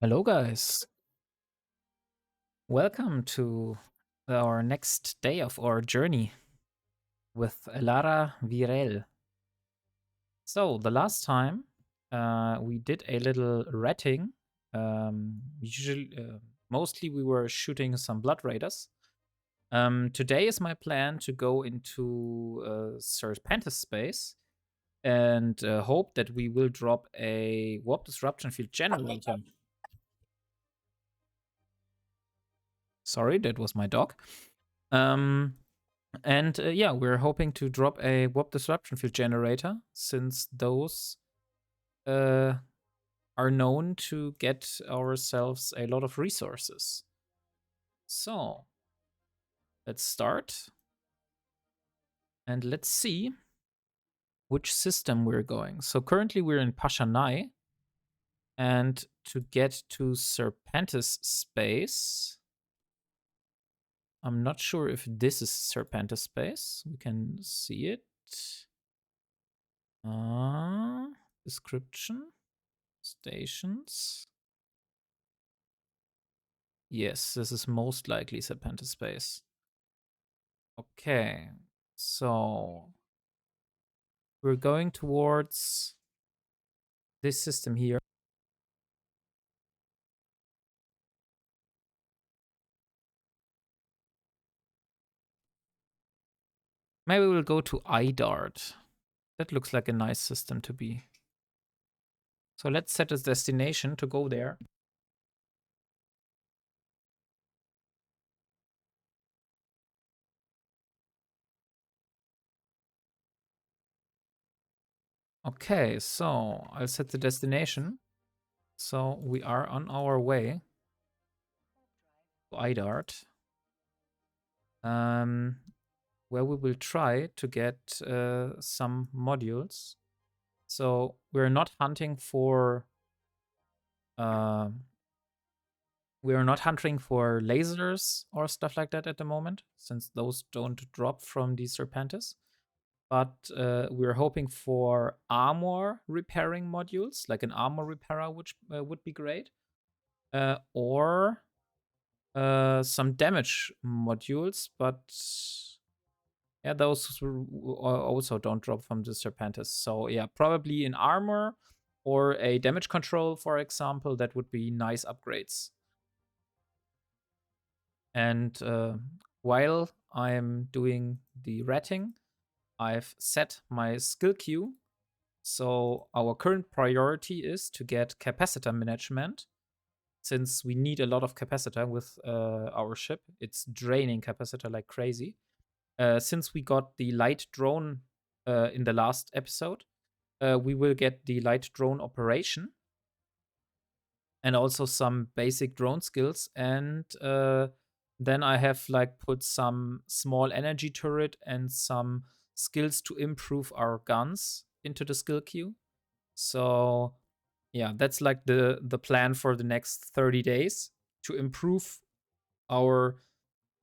Hello, guys. Welcome to our next day of our journey with Lara Virel. So, the last time we did a little ratting. Mostly we were shooting some Blood Raiders. Today is my plan to go into Serpentis space and hope that we will drop a warp disruption field generator. Sorry, that was my dog. And yeah, we're hoping to drop a warp disruption field generator since those uh, are known to get ourselves a lot of resources. So let's start and let's see which system we're going. So currently we're in Pashanai, and to get to Serpentis space, I'm not sure if this is Serpentis space. We can see it. Description, stations. Yes, this is most likely Serpentis space. Okay, so we're going towards this system here. Maybe we'll go to IDART. That looks like a nice system to be. So let's set a destination to go there. Okay, so I'll set the destination. So we are on our way to IDART, where we will try to get some modules. So we're not hunting for lasers or stuff like that at the moment, since those don't drop from the Serpentis. But we're hoping for armor repairing modules, like an armor repairer, which would be great, or some damage modules. But yeah, those also don't drop from the Serpentis. So yeah, probably an armor or a damage control, for example, that would be nice upgrades. And while I'm doing the ratting, I've set my skill queue. So our current priority is to get capacitor management, since we need a lot of capacitor with our ship. It's draining capacitor like crazy. Since we got the light drone in the last episode, we will get the light drone operation and also some basic drone skills. And then I have like put some small energy turret and some skills to improve our guns into the skill queue. So yeah, that's like the plan for the next 30 days, to improve our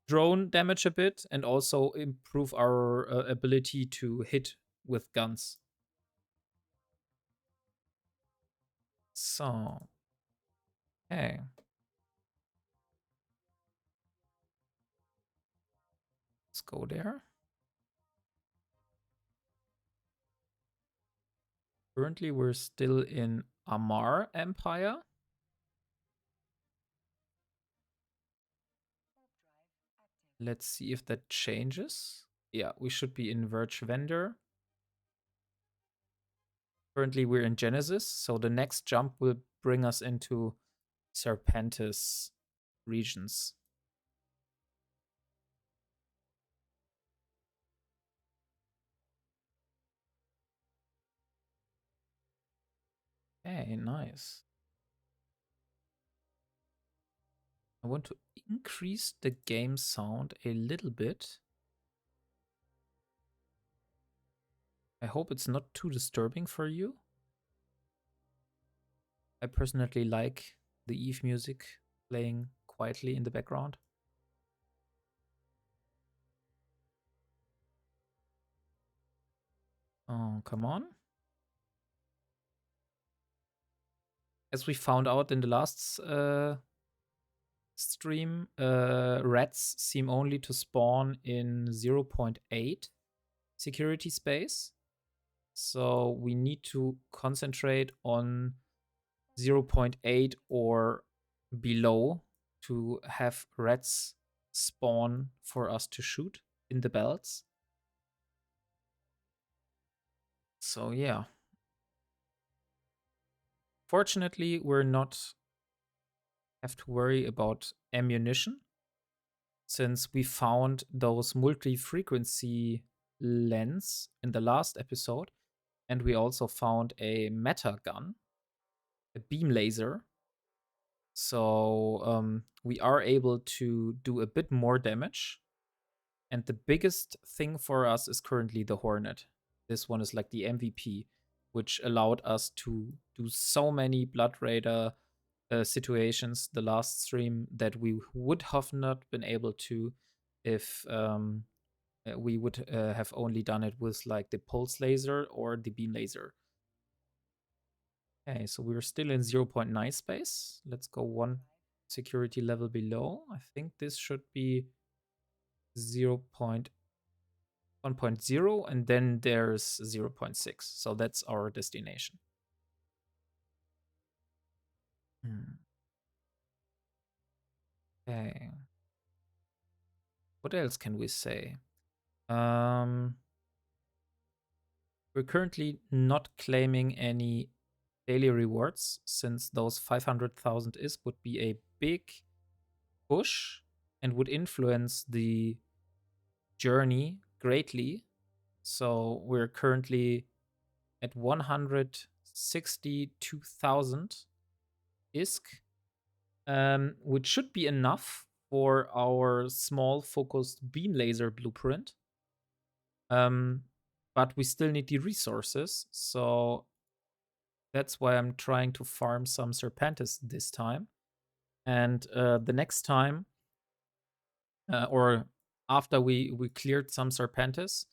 drone damage a bit and also improve our ability to hit with guns. So, okay. Let's go there. Currently, we're still in Amar Empire. Let's see if that changes. Yeah, we should be in Verge Vendor. Currently, we're in Genesis, so the next jump will bring us into Serpentis regions. Hey, nice. I want to increase the game sound a little bit. I hope it's not too disturbing for you. I personally like the Eve music playing quietly in the background. Oh, come on. as we found out in the last stream, rats seem only to spawn in 0.8 security space. So we need to concentrate on 0.8 or below to have rats spawn for us to shoot in the belts. So yeah. Fortunately, we're not have to worry about ammunition, since we found those multi-frequency lens in the last episode, and we also found a meta gun, a beam laser. So we are able to do a bit more damage. And the biggest thing for us is currently the Hornet. This one is like the MVP, which allowed us to do so many Blood Raider situations the last stream that we would have not been able to if we would have only done it with like the pulse laser or the beam laser. Okay, so we're still in 0.9 space. Let's go one security level below. I think this should be 0.1.0, and then there's 0.6. So that's our destination. Okay. What else can we say? We're currently not claiming any daily rewards, since those 500,000 ISK would be a big push and would influence the journey greatly. So we're currently at 162,000 ISK, which should be enough for our small focused beam laser blueprint. But we still need the resources, so that's why I'm trying to farm some Serpentis this time. And the next time, or after we cleared some Serpentis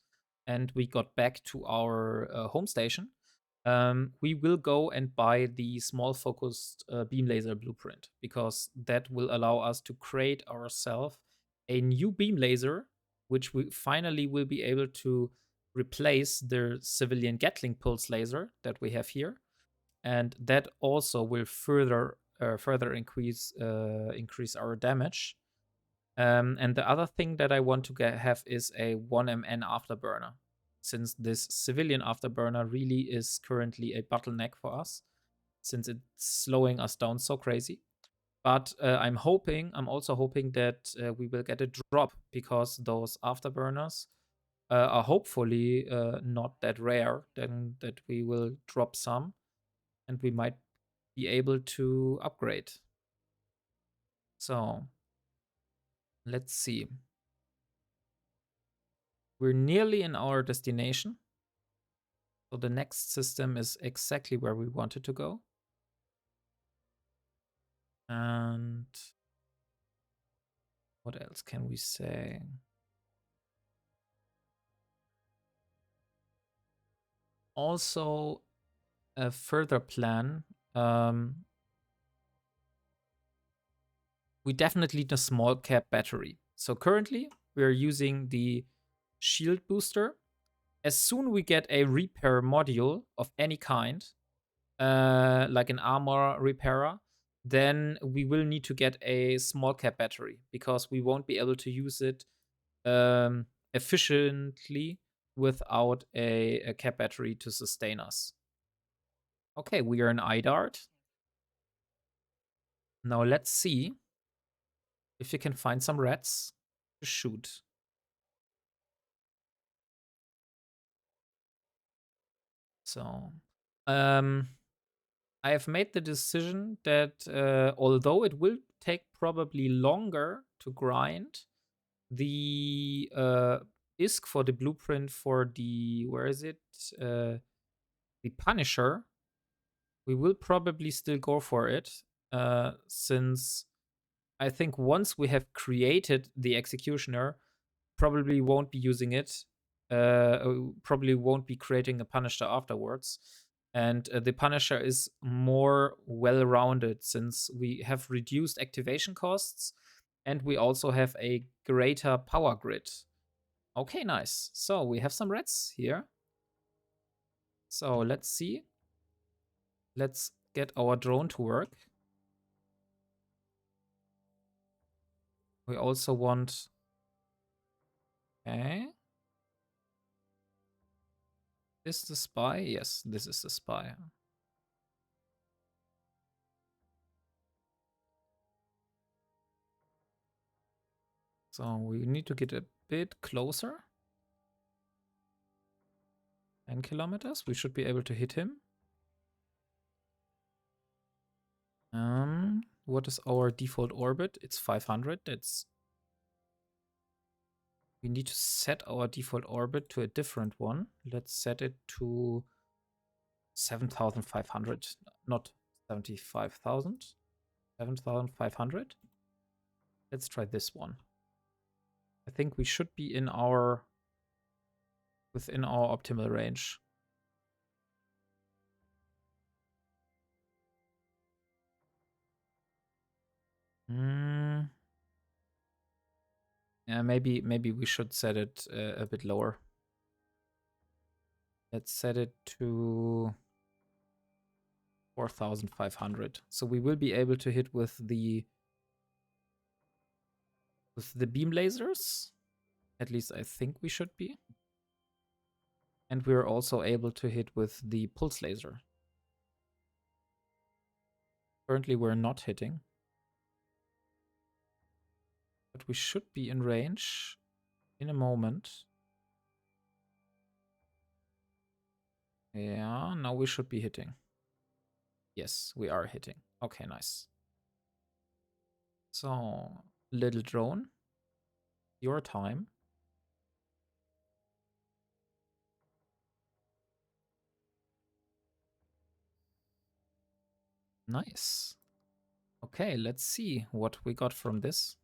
and we got back to our home station, we will go and buy the small focused beam laser blueprint, because that will allow us to create ourselves a new beam laser, which we finally will be able to replace the civilian Gatling pulse laser that we have here, and that also will further increase our damage. And the other thing that I want to have is a 1MN afterburner, since this civilian afterburner really is currently a bottleneck for us, since it's slowing us down so crazy. But I'm also hoping that we will get a drop, because those afterburners are hopefully not that rare, then that we will drop some and we might be able to upgrade. So let's see. We're nearly in our destination. So the next system is exactly where we wanted to go. And what else can we say? Also, a further plan. We definitely need a small cap battery. So currently, we're using the shield booster. As soon we get a repair module of any kind, like an armor repairer, then we will need to get a small cap battery, because we won't be able to use it efficiently without a cap battery to sustain us. Okay, we are in IDART. Now let's see if we can find some rats to shoot. So, I have made the decision that although it will take probably longer to grind, the ISK for the blueprint for the, where is it? The Punisher, we will probably still go for it, since I think once we have created the Executioner, probably won't be using it. Probably won't be creating a Punisher afterwards. And the Punisher is more well-rounded since we have reduced activation costs and we also have a greater power grid. Okay, nice. So we have some reds here. So let's see. Let's get our drone to work. We also want... Okay. Is the spy? Yes, this is the spy. So we need to get a bit closer. 10 kilometers. We should be able to hit him. What is our default orbit? It's 500. We need to set our default orbit to a different one. Let's set it to 7,500, not 75,000. 7,500. Let's try this one. I think we should be within our optimal range. Yeah, maybe we should set it a bit lower. Let's set it to 4,500. So we will be able to hit with the beam lasers. At least I think we should be. And we're also able to hit with the pulse laser. Currently we're not hitting. But we should be in range in a moment. Yeah, now we should be hitting. Yes, we are hitting. Okay, nice. So, little drone, your time. Nice. Okay, let's see what we got from this.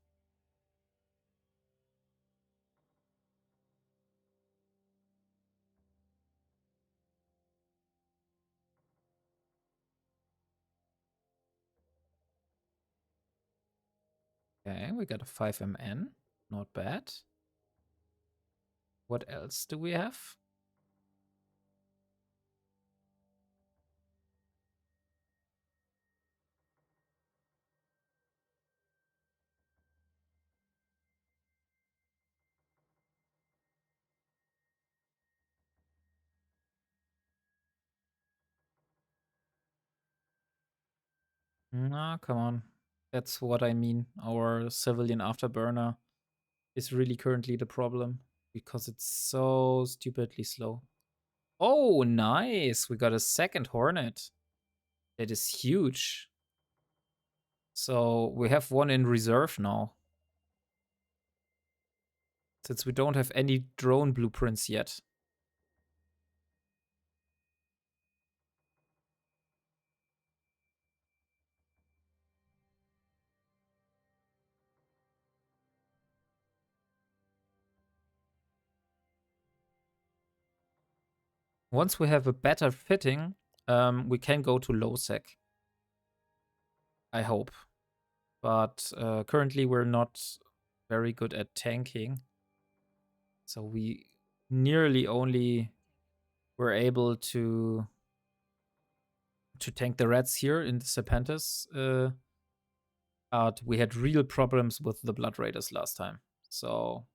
Okay, we got a 5 MN. Not bad. What else do we have? Ah, come on. That's what I mean. Our civilian afterburner is really currently the problem because it's so stupidly slow. Oh, nice. We got a second Hornet. That is huge. So we have one in reserve now. Since we don't have any drone blueprints yet. Once we have a better fitting, we can go to low sec. I hope. But currently we're not very good at tanking. So we nearly only were able to tank the rats here in the Serpentis. But we had real problems with the Blood Raiders last time. So...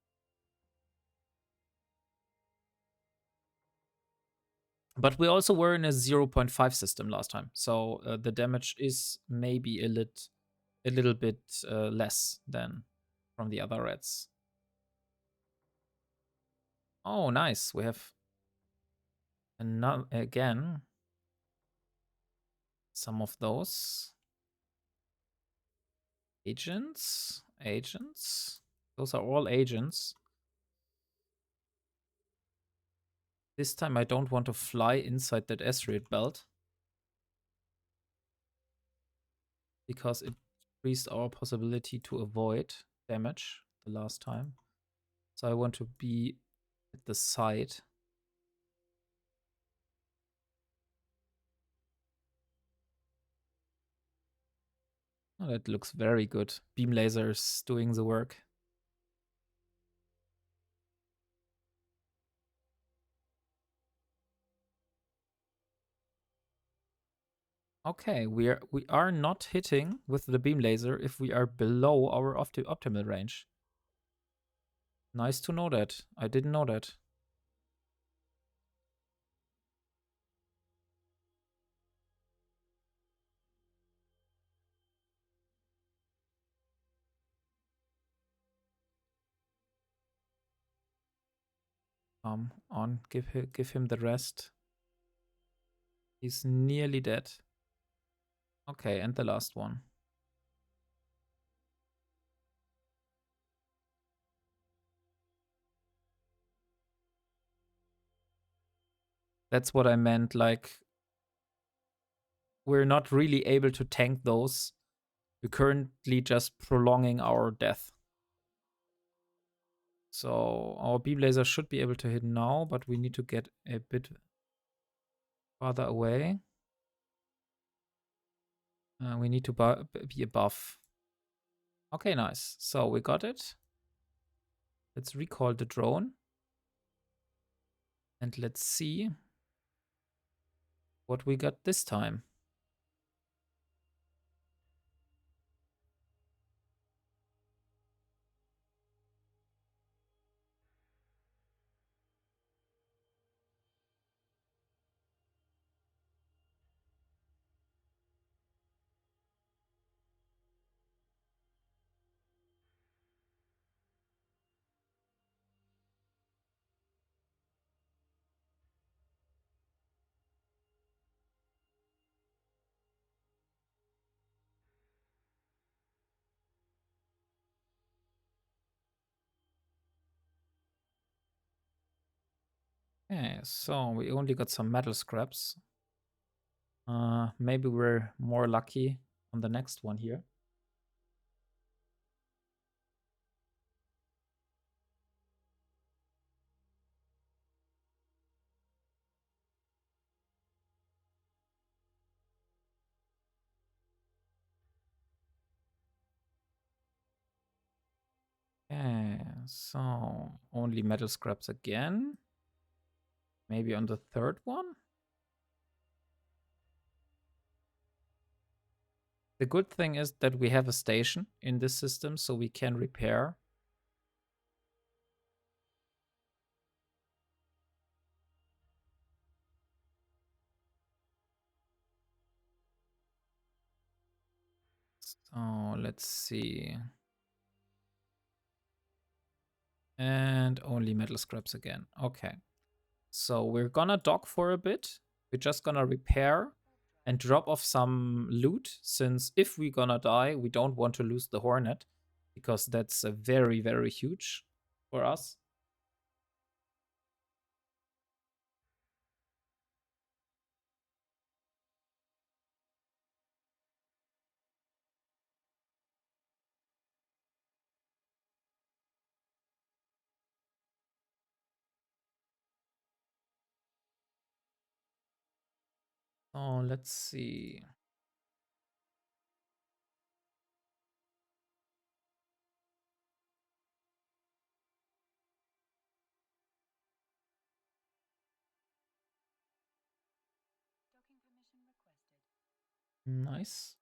But we also were in a 0.5 system last time. So the damage is maybe a little bit less than from the other rats. Oh, nice. We have again some of those agents. Those are all agents. This time I don't want to fly inside that asteroid belt because it increased our possibility to avoid damage the last time. So I want to be at the side. Oh, that looks very good. Beam lasers doing the work. Okay, we are not hitting with the beam laser if we are below our optimal range. Nice to know that. I didn't know that. On, give him the rest. He's nearly dead. Okay, and the last one. That's what I meant. Like, we're not really able to tank those. We're currently just prolonging our death. So our beam laser should be able to hit now, but we need to get a bit farther away. We need to be above. Okay, nice. So we got it. Let's recall the drone. And let's see what we got this time. Okay, so we only got some metal scraps. Maybe we're more lucky on the next one here. Okay, so only metal scraps again. Maybe on the third one? The good thing is that we have a station in this system, so we can repair. So let's see. And only metal scraps again. Okay. So we're gonna dock for a bit. We're just gonna repair and drop off some loot, since if we're gonna die, we don't want to lose the Hornet, because that's very, very huge for us. Oh, let's see. Nice.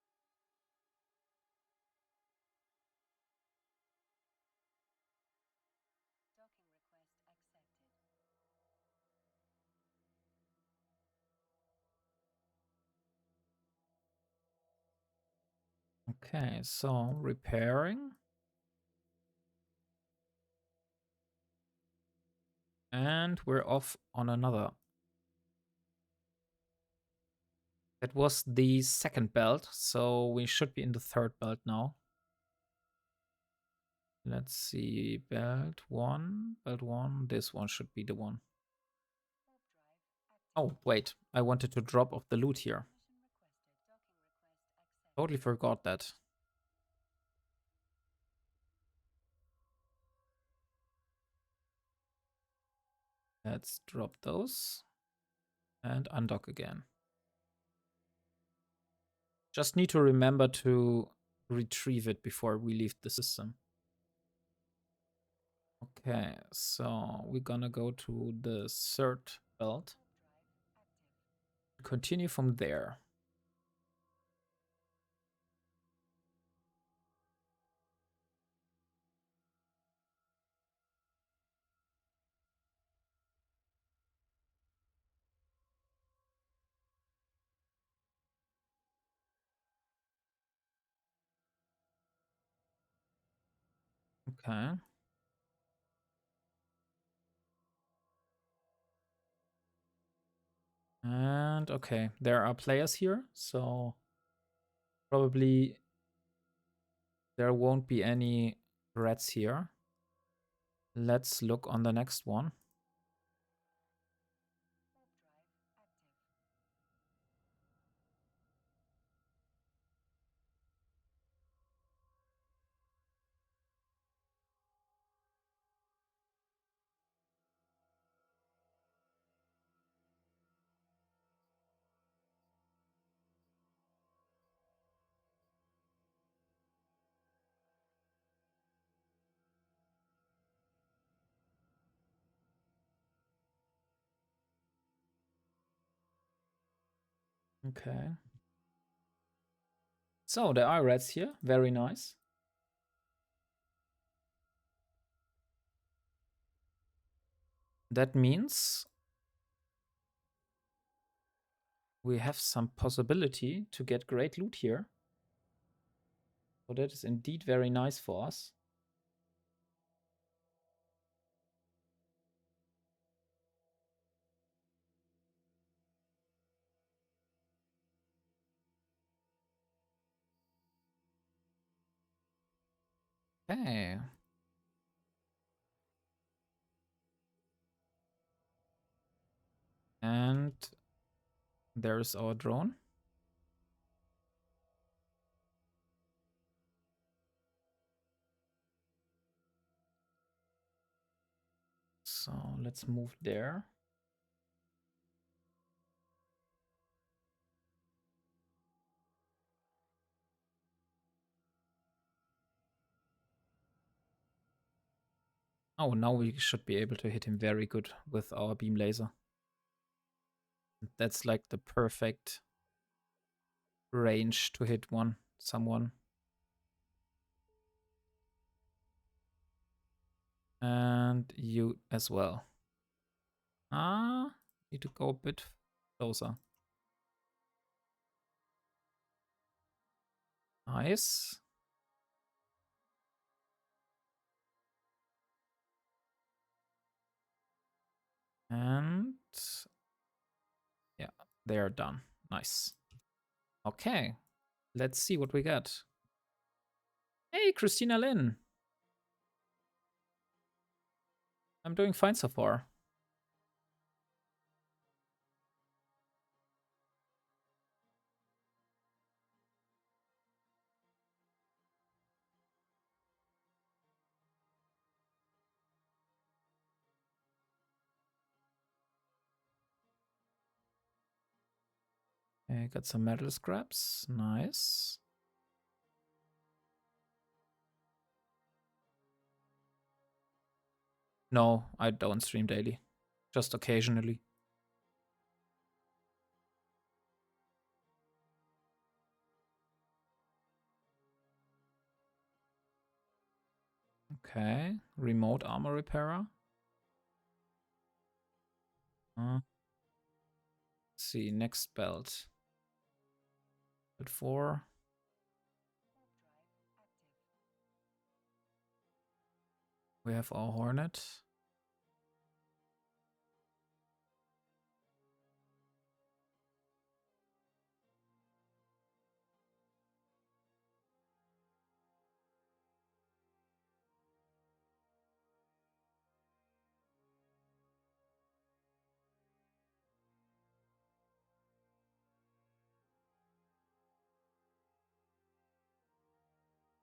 Okay, so repairing. And we're off on another. That was the second belt, so we should be in the third belt now. Let's see, belt one. This one should be the one. Oh, wait, I wanted to drop off the loot here. Totally forgot that. Let's drop those and undock again. Just need to remember to retrieve it before we leave the system. Okay, so we're gonna go to the third belt. Continue from there. Okay. And okay, there are players here, so probably there won't be any rats here. Let's look on the next one. Okay. So there are rats here. Very nice. That means we have some possibility to get great loot here. So that is indeed very nice for us. Okay. And there's our drone. So let's move there. Oh, now we should be able to hit him very good with our beam laser. That's like the perfect range to hit someone. And you as well. Need to go a bit closer. Nice. And yeah, they are done. Nice. Okay, let's see what we got. Hey, Christina Lynn. I'm doing fine so far. Okay, got some metal scraps. Nice. No, I don't stream daily. Just occasionally. Okay, remote armor repairer. Let's see, next belt. Belt 4. We have our Hornet.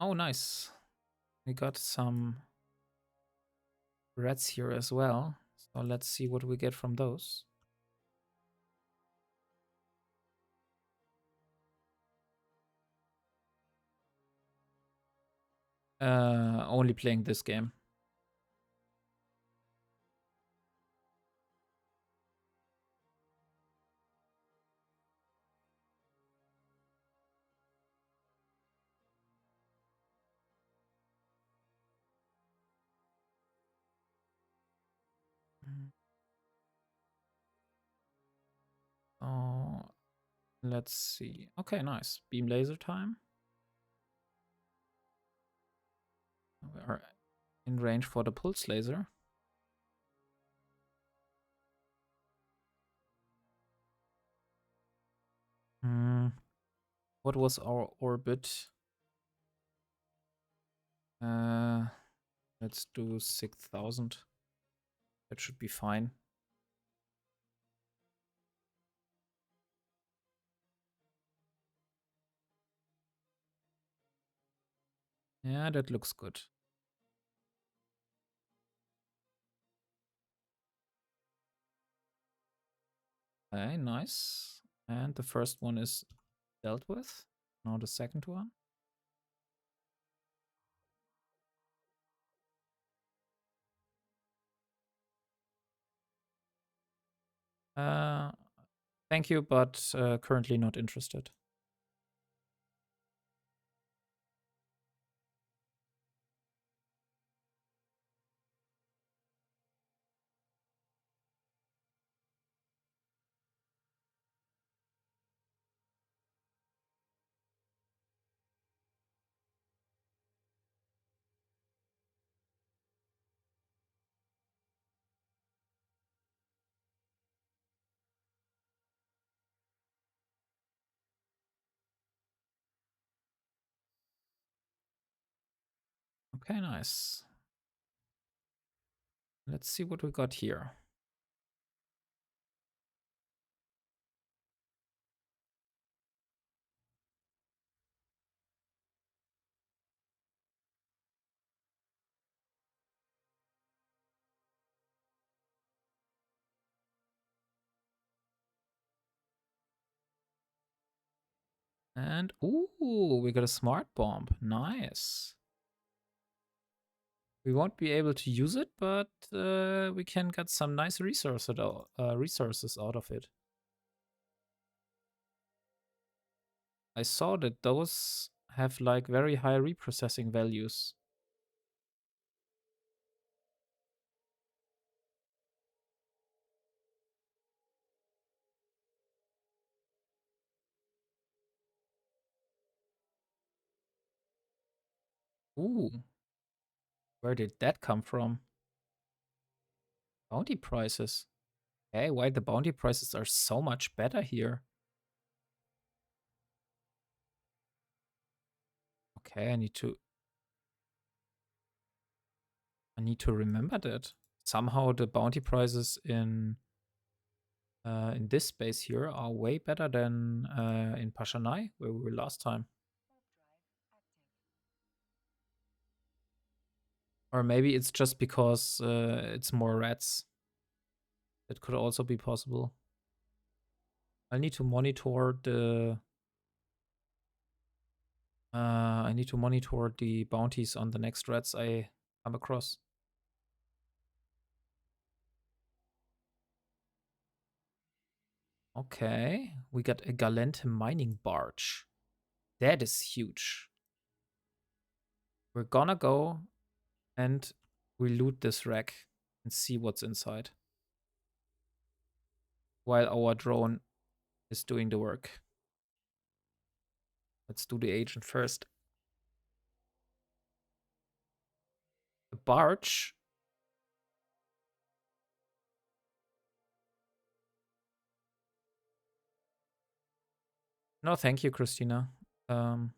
Oh, nice. We got some rats here as well. So let's see what we get from those. Only playing this game. Oh, let's see. Okay, nice. Beam laser time. We are in range for the pulse laser. What was our orbit? Let's do 6,000. That should be fine. Yeah, that looks good. Okay, nice. And the first one is dealt with. Now the second one. Uh, Thank you, but currently not interested. Okay, nice. Let's see what we got here. And, ooh, we got a smart bomb. Nice. We won't be able to use it, but we can get some nice resources out of it. I saw that those have like very high reprocessing values. Ooh, where did that come from? Bounty prices. Hey, why the bounty prices are so much better here? Okay, I need to remember that. Somehow the bounty prices in this space here are way better than in Pashanai, where we were last time. Or maybe it's just because it's more rats. That could also be possible. I need to monitor the bounties on the next rats I come across. Okay, we got a Galente mining barge. That is huge. We're gonna go and we loot this wreck and see what's inside. While our drone is doing the work. Let's do the agent first. A barge. No, thank you, Christina. Um,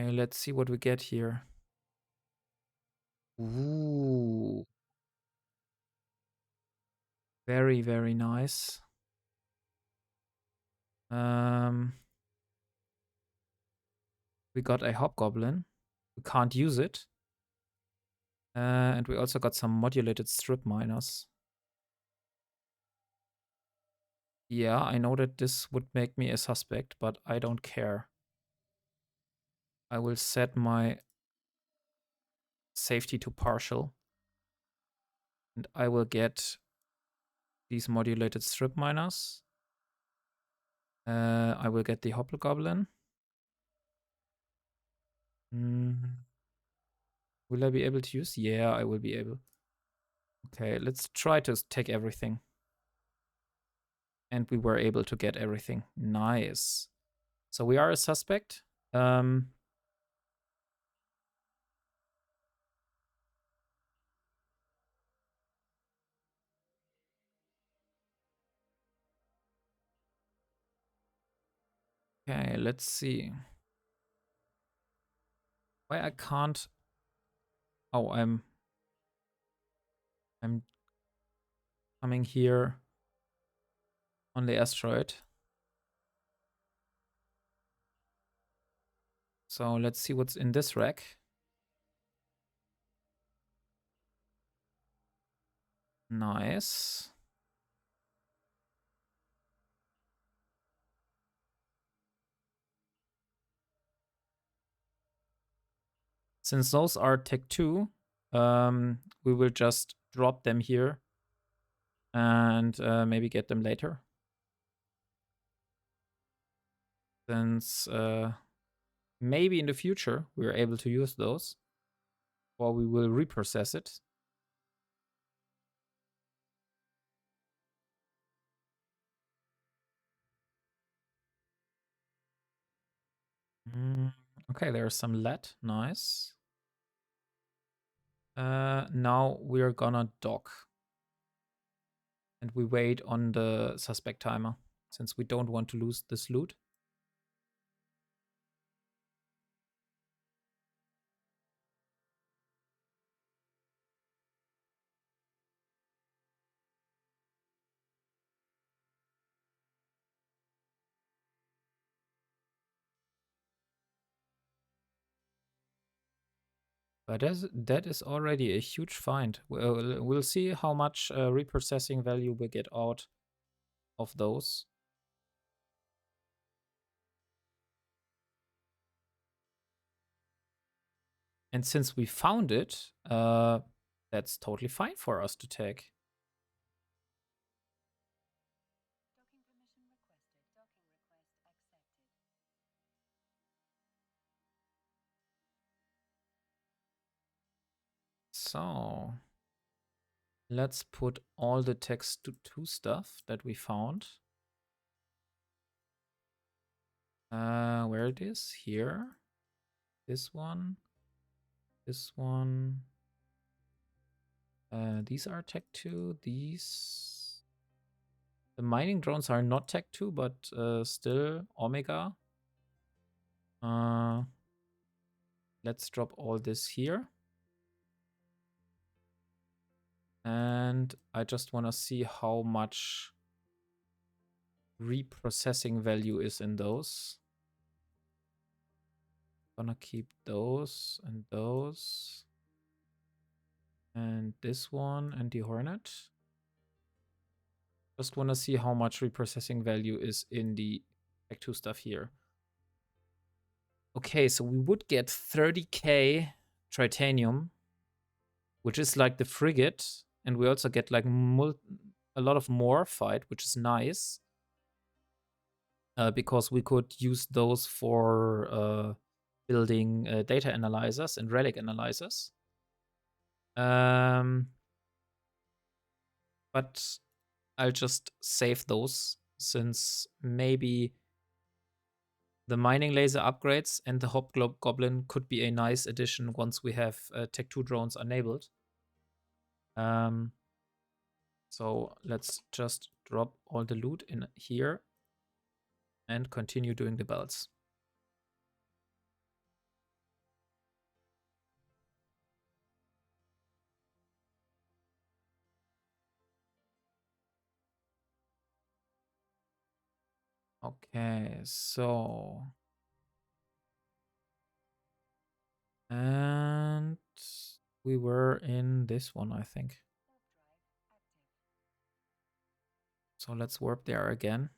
okay, let's see what we get here. Ooh. Very, very nice. We We got a hobgoblin. We can't use it. And we also got some modulated strip miners. Yeah, I know that this would make me a suspect, but I don't care. I will set my safety to partial. And I will get these modulated strip miners. I will get the hobgoblin. Will I be able to use? Yeah, I will be able. Okay, let's try to take everything. And we were able to get everything. Nice. So we are a suspect. Okay, let's see. Why I can't... Oh, I'm coming here on the asteroid. So let's see what's in this rack. Nice. Since those are Tech 2, we will just drop them here and maybe get them later. Since maybe in the future we're able to use those, or we will reprocess it. Okay, there's some lead. Nice. Now we're gonna dock. And we wait on the suspect timer, since we don't want to lose this loot. But that is already a huge find. We'll see how much reprocessing value we get out of those. And since we found it, that's totally fine for us to take. So let's put all the text to stuff that we found. Where it is? Here. This one. This one. These are Tech 2. These. The mining drones are not Tech 2, but still Omega. Let's drop all this here. And I just want to see how much reprocessing value is in those. Gonna keep those and those. And this one and the Hornet. Just want to see how much reprocessing value is in the Tech 2 stuff here. Okay, so we would get 30k titanium, which is like the frigate. And we also get like a lot of more fight, which is nice. Because we could use those for building data analyzers and relic analyzers. But I'll just save those, since maybe the mining laser upgrades and the hobgoblin could be a nice addition once we have Tech 2 drones enabled. So let's just drop all the loot in here and continue doing the belts. Okay, so We were in this one, I think. So let's warp there again.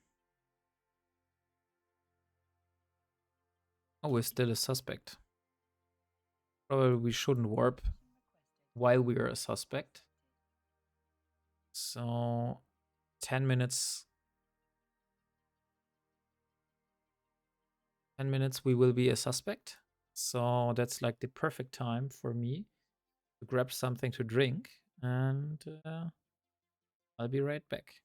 Oh, we're still a suspect. Probably we shouldn't warp while we are a suspect. So 10 minutes. 10 minutes we will be a suspect. So that's like the perfect time for me to grab something to drink. And I'll be right back.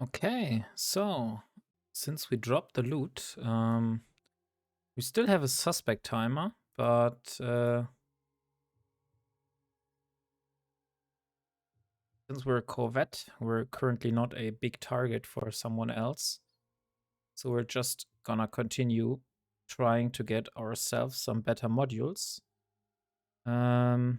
Okay, so since we dropped the loot, we still have a suspect timer, but since we're a Corvette, we're currently not a big target for someone else. So we're just gonna continue trying to get ourselves some better modules. I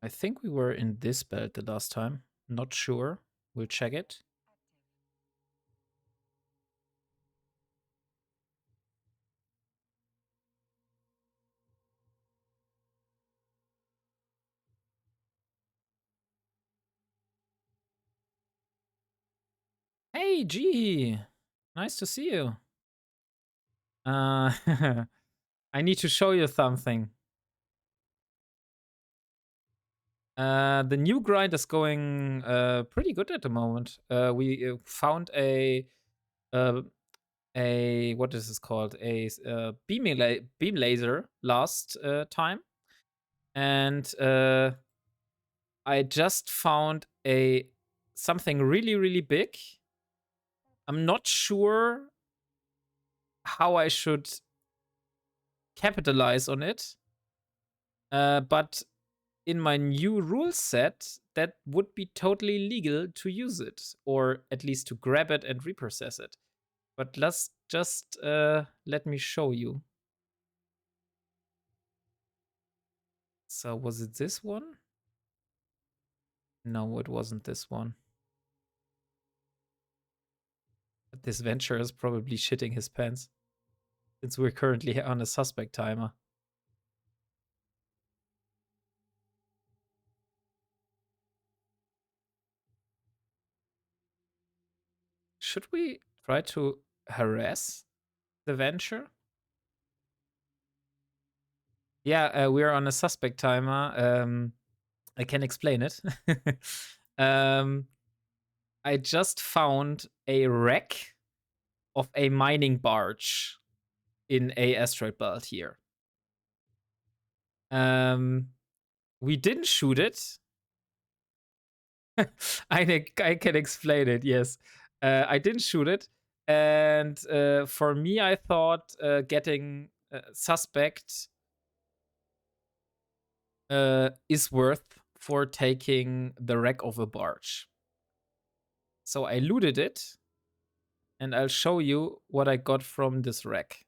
think we were in this belt the last time. Not sure. We'll check it. Hey, G! Nice to see you. I need to show you something. The new grind is going pretty good at the moment. We found uh, a what is this called? A beam laser last time, And I just found something really, really big. I'm not sure how I should capitalize on it. But in my new rule set, that would be totally legal to use it, or at least to grab it and reprocess it. But let's just let me show you. So was it this one? No, it wasn't this one. But this venture is probably shitting his pants, since we're currently on a suspect timer. Should we try to harass the venture? Yeah, we're on a suspect timer. I can explain it. I just found a wreck of a mining barge in a asteroid belt here. We didn't shoot it. I can explain it. Yes, I didn't shoot it, and for me, I thought getting suspect is worth for taking the wreck of a barge. So I looted it, and I'll show you what I got from this wreck.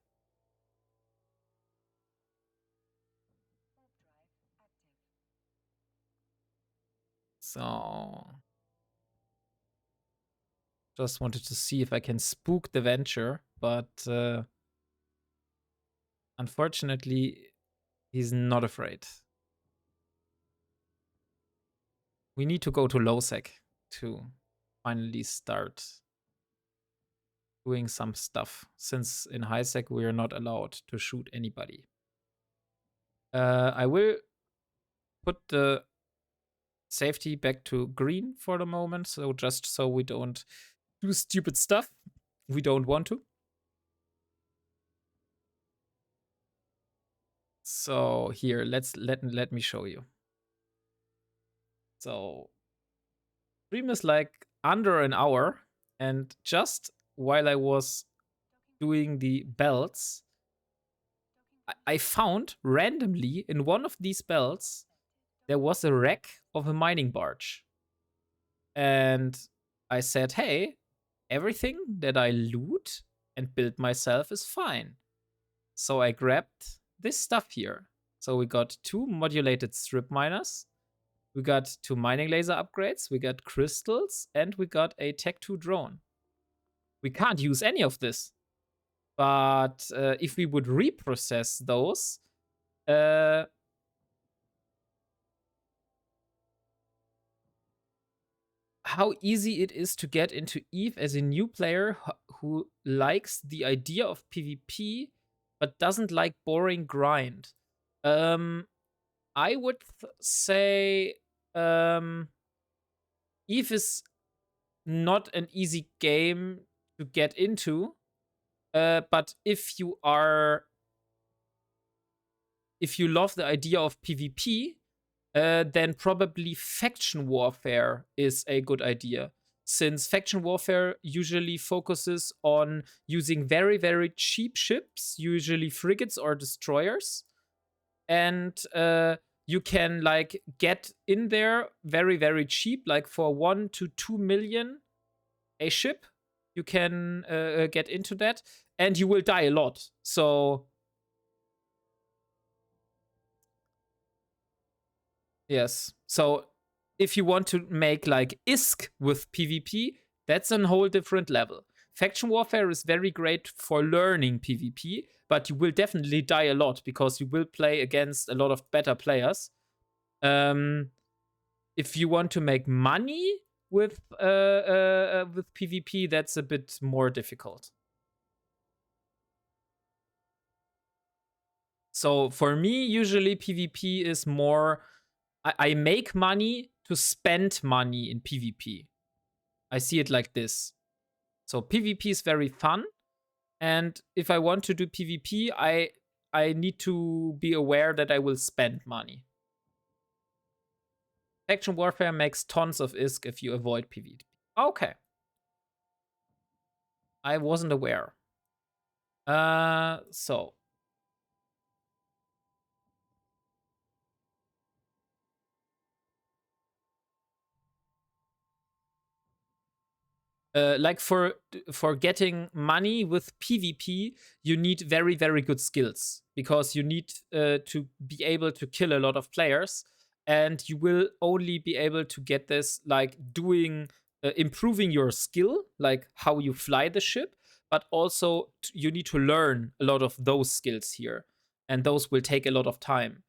So just wanted to see if I can spook the venture, but unfortunately, he's not afraid. We need to go to low sec to finally start doing some stuff, since in high sec we are not allowed to shoot anybody. I will put the safety back to green for the moment, so just so we don't do stupid stuff we don't want to. So here, let me show you. So stream is like under an hour, and just while I was doing the belts, I found randomly in one of these belts there was a wreck of a mining barge. And I said, hey, everything that I loot and build myself is fine. So I grabbed this stuff here. So we got 2 modulated strip miners, we got 2 mining laser upgrades, we got crystals, and we got a Tech 2 drone. We can't use any of this. But if we would reprocess those, how easy it is to get into EVE as a new player who likes the idea of PvP but doesn't like boring grind. I would say EVE is not an easy game to get into, but if you love the idea of PvP, then probably faction warfare is a good idea. Since faction warfare usually focuses on using very, very cheap ships, usually frigates or destroyers. And you can like get in there very, very cheap, like for 1 to 2 million a ship. You can get into that, and you will die a lot. So yes. So if you want to make like ISK with PvP, that's a whole different level. Faction warfare is very great for learning PvP, but you will definitely die a lot because you will play against a lot of better players. If you want to make money with PvP, that's a bit more difficult. So for me, usually PvP is more I make money to spend money in PvP. I see it like this. So PvP is very fun, and if I want to do PvP, I need to be aware that I will spend money. Faction warfare makes tons of ISK if you avoid PvP. Okay. I wasn't aware. So like for getting money with PvP, you need very very good skills because you need to be able to kill a lot of players, and you will only be able to get this like doing improving your skill, like how you fly the ship, but also you need to learn a lot of those skills here, and those will take a lot of time.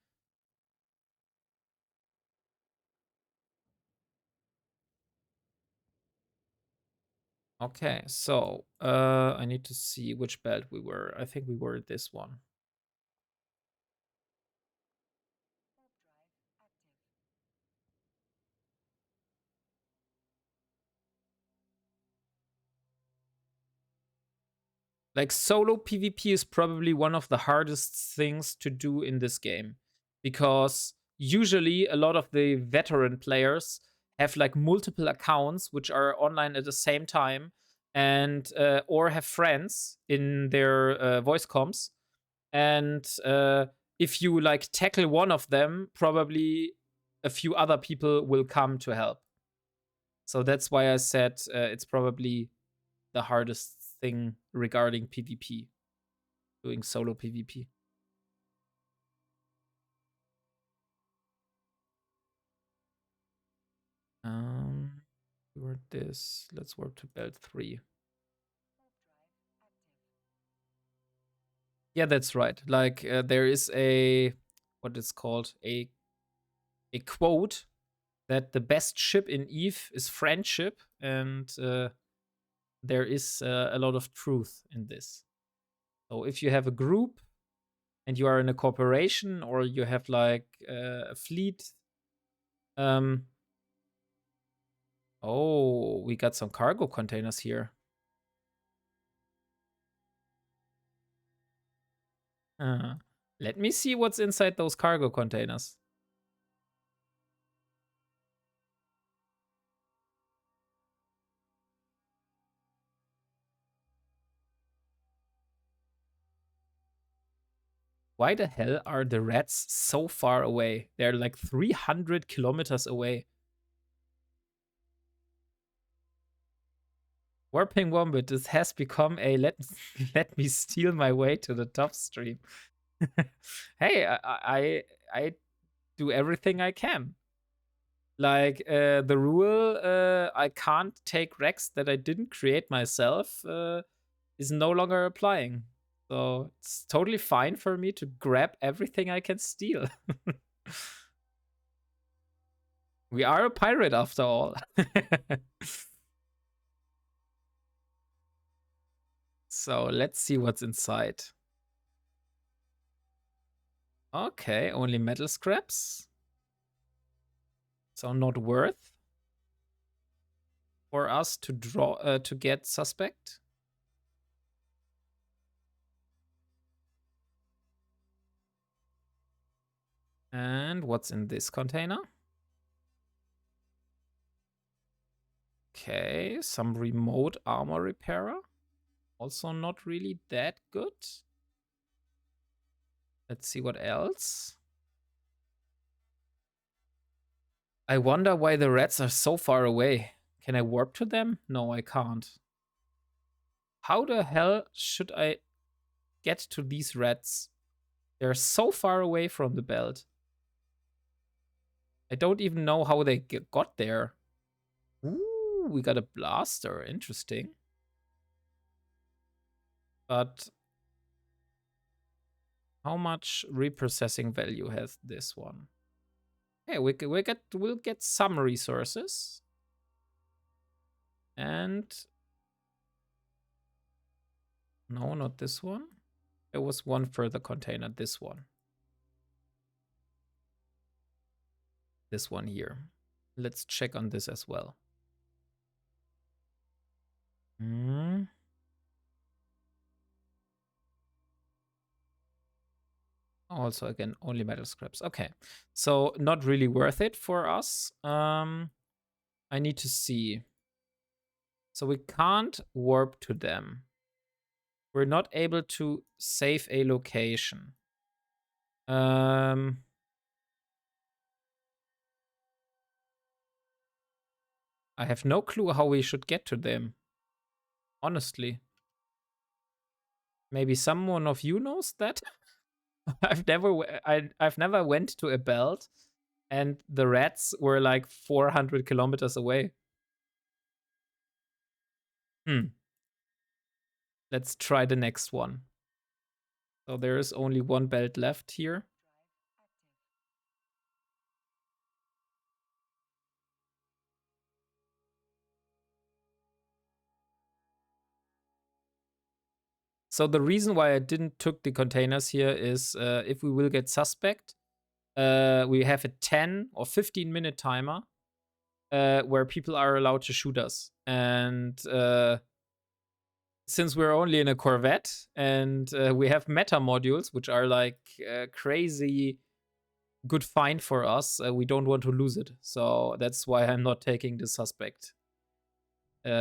Okay, so I need to see which belt we were. I think we were this one. Like solo PvP is probably one of the hardest things to do in this game because usually a lot of the veteran players have like multiple accounts which are online at the same time, and or have friends in their voice comms, and if you like tackle one of them, probably a few other people will come to help. So that's why I said it's probably the hardest thing regarding PvP, doing solo PvP. Word this. Let's warp to belt 3. Yeah, that's right. Like there is a what is called a quote that the best ship in Eve is friendship, and there is a lot of truth in this. So if you have a group and you are in a corporation, or you have like a fleet, um, oh, we got some cargo containers here. Uh, Let me see what's inside those cargo containers. Why the hell are the rats so far away? They're like 300 kilometers away. WarpingWombat, this has become a let me steal my way to the top stream. Hey, I do everything I can. Like the rule, I can't take wrecks that I didn't create myself, is no longer applying. So it's totally fine for me to grab everything I can steal. We are a pirate after all. So let's see what's inside. Okay, only metal scraps. So not worth for us to draw to get suspect. And what's in this container? Okay, some remote armor repairer. Also not really that good. Let's see what else. I wonder why the rats are so far away. Can I warp to them? No, I can't. How the hell should I get to these rats? They're so far away from the belt. I don't even know how they got there. Ooh, we got a blaster. Interesting. But how much reprocessing value has this one? Okay, we'll get some resources. And no, not this one. There was one further container, this one. This one here. Let's check on this as well. Hmm. Also, again, only metal scraps. Okay. So not really worth it for us. I need to see. So we can't warp to them. We're not able to save a location. I have no clue how we should get to them. Honestly. Maybe someone of you knows that? I've never went to a belt and the rats were like 400 kilometers away. Let's try the next one. So there is only one belt left here. So the reason why I didn't took the containers here is if we will get suspect, we have a 10 or 15-minute timer where people are allowed to shoot us. And since we're only in a Corvette and we have meta modules, which are like crazy good find for us, we don't want to lose it. So that's why I'm not taking the suspect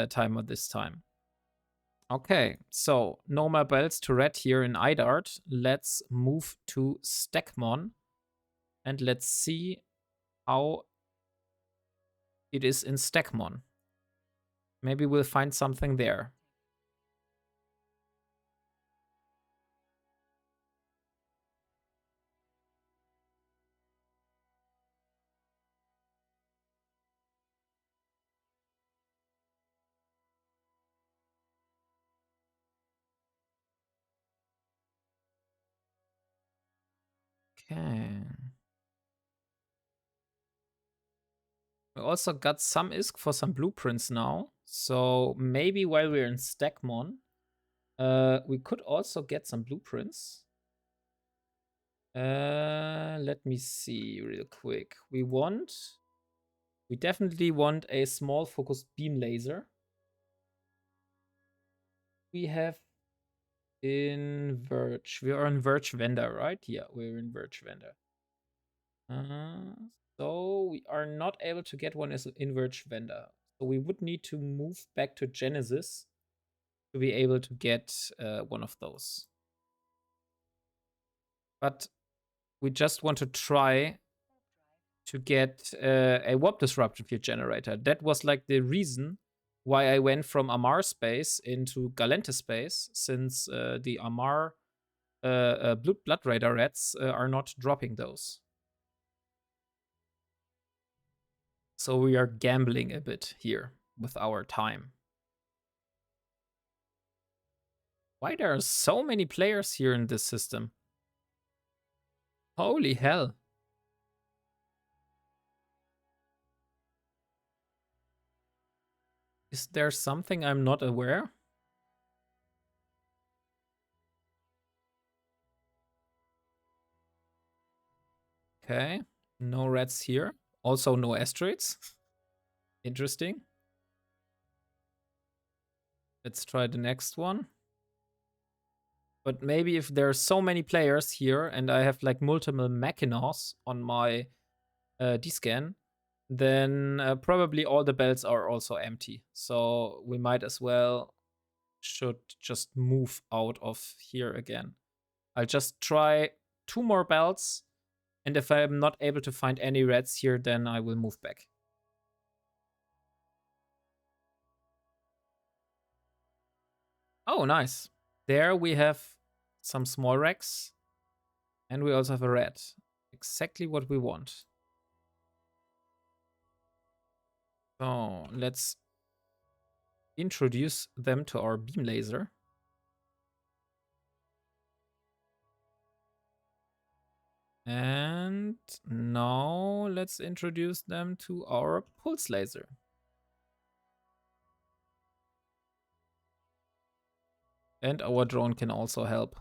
timer this time. Okay, so no more belts to red here in Idart. Let's move to Stekmon and let's see how it is in Stekmon. Maybe we'll find something there. Okay. We also got some ISK for some blueprints now. So maybe while we're in Stekmon, we could also get some blueprints. Let me see real quick. We definitely want a small focused beam laser. We have in Verge. We are in Verge vendor, right? Yeah, we're in Verge vendor. So we are not able to get one as an in Verge vendor. So we would need to move back to Genesis to be able to get one of those. But we just want to try to get a warp disruption field generator. That was like the reason why I went from Amar space into Galente space, since the Amar Blood Raider rats are not dropping those. So we are gambling a bit here with our time. Why there are so many players here in this system? Holy hell. Is there something I'm not aware? Okay, no rats here. Also no asteroids. Interesting. Let's try the next one. But maybe if there are so many players here and I have like multiple Machinos on my D-scan, then probably all the belts are also empty. So we might as well should just move out of here again. I'll just try 2 more belts, and if I'm not able to find any reds here, then I will move back. Oh, nice. There we have some small wrecks, and we also have a red. Exactly what we want. So let's introduce them to our beam laser. And now let's introduce them to our pulse laser. And our drone can also help.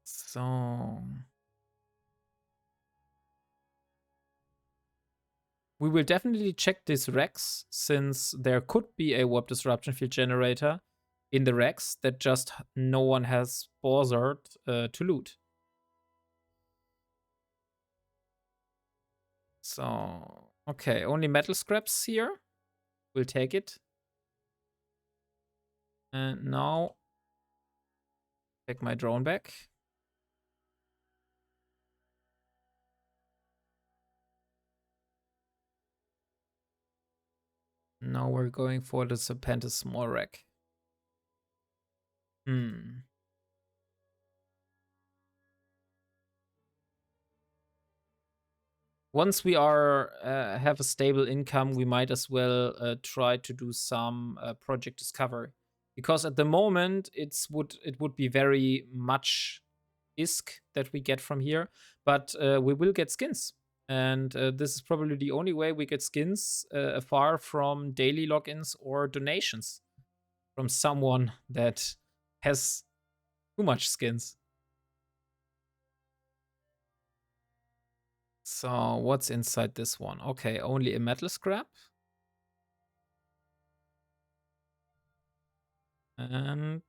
So we will definitely check this Rex, since there could be a warp disruption field generator in the Rex that just no one has bothered to loot. So, okay, only metal scraps here. We'll take it. And now, take my drone back. Now we're going for the Serpentis small wreck. Once we are have a stable income, we might as well try to do some project discovery, because at the moment it would be very much ISK that we get from here, but we will get skins, and this is probably the only way we get skins far from daily logins or donations from someone that has too much skins. So what's inside this one? Okay, only a metal scrap. And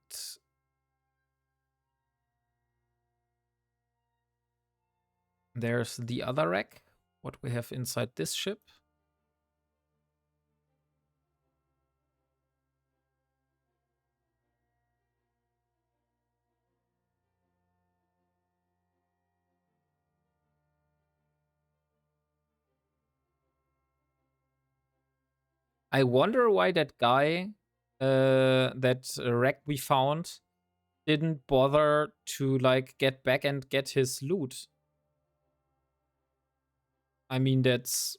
there's the other rack. What we have inside this ship. I wonder why that guy, that wreck we found, didn't bother to like get back and get his loot. I mean, that's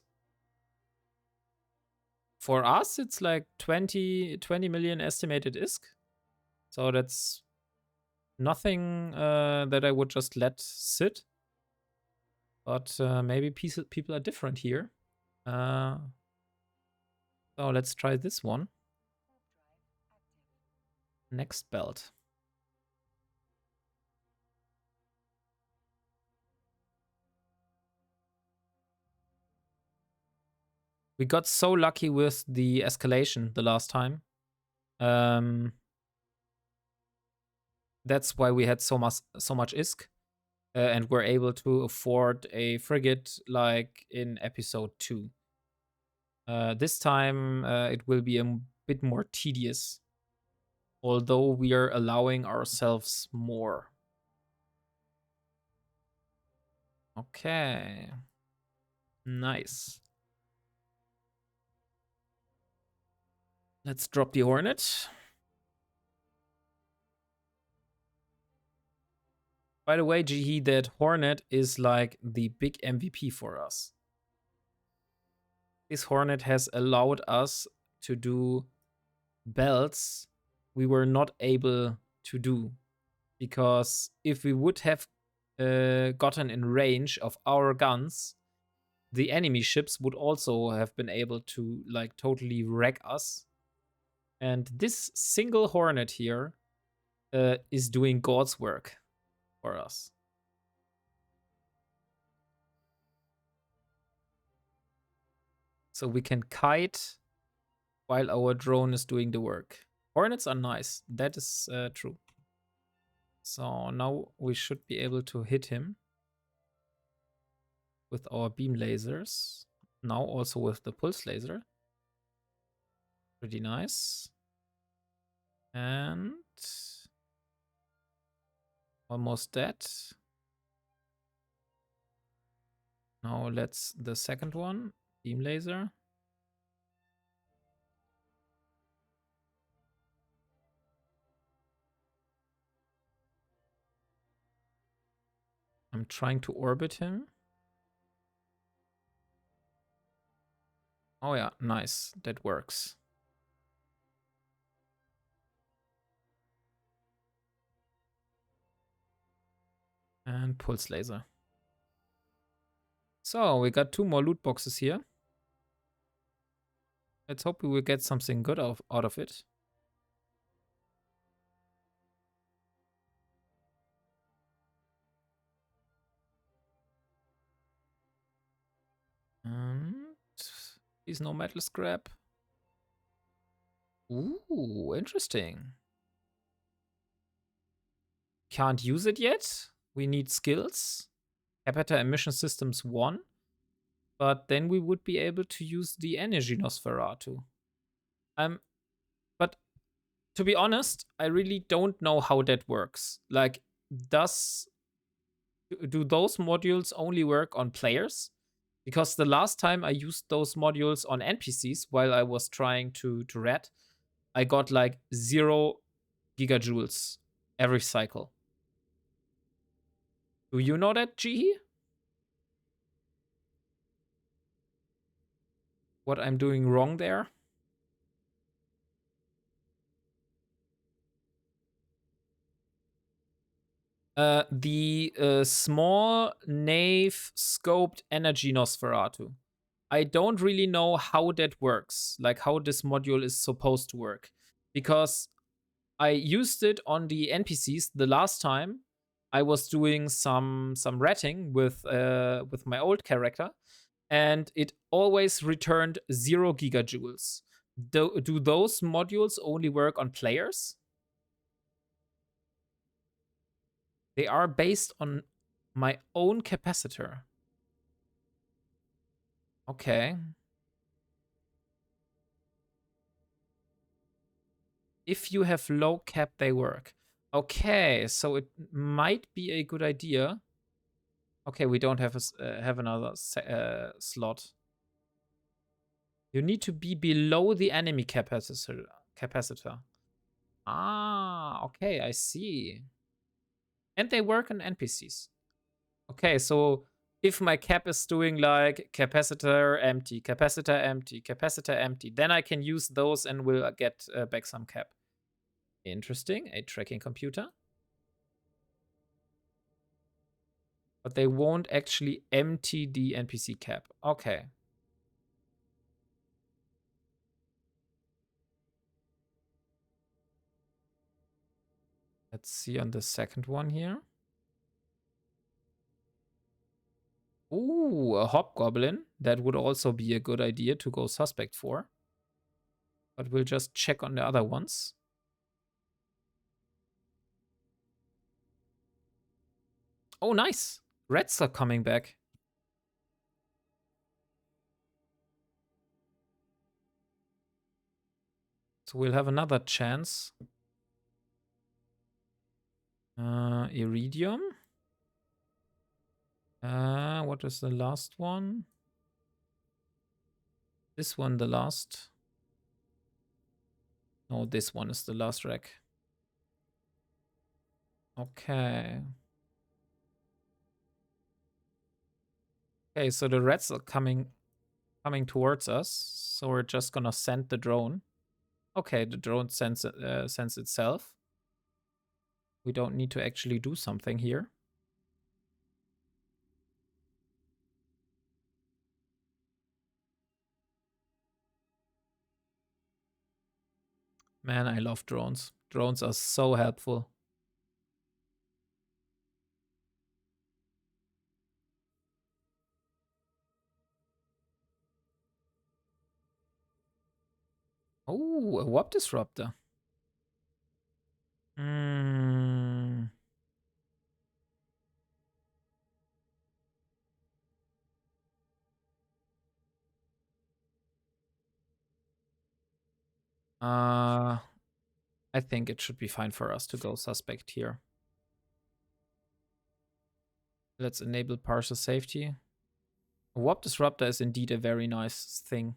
for us, it's like 20 million estimated ISK. So that's nothing that I would just let sit. But maybe people are different here. So let's try this one. Next belt. We got so lucky with the escalation the last time. That's why we had so much ISK, and we're able to afford a frigate like in episode 2. This time it will be a bit more tedious, although we are allowing ourselves more. Okay. Nice. Let's drop the Hornet. By the way, Jihi, that Hornet is like the big MVP for us. This Hornet has allowed us to do belts we were not able to do, because if we would have gotten in range of our guns, the enemy ships would also have been able to like totally wreck us. And this single Hornet here is doing God's work for us. So we can kite while our drone is doing the work. Hornets are nice. That is true. So now we should be able to hit him with our beam lasers. Now also with the pulse laser. Pretty nice. And almost dead. Now let's the second one. Beam laser. I'm trying to orbit him. Oh yeah, nice. That works. And pulse laser. So we got 2 more loot boxes here. Let's hope we will get something good out of it. And Please no metal scrap. Ooh, interesting. Can't use it yet. We need skills. Capita emission systems 1. But then we would be able to use the energy Nosferatu. But to be honest, I really don't know how that works. Like, do those modules only work on players? Because the last time I used those modules on NPCs while I was trying to red, I got like 0 gigajoules every cycle. Do you know that, Jihi? What I'm doing wrong there? The small nave scoped energy Nosferatu. I don't really know how that works, like how this module is supposed to work, because I used it on the NPCs the last time. I was doing some ratting with my old character, and it always returned 0 gigajoules. Do those modules only work on players? They are based on my own capacitor. Okay. If you have low cap, they work. Okay, so it might be a good idea. Okay, we don't have have another slot. You need to be below the enemy capacitor. Ah, okay, I see. And they work on NPCs. Okay, so if my cap is doing like capacitor empty, capacitor empty, capacitor empty, then I can use those and will get back some cap. Interesting, a tracking computer. But they won't actually empty the NPC cap. Okay. Let's see on the second one here. Ooh, a hobgoblin. That would also be a good idea to go suspect for. But we'll just check on the other ones. Oh, nice. Reds are coming back. So we'll have another chance. Iridium. What is the last one? This one, the last. No, this one is the last rack. Okay. Okay, so the reds are coming towards us. So we're just gonna send the drone. Okay, the drone sends itself. We don't need to actually do something here. Man, I love drones. Drones are so helpful. Oh, a warp disruptor. Hmm. I think it should be fine for us to go suspect here. Let's enable partial safety. A warp disruptor is indeed a very nice thing.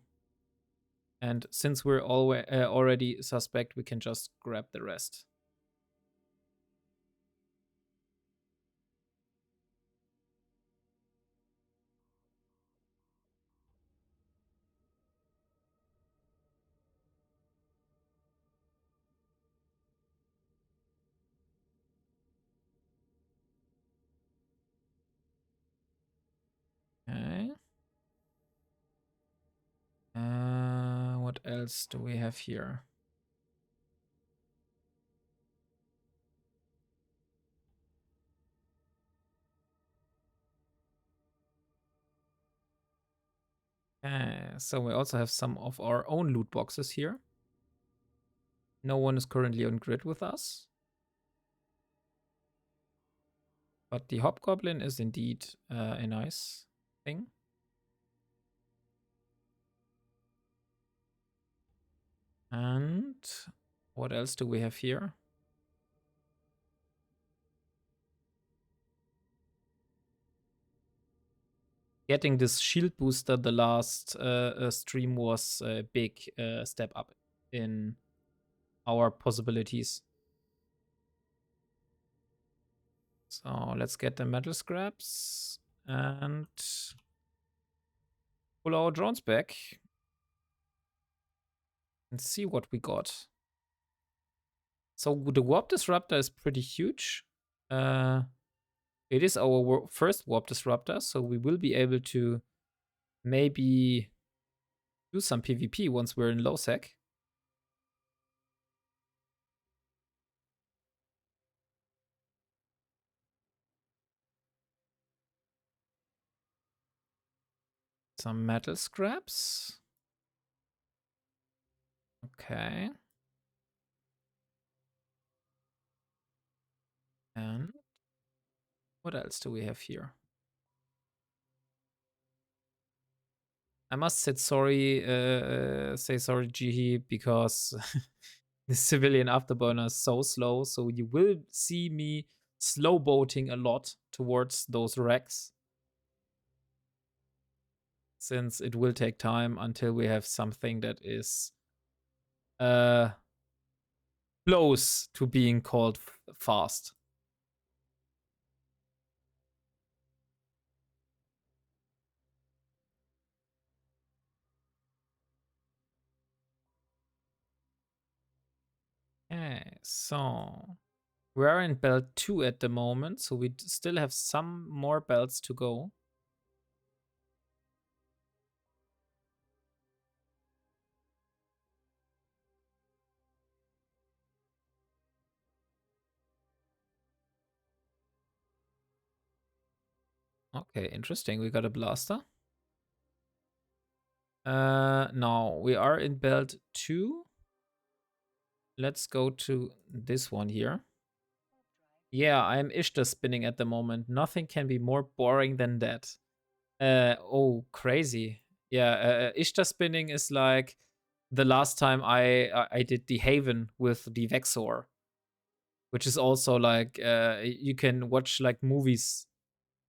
And since we're already suspect, we can just grab the rest. Okay. What else do we have here? Okay, so we also have some of our own loot boxes here. No one is currently on grid with us. But the Hobgoblin is indeed a nice thing. And what else do we have here? Getting this shield booster the last stream was a big step up in our possibilities. So let's get the metal scraps and pull our drones back and see what we got. So the warp disruptor is pretty huge. It is our first warp disruptor, so we will be able to maybe do some PvP once we're in low sec. Some metal scraps. Okay. And what else do we have here? I must say sorry, Jihi, because the civilian afterburner is so slow. So you will see me slow boating a lot towards those racks, since it will take time until we have something that is close to being called fast. Okay, so we're in belt 2 at the moment, so we still have some more belts to go. Okay, interesting. We got a blaster. No, we are in belt 2. Let's go to this one here. Yeah, I'm Ishtar spinning at the moment. Nothing can be more boring than that. Oh, crazy. Yeah, Ishtar spinning is like the last time I did the Haven with the Vexor, which is also like you can watch like movies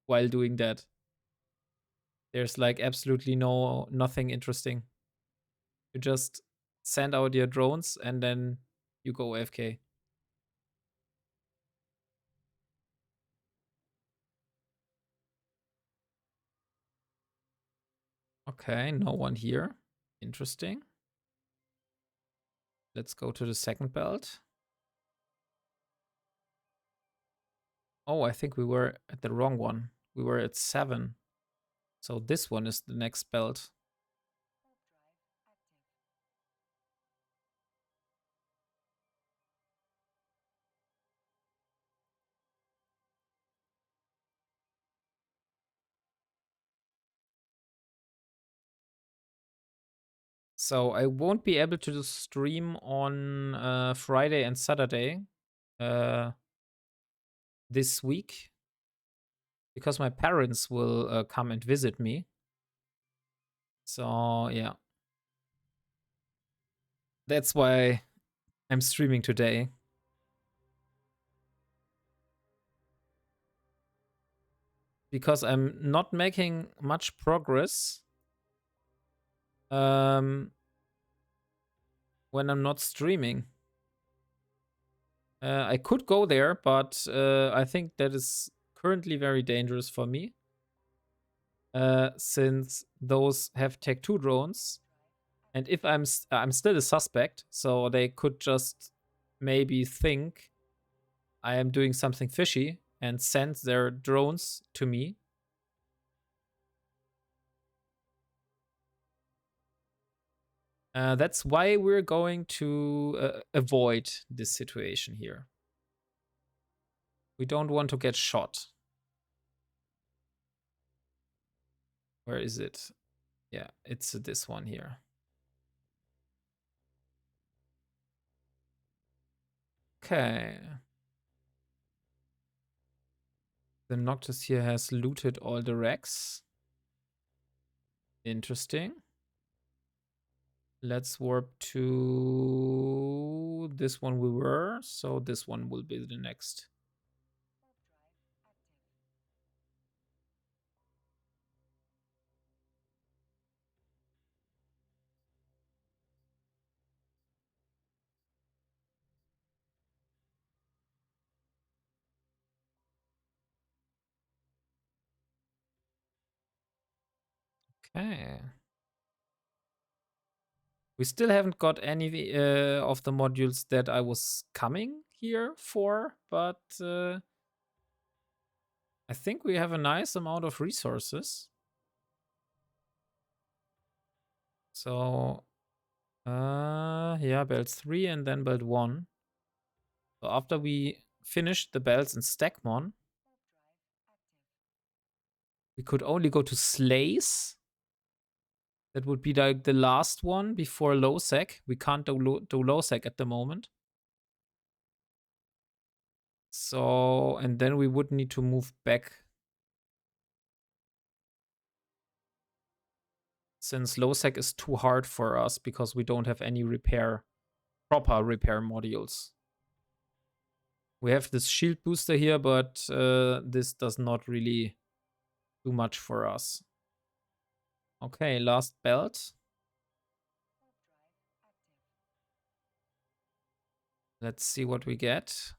while doing that. There's like absolutely nothing interesting. You just send out your drones and then you go AFK. Okay, no one here. Interesting. Let's go to the second belt. Oh, I think we were at the wrong one. We were at 7. So this one is the next belt. So I won't be able to stream on Friday and Saturday this week because my parents will come and visit me. So yeah, that's why I'm streaming today. Because I'm not making much progress when I'm not streaming. I could go there, but I think that is currently very dangerous for me. Since those have Tech 2 drones. And if I'm still a suspect, so they could just maybe think I am doing something fishy and send their drones to me. That's why we're going to avoid this situation here. We don't want to get shot. Where is it? Yeah, it's this one here. Okay. The Noctis here has looted all the wrecks. Interesting. Let's warp to this one we were. So this one will be the next. Okay. We still haven't got any of the modules that I was coming here for, but I think we have a nice amount of resources. So, yeah, belt 3 and then belt 1. So after we finish the belts in Stackmon, we could only go to Slays. That would be like the last one before Lowsec. We can't do Lowsec at the moment. So, and then we would need to move back. Since Lowsec is too hard for us because we don't have any proper repair modules. We have this shield booster here, but this does not really do much for us. Okay, last belt. Let's see what we get.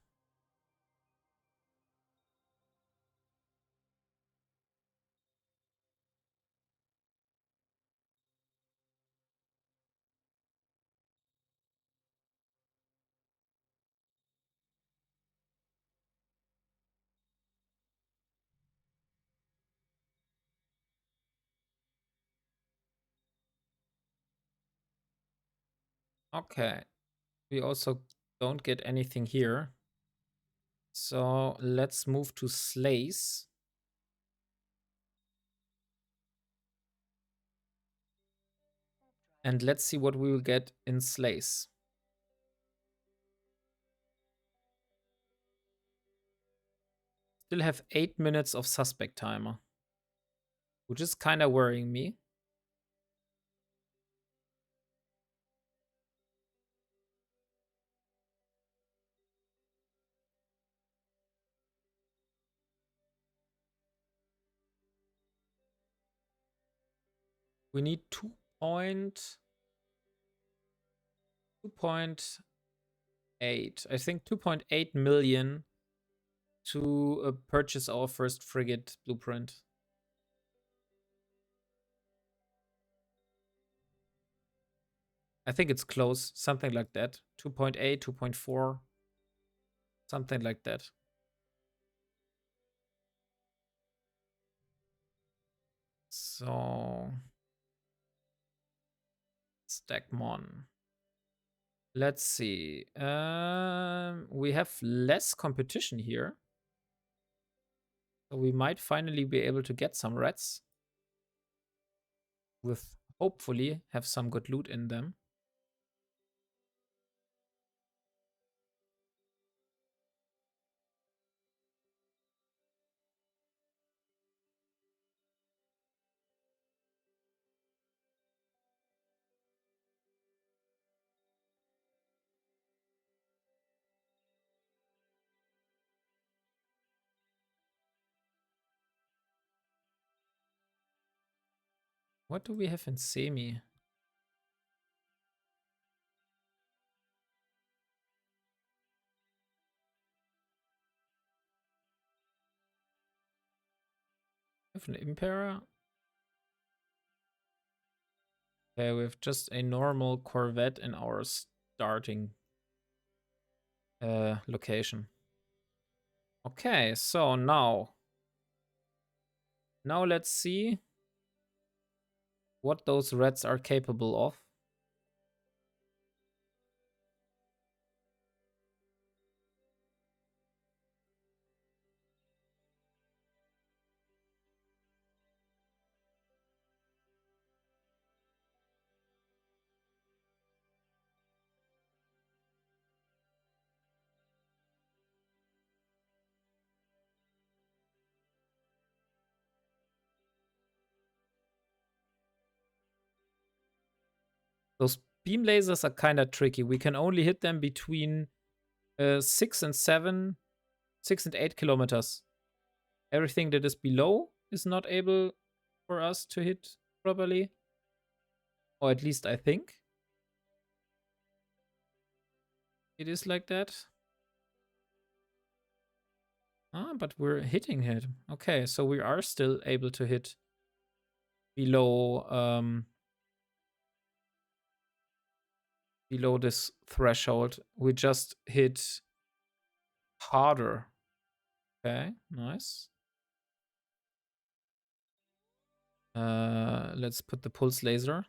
Okay. We also don't get anything here. So let's move to Slays. And let's see what we will get in Slays. Still have 8 minutes of suspect timer, which is kind of worrying me. We need 2.8. I think 2.8 million to purchase our first frigate blueprint. I think it's close, something like that. 2.8, 2.4, something like that. So, Stackmon. Let's see. We have less competition here. So we might finally be able to get some rats. With hopefully have some good loot in them. What do we have in semi? We have an Impera. Okay, we have just a normal Corvette in our starting location. Okay, so now let's see what those rats are capable of. Those beam lasers are kind of tricky. We can only hit them between 6 and 8 kilometers. Everything that is below is not able for us to hit properly. Or at least I think it is like that. Ah, but we're hitting it. Okay, so we are still able to hit below below this threshold. We just hit harder. Okay, nice. Let's put the pulse laser.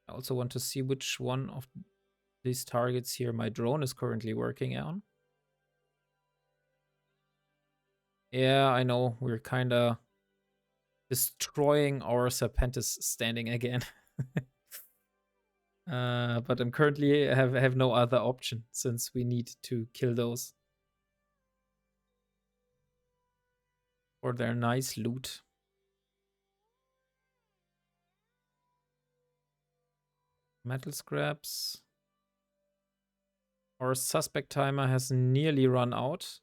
I also want to see which one of these targets here my drone is currently working on. Yeah, I know. We're kind of destroying our Serpentis standing again. But I'm currently have no other option since we need to kill those for their nice loot. Metal scraps. Our suspect timer has nearly run out.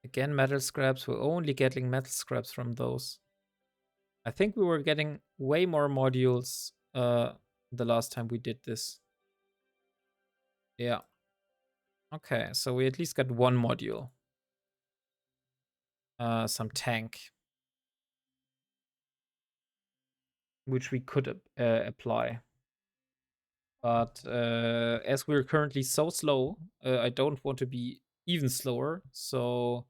Again, metal scraps. We're only getting metal scraps from those. I think we were getting way more modules the last time we did this. Yeah. Okay, so we at least got one module. Some tank. Which we could apply. But as we're currently so slow, I don't want to be even slower. So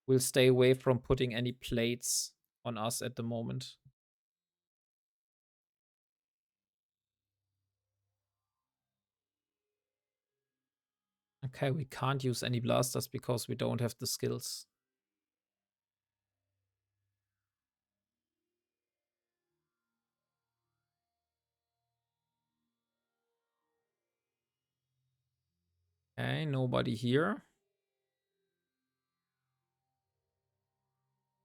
we'll stay away from putting any plates on us at the moment. Okay, we can't use any blasters because we don't have the skills. Okay, nobody here.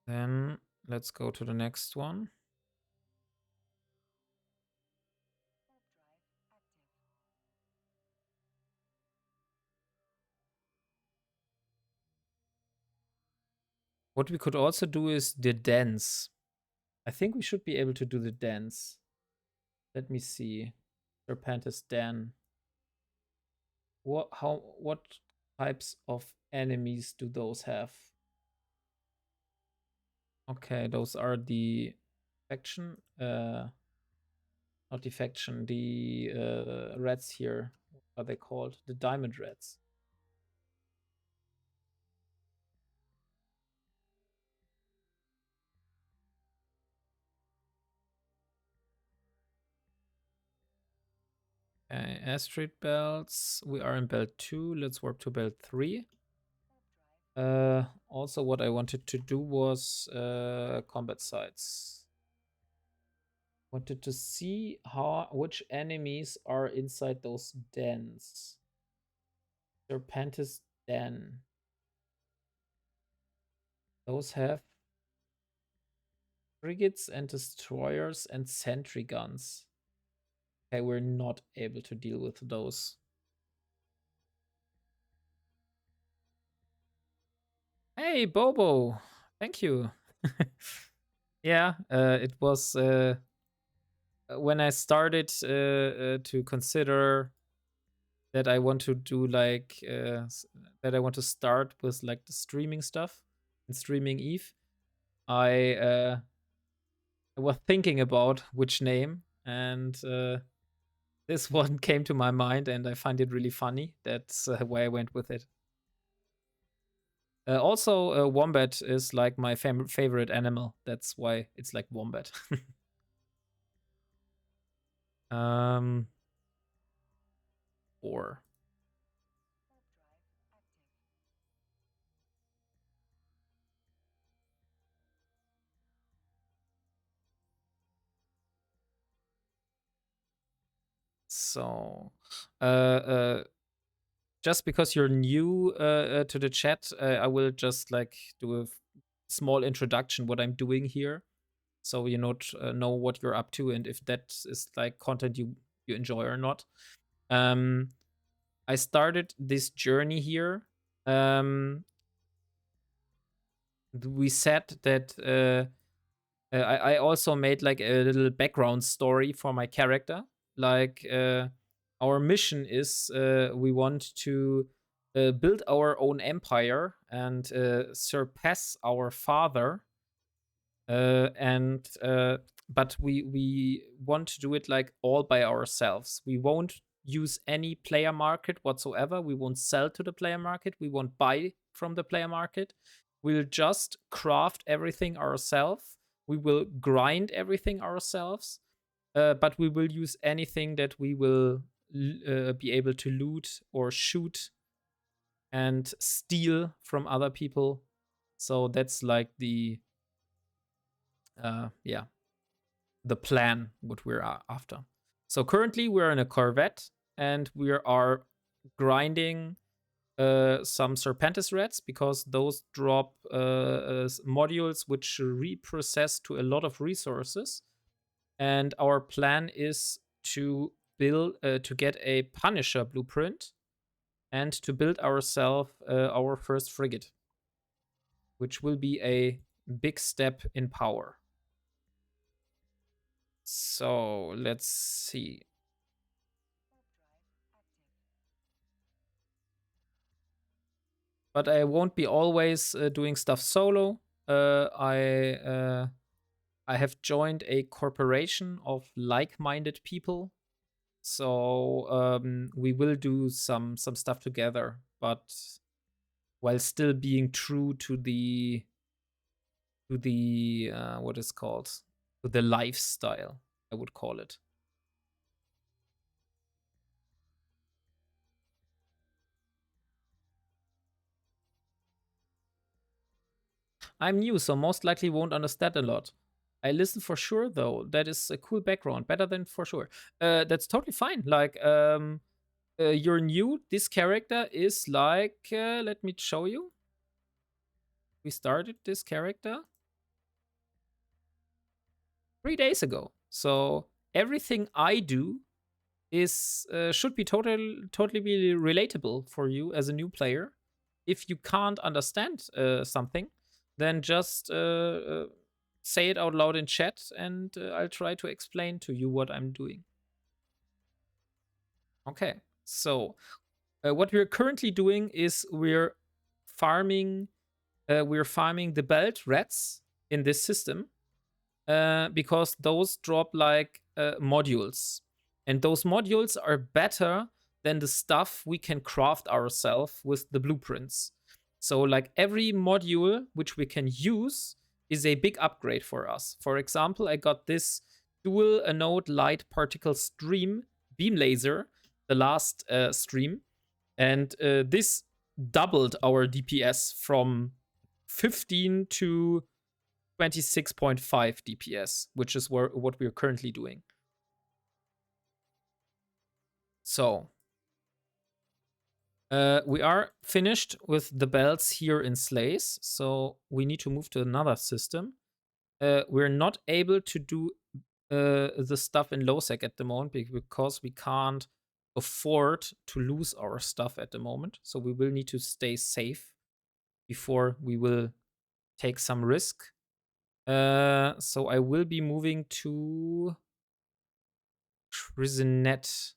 Then let's go to the next one. What we could also do is the dance. I think we should be able to do the dance. Let me see. Serpentis Dan. What types of enemies do those have? Okay, those are the faction, not the faction, the rats here. What are they called? The diamond rats. Okay, asteroid belts. We are in belt 2. Let's warp to belt 3. Also, what I wanted to do was combat sites. Wanted to see which enemies are inside those dens. Serpentis Den. Those have frigates and destroyers and sentry guns. Okay, we're not able to deal with those. Hey, Bobo. Thank you. Yeah, it was when I started to consider that I want to do like that I want to start with like the streaming stuff and streaming Eve. I was thinking about which name, and this one came to my mind, and I find it really funny. That's why I went with it. Also, wombat is like my favorite animal. That's why it's like wombat. um, 4. So, just because you're new to the chat, I will just like do a small introduction what I'm doing here, so you know what you're up to and if that is like content you enjoy or not. I started this journey here. We said that I also made like a little background story for my character. Like our mission is we want to build our own empire and surpass our father. And but we want to do it like all by ourselves. We won't use any player market whatsoever. We won't sell to the player market. We won't buy from the player market. We'll just craft everything ourselves. We will grind everything ourselves. But we will use anything that we will be able to loot or shoot and steal from other people. So that's like the yeah, the plan what we're after. So currently we're in a Corvette and we are grinding some Serpentis rats because those drop modules which reprocess to a lot of resources. And our plan is to build to get a Punisher blueprint and to build ourselves our first frigate, which will be a big step in power. So let's see. But I won't be always doing stuff solo. I have joined a corporation of like-minded people, so we will do some stuff together, but while still being true to the what is called to the lifestyle, I would call it. I'm new, so most likely won't understand a lot. I listen for sure, though. That is a cool background, better than for sure. That's totally fine. Like, you're new. This character is like, let me show you. We started this character 3 days ago. So everything I do is should be totally be relatable for you as a new player. If you can't understand something, then just say it out loud in chat, and I'll try to explain to you what I'm doing. Okay, so what we're currently doing is we're farming the belt rats in this system because those drop like modules, and those modules are better than the stuff we can craft ourselves with the blueprints. So like every module which we can use is a big upgrade for us. For example, I got this dual anode light particle stream beam laser the last stream, and this doubled our DPS from 15 to 26.5 DPS, which is what we're currently doing. So we are finished with the belts here in Slays, so we need to move to another system. We're not able to do the stuff in Lowsec at the moment because we can't afford to lose our stuff at the moment. So we will need to stay safe before we will take some risk. So I will be moving to Prisonette.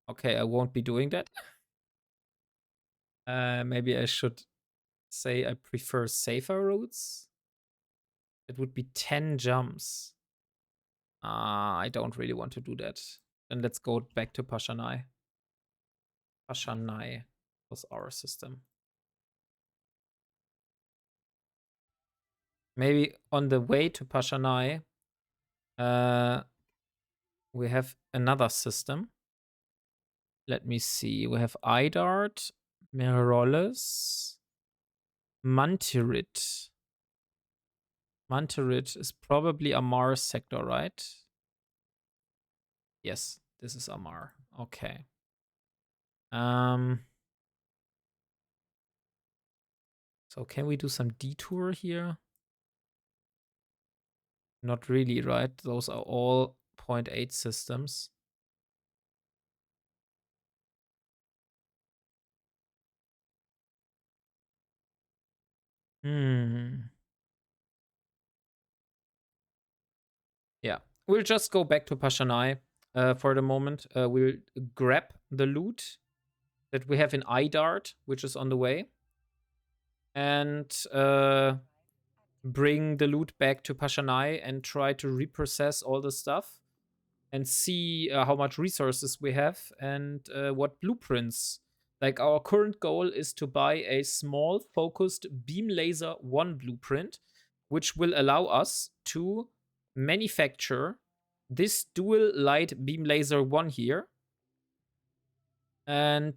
Okay, I won't be doing that. Maybe I should say I prefer safer routes. It would be 10 jumps. I don't really want to do that. Then let's go back to Pashanai. Pashanai was our system. Maybe on the way to Pashanai, we have another system. Let me see. We have Idart, Merolles, Mantirit. Mantirit is probably a Mars sector, right? Yes. This is Amar. Okay. So can we do some detour here? Not really, right? Those are all 0.8 systems. Yeah, we'll just go back to Pashanai for the moment. We'll grab the loot that we have in Idart, which is on the way, and bring the loot back to Pashanai and try to reprocess all the stuff and see how much resources we have and what blueprints. Like, our current goal is to buy a small focused beam laser 1 blueprint, which will allow us to manufacture this dual light beam laser 1 here. And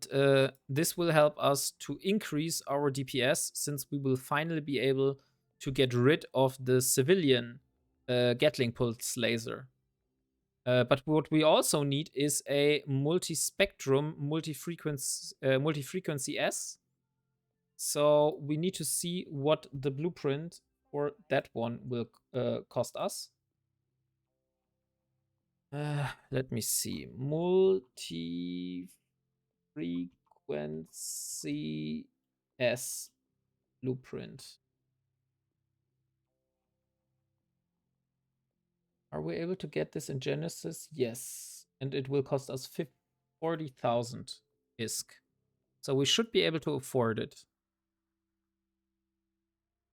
this will help us to increase our DPS, since we will finally be able to get rid of the civilian Gatling pulse laser. But what we also need is a multi-spectrum, multi-frequency S. So we need to see what the blueprint for that one will cost us. Let me see. Multi-frequency S blueprint. Are we able to get this in Genesis? Yes. And it will cost us 40,000 ISK. So we should be able to afford it.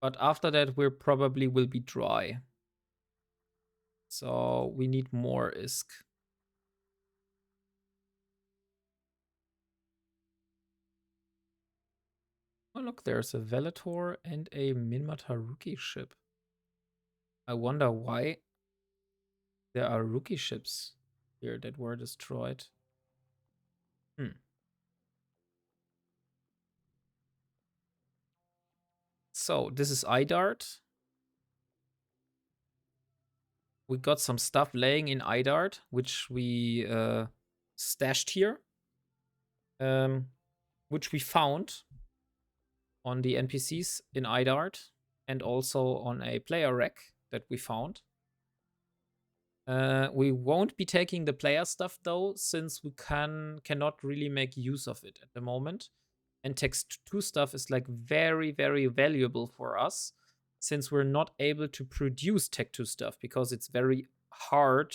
But after that, we probably will be dry. So we need more ISK. Oh, look, there's a Venator and a Minmatar rookie ship. I wonder why there are rookie ships here that were destroyed. So this is Idart. We got some stuff laying in Idart, which we stashed here, which we found on the NPCs in Idart, and also on a player wreck that we found. We won't be taking the player stuff though, since we cannot really make use of it at the moment. And text 2 stuff is like very, very valuable for us, since we're not able to produce Tech 2 stuff because it's very hard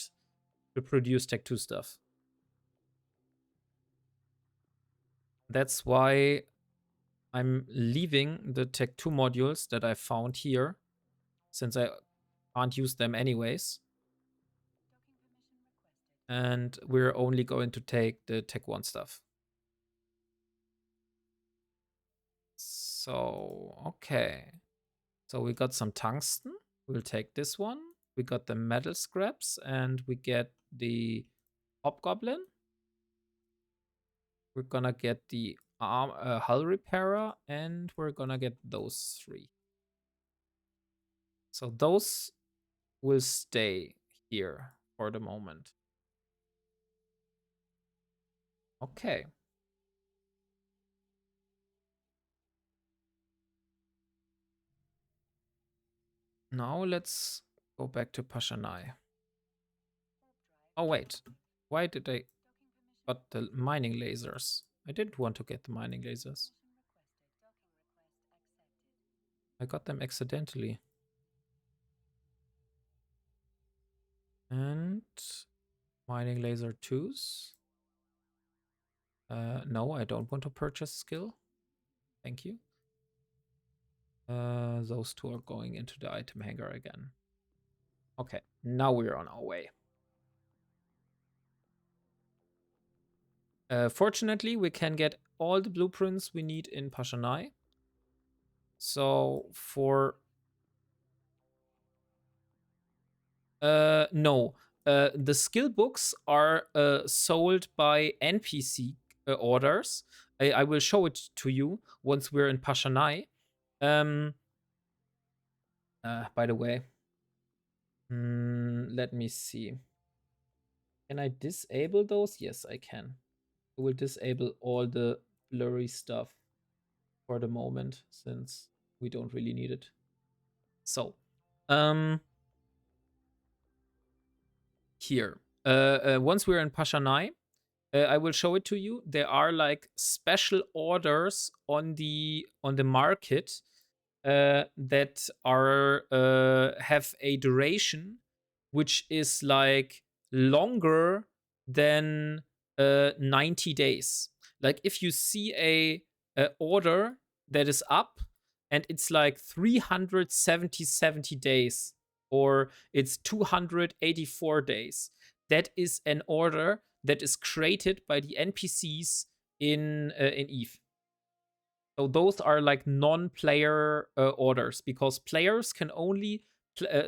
to produce Tech 2 stuff. That's why I'm leaving the Tech 2 modules that I found here, since I can't use them anyways. And we're only going to take the Tech 1 stuff. So, okay. So we got some tungsten. We'll take this one. We got the metal scraps, and we get the hobgoblin. We're gonna get the hull repairer, and we're gonna get those 3. So those will stay here for the moment. Okay. Now let's go back to Pashanai. Oh wait, why did I got the mining lasers? I didn't want to get the mining lasers. I got them accidentally. And mining laser 2s. No, I don't want to purchase skill. Thank you. Those 2 are going into the item hangar again. Okay, now we're on our way. Fortunately, we can get all the blueprints we need in Pashanai. So for... no. The skill books are sold by NPC orders. I will show it to you once we're in Pashanai. By the way, let me see. Can I disable those? Yes, I can. I will disable all the blurry stuff for the moment since we don't really need it. So, here. Once we're in Pashanai, I will show it to you. There are like special orders on the market that are have a duration which is like longer than 90 days. Like if you see a order that is up and it's like 370 days or it's 284 days, that is an order that is created by the NPCs in Eve. So those are like non-player orders because players can only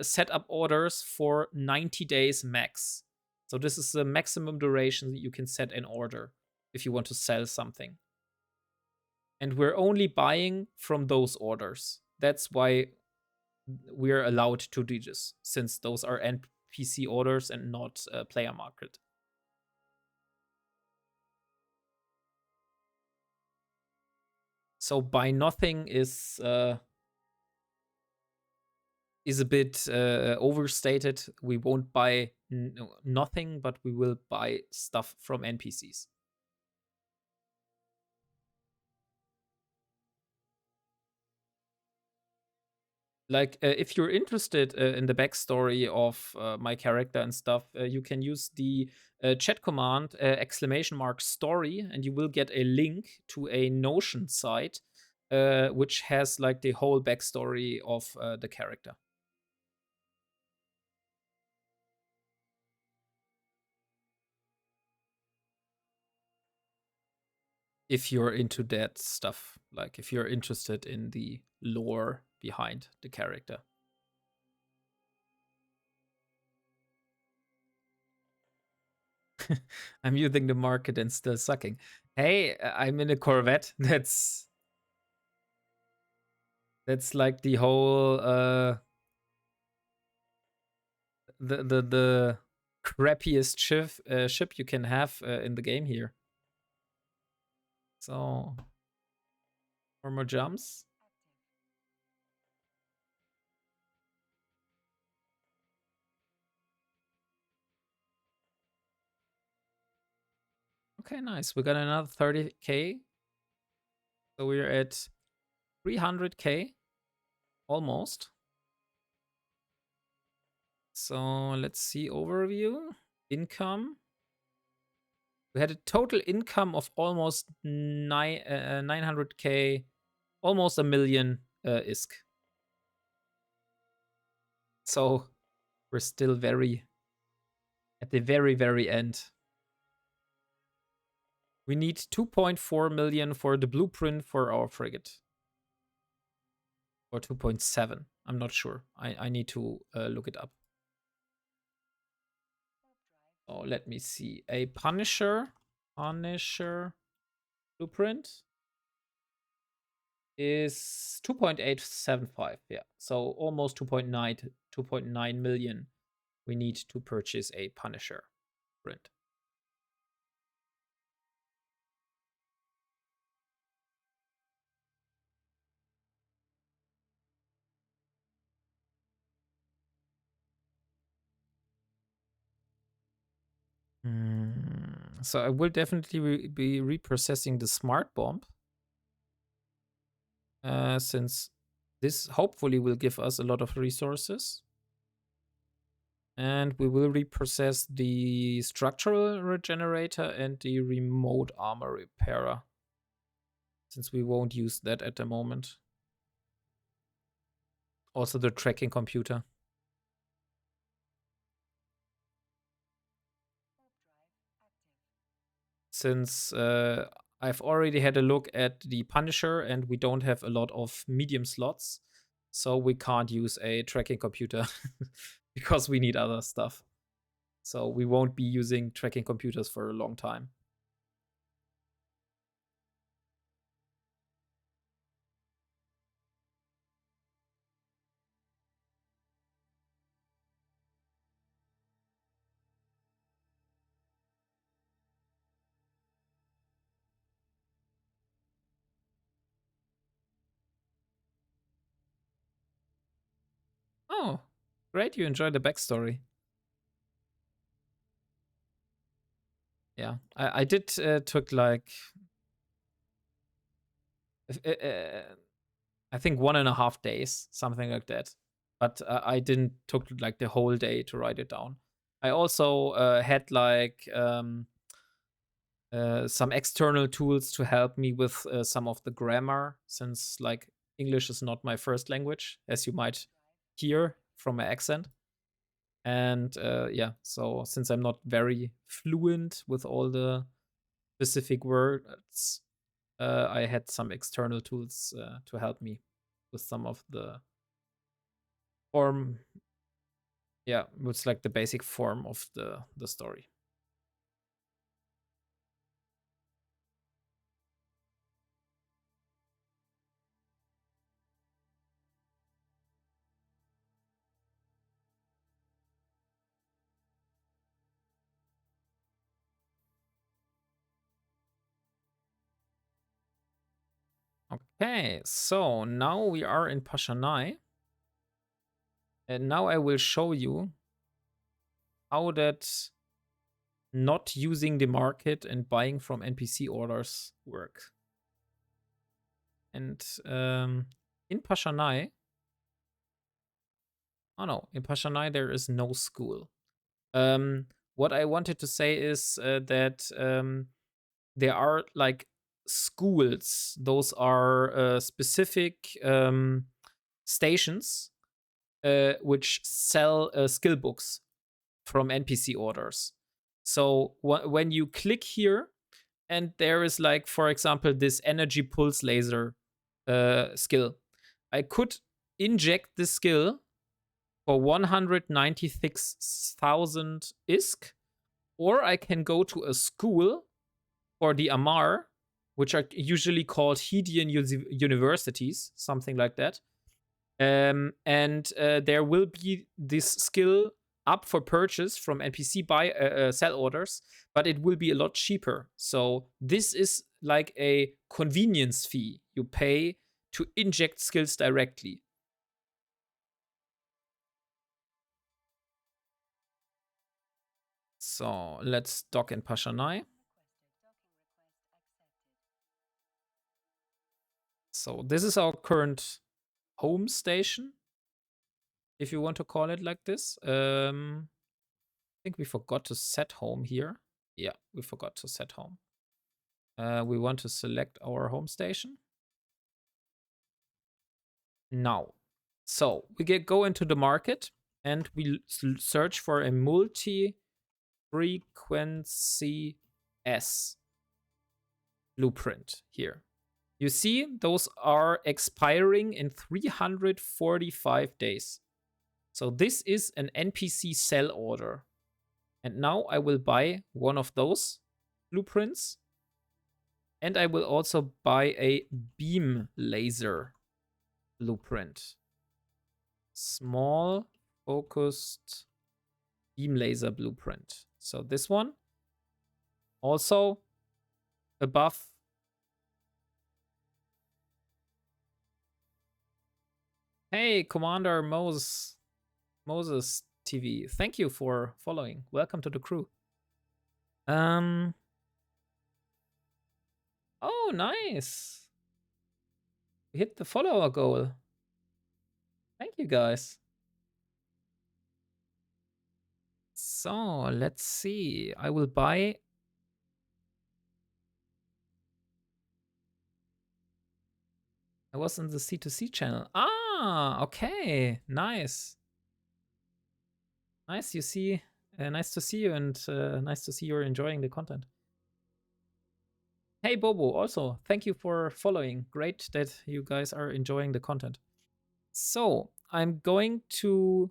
set up orders for 90 days max. So this is the maximum duration that you can set an order if you want to sell something. And we're only buying from those orders. That's why we're allowed to do this, since those are NPC orders and not player market. So buy nothing is a bit overstated. We won't buy nothing, but we will buy stuff from NPCs. Like, if you're interested in the backstory of my character and stuff, you can use the chat command !story, and you will get a link to a Notion site which has like the whole backstory of the character. If you're into that stuff, like if you're interested in the lore behind the character. I'm using the market and still sucking. Hey, I'm in a Corvette. That's like the whole the crappiest ship you can have in the game here. So, more jumps. Okay, nice. We got another 30k. So we're at 300k almost. So let's see overview. Income. We had a total income of almost 900k, almost a million ISK. So we're still at the very end. We need 2.4 million for the blueprint for our frigate. Or 2.7. I'm not sure. I need to look it up. Oh, let me see. A Punisher blueprint is 2.875. Yeah, so almost 2.9 million. We need to purchase a Punisher print. So I will definitely be reprocessing the smart bomb. Since this hopefully will give us a lot of resources. And we will reprocess the structural regenerator and the remote armor repairer, since we won't use that at the moment. Also the tracking computer. Since I've already had a look at the Punisher and we don't have a lot of medium slots, so we can't use a tracking computer because we need other stuff. So we won't be using tracking computers for a long time. Oh, great! You enjoyed the backstory. Yeah, I did took like I think 1.5 days, something like that. But I didn't took like the whole day to write it down. I also had like some external tools to help me with some of the grammar, since like English is not my first language, as you might hear from my accent. And yeah, so since I'm not very fluent with all the specific words, I had some external tools to help me with some of the form. Yeah, it's like the basic form of the story. Okay, so now we are in Pashanai. And now I will show you how that not using the market and buying from NPC orders work. And in Pashanai, oh no, in Pashanai there is no school. What I wanted to say is that there are like schools. Those are specific stations which sell skill books from NPC orders. So when you click here, and there is like, for example, this energy pulse laser skill, I could inject this skill for 196,000 ISK, or I can go to a school for the Amar, which are usually called Hedian universities, something like that. And there will be this skill up for purchase from NPC buy sell orders, but it will be a lot cheaper. So this is like a convenience fee you pay to inject skills directly. So let's dock in Pashanai. So this is our current home station, if you want to call it like this. I think we forgot to set home here. Yeah, we forgot to set home. We want to select our home station. Now, so we go into the market and we search for a multi-frequency S blueprint here. You see, those are expiring in 345 days. So this is an NPC sell order. And now I will buy one of those blueprints. And I will also buy a beam laser blueprint. Small focused beam laser blueprint. So this one also a buff. Hey, Commander Moses TV. Thank you for following. Welcome to the crew. Oh, nice. We hit the follower goal. Thank you, guys. So let's see. I will buy. I was in the C2C channel. Ah, okay. Nice. Nice. You see, nice to see you, and nice to see you're enjoying the content. Hey, Bobo, also, thank you for following. Great that you guys are enjoying the content. So I'm going to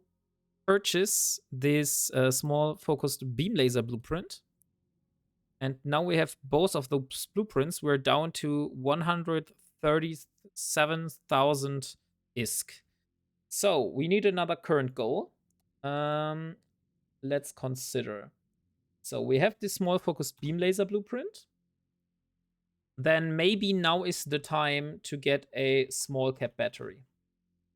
purchase this small focused beam laser blueprint. And now we have both of those blueprints. We're down to 137,000 ISK. So we need another current goal. Let's consider. So we have this small focused beam laser blueprint. Then maybe now is the time to get a small cap battery.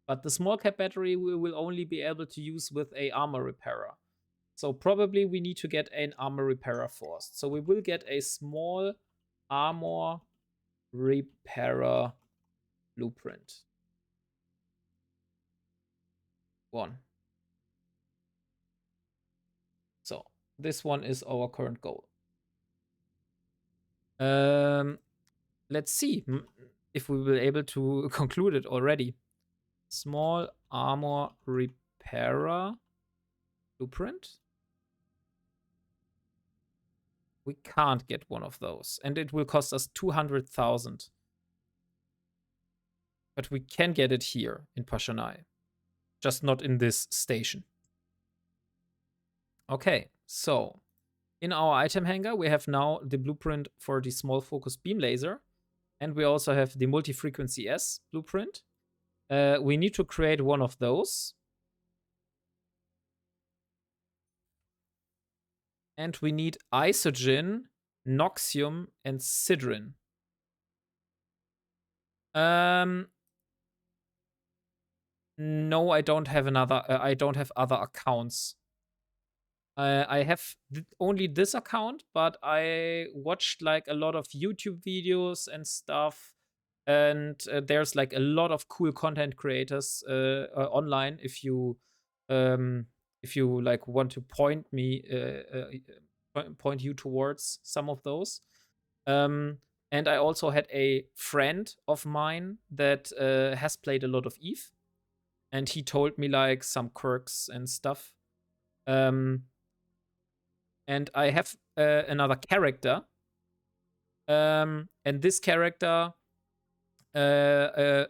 But the small cap battery we will only be able to use with a armor repairer. So probably we need to get an armor repairer first. So we will get a small armor repairer blueprint. 1. So this one is our current goal. Let's see if we will be able to conclude it already. Small armor repairer blueprint. We can't get one of those, and it will cost us 200,000. But we can get it here in Pashanai, just not in this station. Okay, so in our item hanger, we have now the blueprint for the small focus beam laser, and we also have the multi-frequency S blueprint. We need to create one of those. And we need isogen, noxium, and sidrin. No, I don't have another. I don't have other accounts. I have only this account, but I watched like a lot of YouTube videos and stuff, and there's like a lot of cool content creators online. If you like want to point you towards some of those. And I also had a friend of mine that has played a lot of Eve, and he told me like some quirks and stuff. And I have another character, and this character, I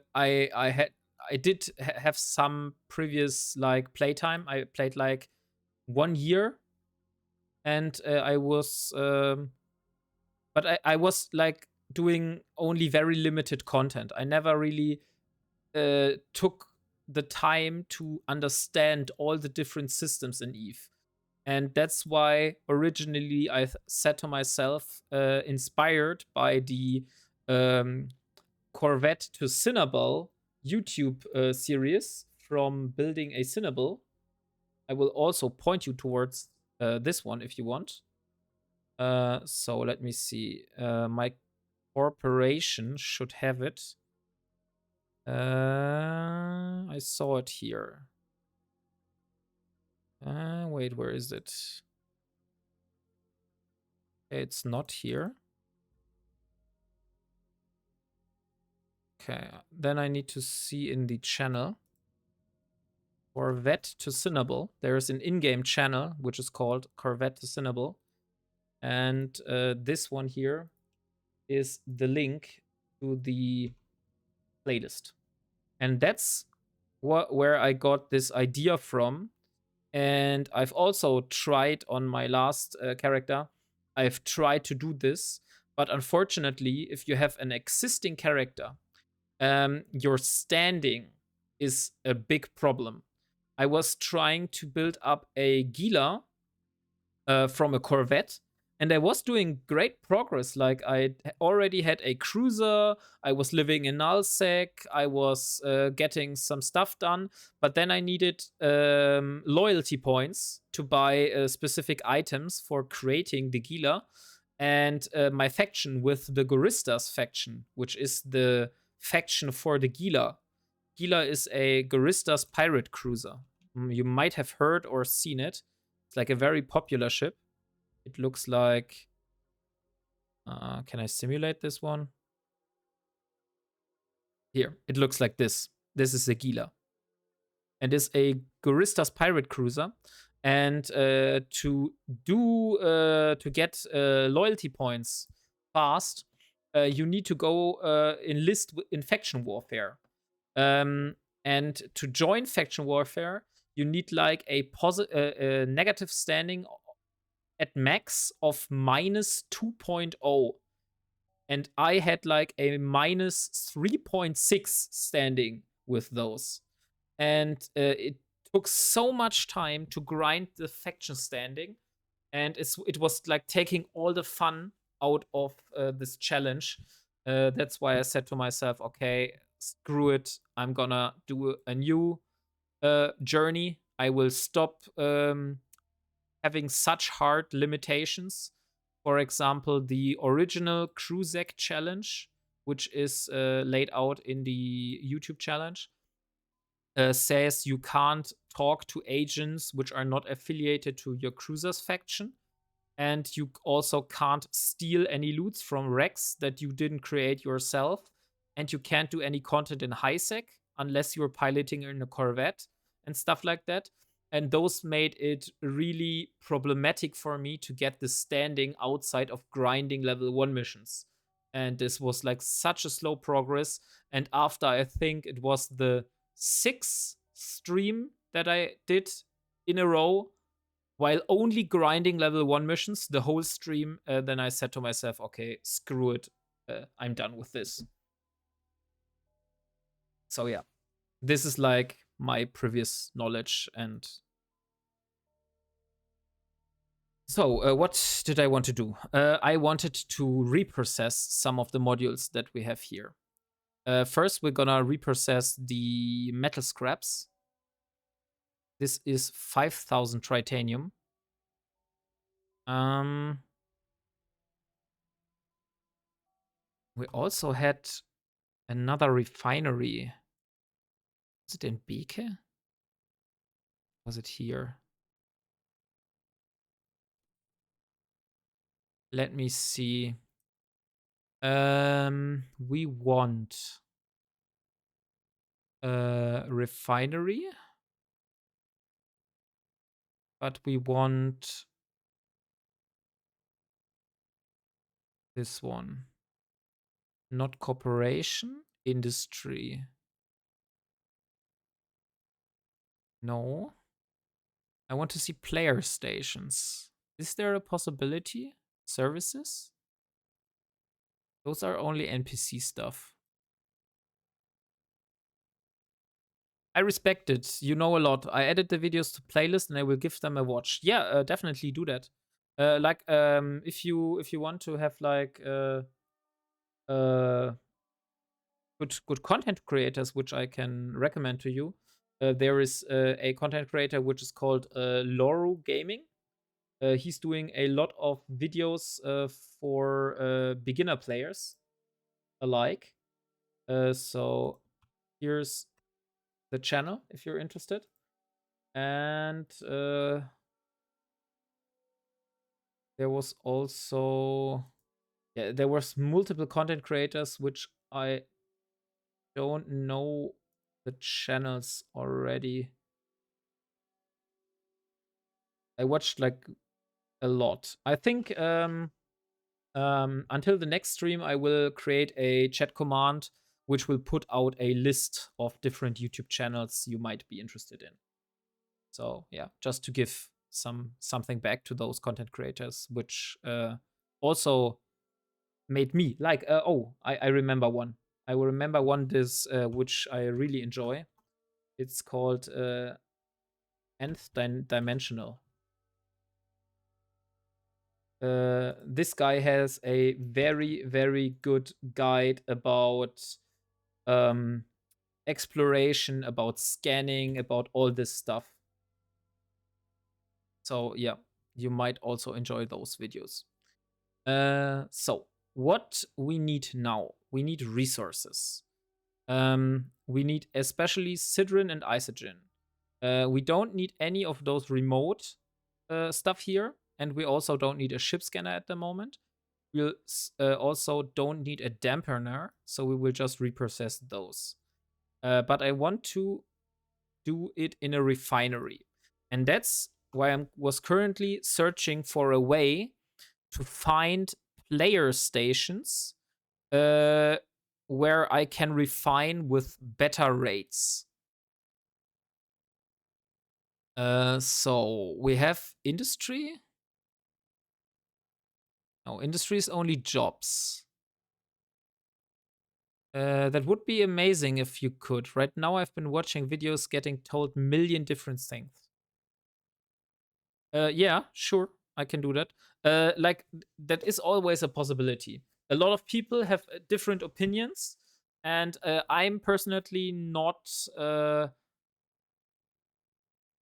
did have some previous like playtime. I played like 1 year, and I was, but I was like doing only very limited content. I never really took the time to understand all the different systems in Eve. And that's why originally I said to myself, inspired by the Corvette to Cinnabel YouTube series from building a Cinnabel. I will also point you towards this one if you want. So let me see. My corporation should have it. I saw it here. Wait, where is it? It's not here. Okay, then I need to see in the channel. Corvette to Cinnabel. There's an in-game channel which is called Corvette to Cinnabel. And this one here is the link to the playlist. And that's where I got this idea from. And I've also tried on my last character, I've tried to do this. But unfortunately, if you have an existing character, your standing is a big problem. I was trying to build up a Gila from a Corvette, and I was doing great progress. Like, I already had a cruiser, I was living in Nullsec, I was getting some stuff done, but then I needed loyalty points to buy specific items for creating the Gila. And my faction with the Goristas faction, which is the faction for the Gila. Gila is a Goristas pirate cruiser. You might have heard or seen it. It's like a very popular ship. It looks like... can I simulate this one? Here, it looks like this. This is a Gila. And it's a Goristas pirate cruiser. And to get loyalty points fast, you need to go enlist in faction warfare. And to join faction warfare, you need like a negative standing at max of minus 2.0. And I had like a minus 3.6 standing with those. And it took so much time to grind the faction standing. And it was like taking all the fun out of this challenge. That's why I said to myself, okay, screw it, I'm gonna do a new journey. I will stop having such hard limitations. For example, the original Kruzek challenge, which is laid out in the YouTube challenge, says you can't talk to agents which are not affiliated to your cruiser's faction. And you also can't steal any loots from wrecks that you didn't create yourself. And you can't do any content in HiSec unless you're piloting in a Corvette and stuff like that. And those made it really problematic for me to get the standing outside of grinding level 1 missions. And this was like such a slow progress. And after I think it was the 6th stream that I did in a row, while only grinding level 1 missions the whole stream, then I said to myself, okay, screw it. I'm done with this. So yeah, this is like my previous knowledge. And so what did I want to do? I wanted to reprocess some of the modules that we have here. First, we're gonna reprocess the metal scraps. This is 5,000 tritanium. We also had another refinery. Was it in Beke? Was it here? Let me see. We want a refinery, but we want this one. Not corporation, industry. No. I want to see player stations. Is there a possibility? Services? Those are only NPC stuff. I respect it. You know a lot. I added the videos to playlist and I will give them a watch. Yeah, definitely do that. Like, if you want to have like good content creators, which I can recommend to you, there is a content creator which is called Loru Gaming. He's doing a lot of videos for beginner players alike. So here's the channel if you're interested. And there was also, yeah, there was multiple content creators which I don't know the channels already. I watched like a lot. I think until the next stream, I will create a chat command which will put out a list of different YouTube channels you might be interested in. So yeah, just to give something back to those content creators, which also made me like. I remember one. I will remember one this which I really enjoy. It's called Nth Dimensional. This guy has a very, very good guide about exploration, about scanning, about all this stuff. So yeah, you might also enjoy those videos. So what we need now, we need resources. We need especially Sidrin and Isogen. We don't need any of those remote stuff here. And we also don't need a ship scanner at the moment. We'll also don't need a dampener, so we will just reprocess those. But I want to do it in a refinery. And that's why I was currently searching for a way to find player stations where I can refine with better rates. So we have industry. No, industry is only jobs. That would be amazing if you could. Right now, I've been watching videos getting told million different things. Yeah, sure, I can do that. Like, that is always a possibility. A lot of people have different opinions. And I'm personally not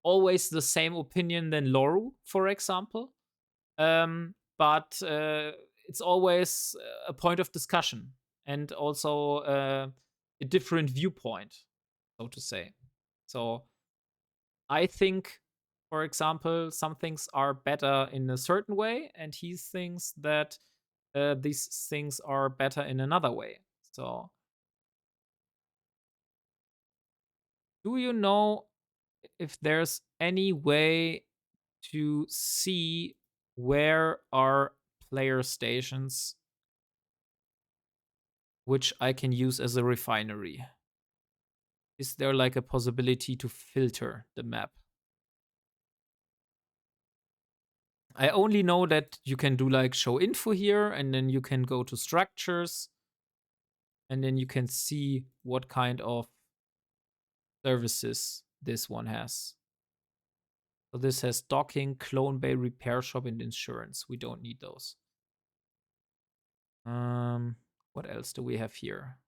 always the same opinion than Loru, for example. But it's always a point of discussion and also a different viewpoint, so to say. So I think, for example, some things are better in a certain way, and he thinks that these things are better in another way. So, do you know if there's any way to see where are player stations which I can use as a refinery? Is there like a possibility to filter the map? I only know that you can do like show info here, and then you can go to structures, and then you can see what kind of services this one has. So this has docking, clone bay, repair shop, and insurance. We don't need those. What else do we have here?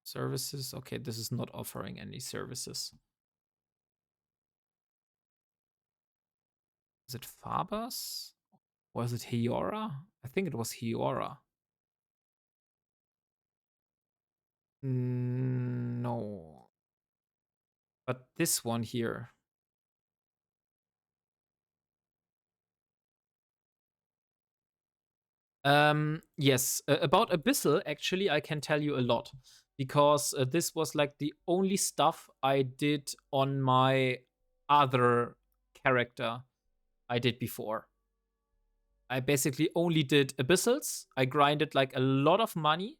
Services. Okay, this is not offering any services. Is it Fabas? Was it Hiora? I think it was Hiora. No. But this one here. Yes. About Abyssal, actually, I can tell you a lot. Because this was like the only stuff I did on my other character I did before. I basically only did Abyssals. I grinded like a lot of money.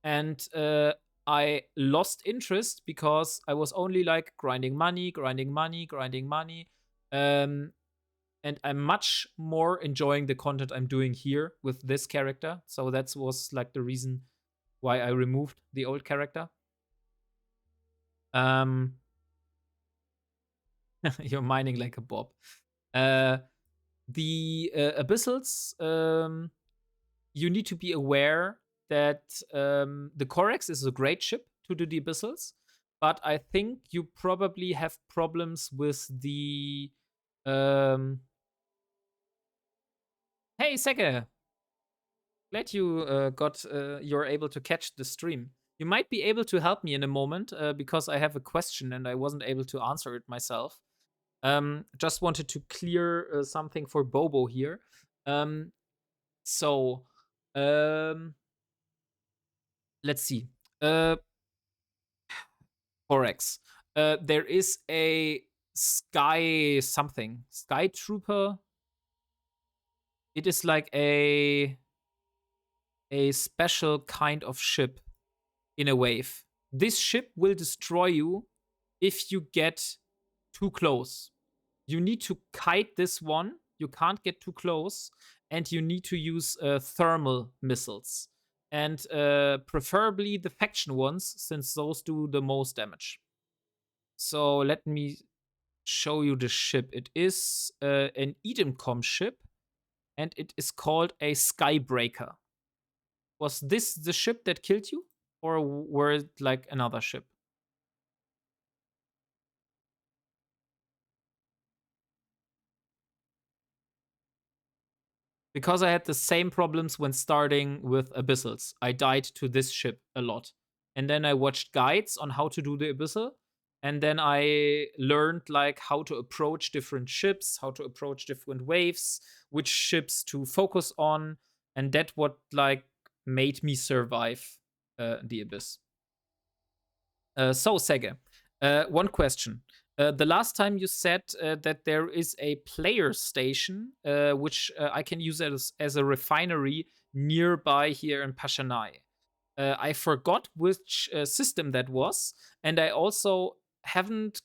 And I lost interest because I was only like grinding money, grinding money, grinding money. And I'm much more enjoying the content I'm doing here with this character. So that was like the reason why I removed the old character. You're mining like a Bob. The Abyssals, you need to be aware that the Corex is a great ship to do the Abyssals, but I think you probably have problems with the. Hey, Seke, glad you you're able to catch the stream. You might be able to help me in a moment because I have a question and I wasn't able to answer it myself. Just wanted to clear something for Bobo here. So, let's see. Forex. There is a Sky Trooper. It is like a special kind of ship in a wave. This ship will destroy you if you get too close. You need to kite this one. You can't get too close, and you need to use thermal missiles, and preferably the faction ones, since those do the most damage. So let me show you the ship. It is an Edemcom ship, and it is called a Skybreaker. Was this the ship that killed you, or were it like another ship? Because I had the same problems when starting with Abyssals. I died to this ship a lot. And then I watched guides on how to do the Abyssal. And then I learned like how to approach different ships, how to approach different waves, which ships to focus on. And that what like made me survive the Abyss. So Sege, one question. The last time you said that there is a player station, which I can use as a refinery nearby here in Pashanai. I forgot which system that was, and I also haven't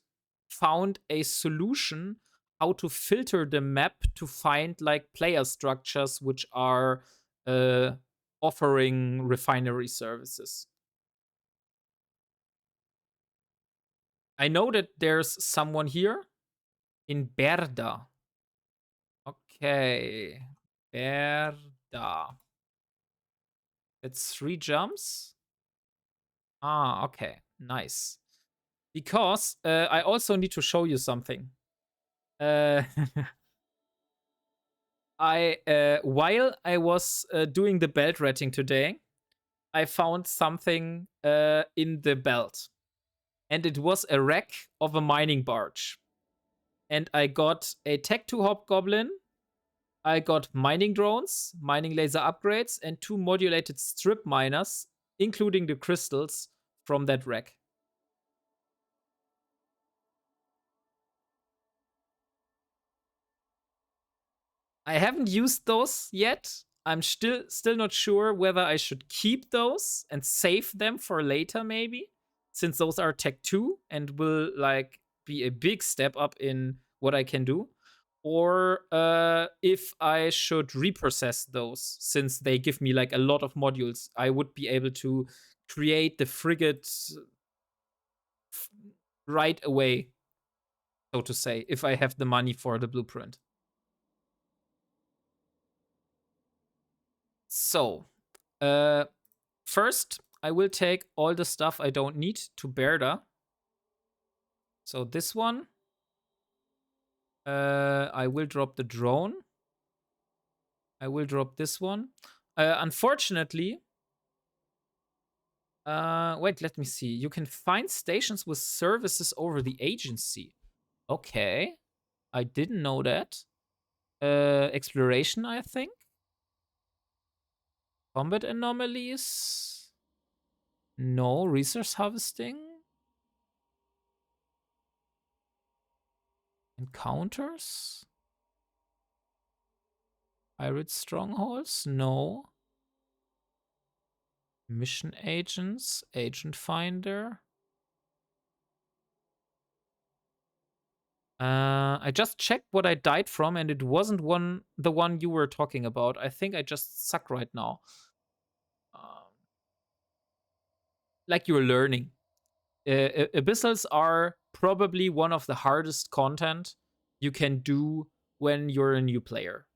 found a solution how to filter the map to find like player structures which are offering refinery services. I know that there's someone here in Berda. Okay. Berda. It's 3 jumps. Ah, okay. Nice. Because I also need to show you something. Uh, while I was doing the belt ratting today, I found something in the belt, and it was a wreck of a mining barge. And I got a Tech 2 Hobgoblin. I got mining drones, mining laser upgrades, and 2 modulated strip miners, including the crystals from that wreck. I haven't used those yet. I'm still not sure whether I should keep those and save them for later, maybe, since those are Tech 2 and will like be a big step up in what I can do. Or if I should reprocess those, since they give me like a lot of modules, I would be able to create the frigate right away, so to say, if I have the money for the blueprint. So, first, I will take all the stuff I don't need to Berda. So this one. I will drop the drone. I will drop this one. Unfortunately, wait, let me see. You can find stations with services over the agency. Okay. I didn't know that. Exploration, I think. Combat anomalies. No. Resource harvesting. Encounters. Pirate strongholds. No. Mission agents. Agent finder. I just checked what I died from, and it wasn't the one you were talking about. I think I just suck right now. Um, like you're learning. Abyssals are probably one of the hardest content you can do when you're a new player,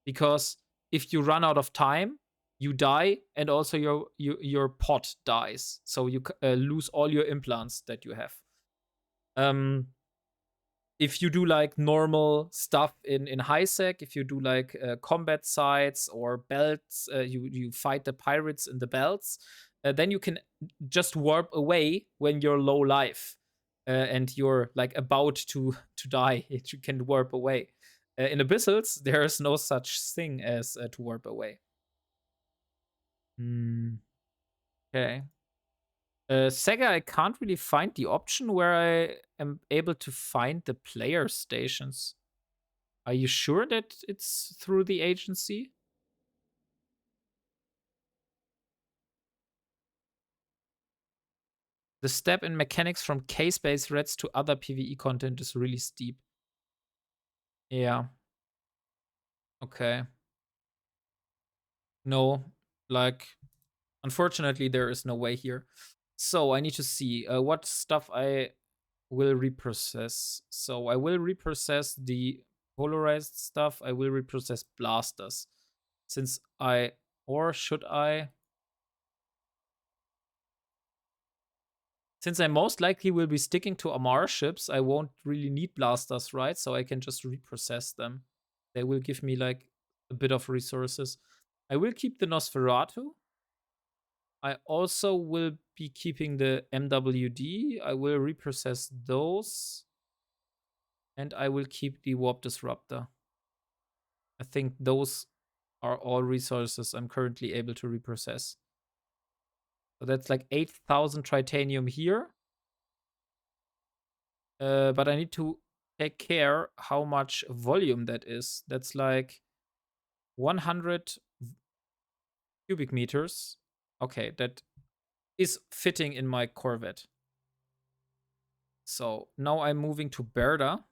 because if you run out of time, you die, and also your pot dies, so you lose all your implants that you have. Um, if you do like normal stuff in high sec, if you do like combat sites or belts, you fight the pirates in the belts, then you can just warp away when you're low life and you're like about to die. You can warp away. In Abyssals, there is no such thing as to warp away. Okay. Sega, I can't really find the option where I am able to find the player stations. Are you sure that it's through the agency? The step in mechanics from case-based reds to other PvE content is really steep. Yeah. Okay. No, like, unfortunately, there is no way here. So I need to see what stuff I will reprocess. So I will reprocess the polarized stuff. I will reprocess blasters. Since or should I? Since I most likely will be sticking to Amar ships, I won't really need blasters, right? So I can just reprocess them. They will give me like a bit of resources. I will keep the Nosferatu. I also will be keeping the MWD. I will reprocess those. And I will keep the Warp Disruptor. I think those are all resources I'm currently able to reprocess. So that's like 8,000 titanium here. But I need to take care how much volume that is. That's like 100 cubic meters. Okay, that is fitting in my Corvette. So now I'm moving to Berda.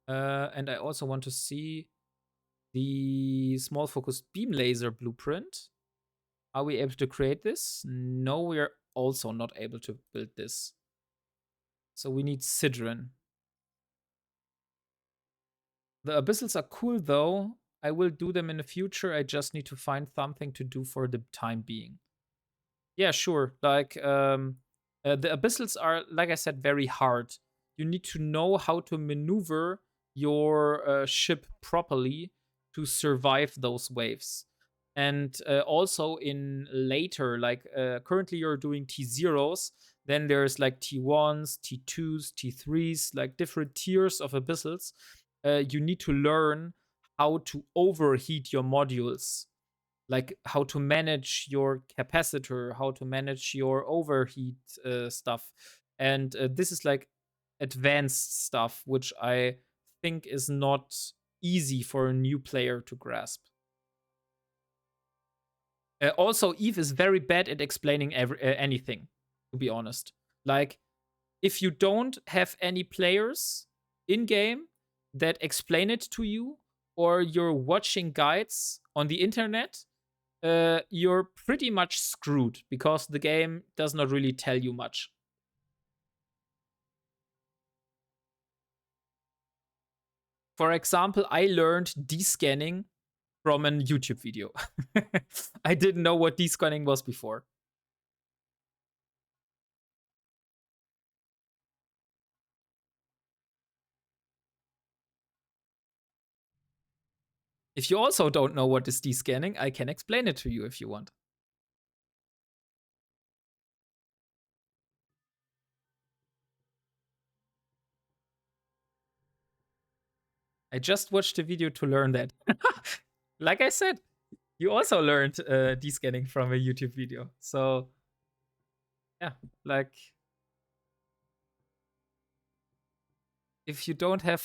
And I also want to see the small focused beam laser blueprint. Are we able to create this? No, we are also not able to build this. So we need Sidron. The abyssals are cool though. I will do them in the future. I just need to find something to do for the time being. Yeah, sure. Like the abyssals are, like I said, very hard. You need to know how to maneuver your ship properly to survive those waves. And also in later, like currently you're doing T0s, then there's like T1s, T2s, T3s, like different tiers of abyssals. You need to learn how to overheat your modules, like how to manage your capacitor, how to manage your overheat stuff. And this is like advanced stuff, which I think is not easy for a new player to grasp. Also, Eve is very bad at explaining anything, to be honest. Like, if you don't have any players in game that explain it to you, or you're watching guides on the internet, you're pretty much screwed because the game does not really tell you much. For example, I learned descanning from a YouTube video. I didn't know what descanning was before. If you also don't know what is descanning, I can explain it to you if you want. I just watched a video to learn that. Like I said, you also learned descanning from a YouTube video. So, yeah, like if you don't have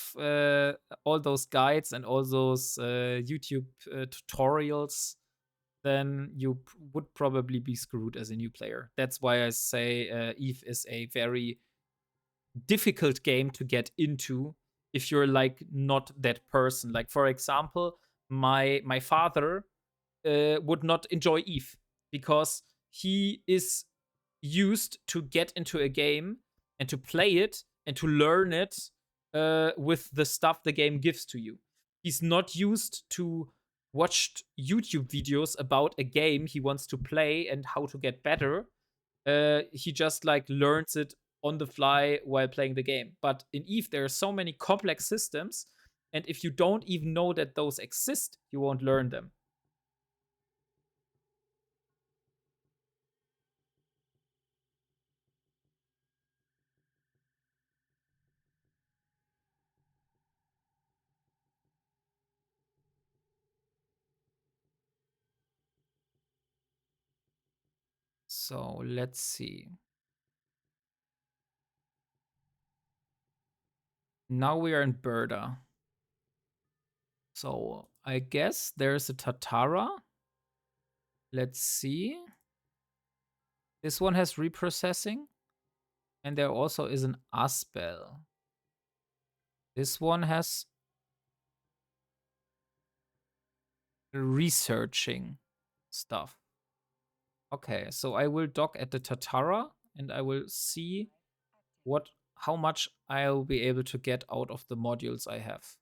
all those guides and all those YouTube tutorials, then you would probably be screwed as a new player. That's why I say Eve is a very difficult game to get into if you're like not that person. Like for example, my father would not enjoy Eve because he is used to get into a game and to play it and to learn it with the stuff the game gives to you. He's not used to watched YouTube videos about a game he wants to play and how to get better. He just like learns it on the fly while playing the game. But in Eve, there are so many complex systems, and if you don't even know that those exist, you won't learn them. So let's see. Now we are in Berda. So I guess there's a Tatara. Let's see. This one has reprocessing, and there also is an Aspel. This one has researching stuff. Okay, so I will dock at the Tatara and I will see what how much I'll be able to get out of the modules I have.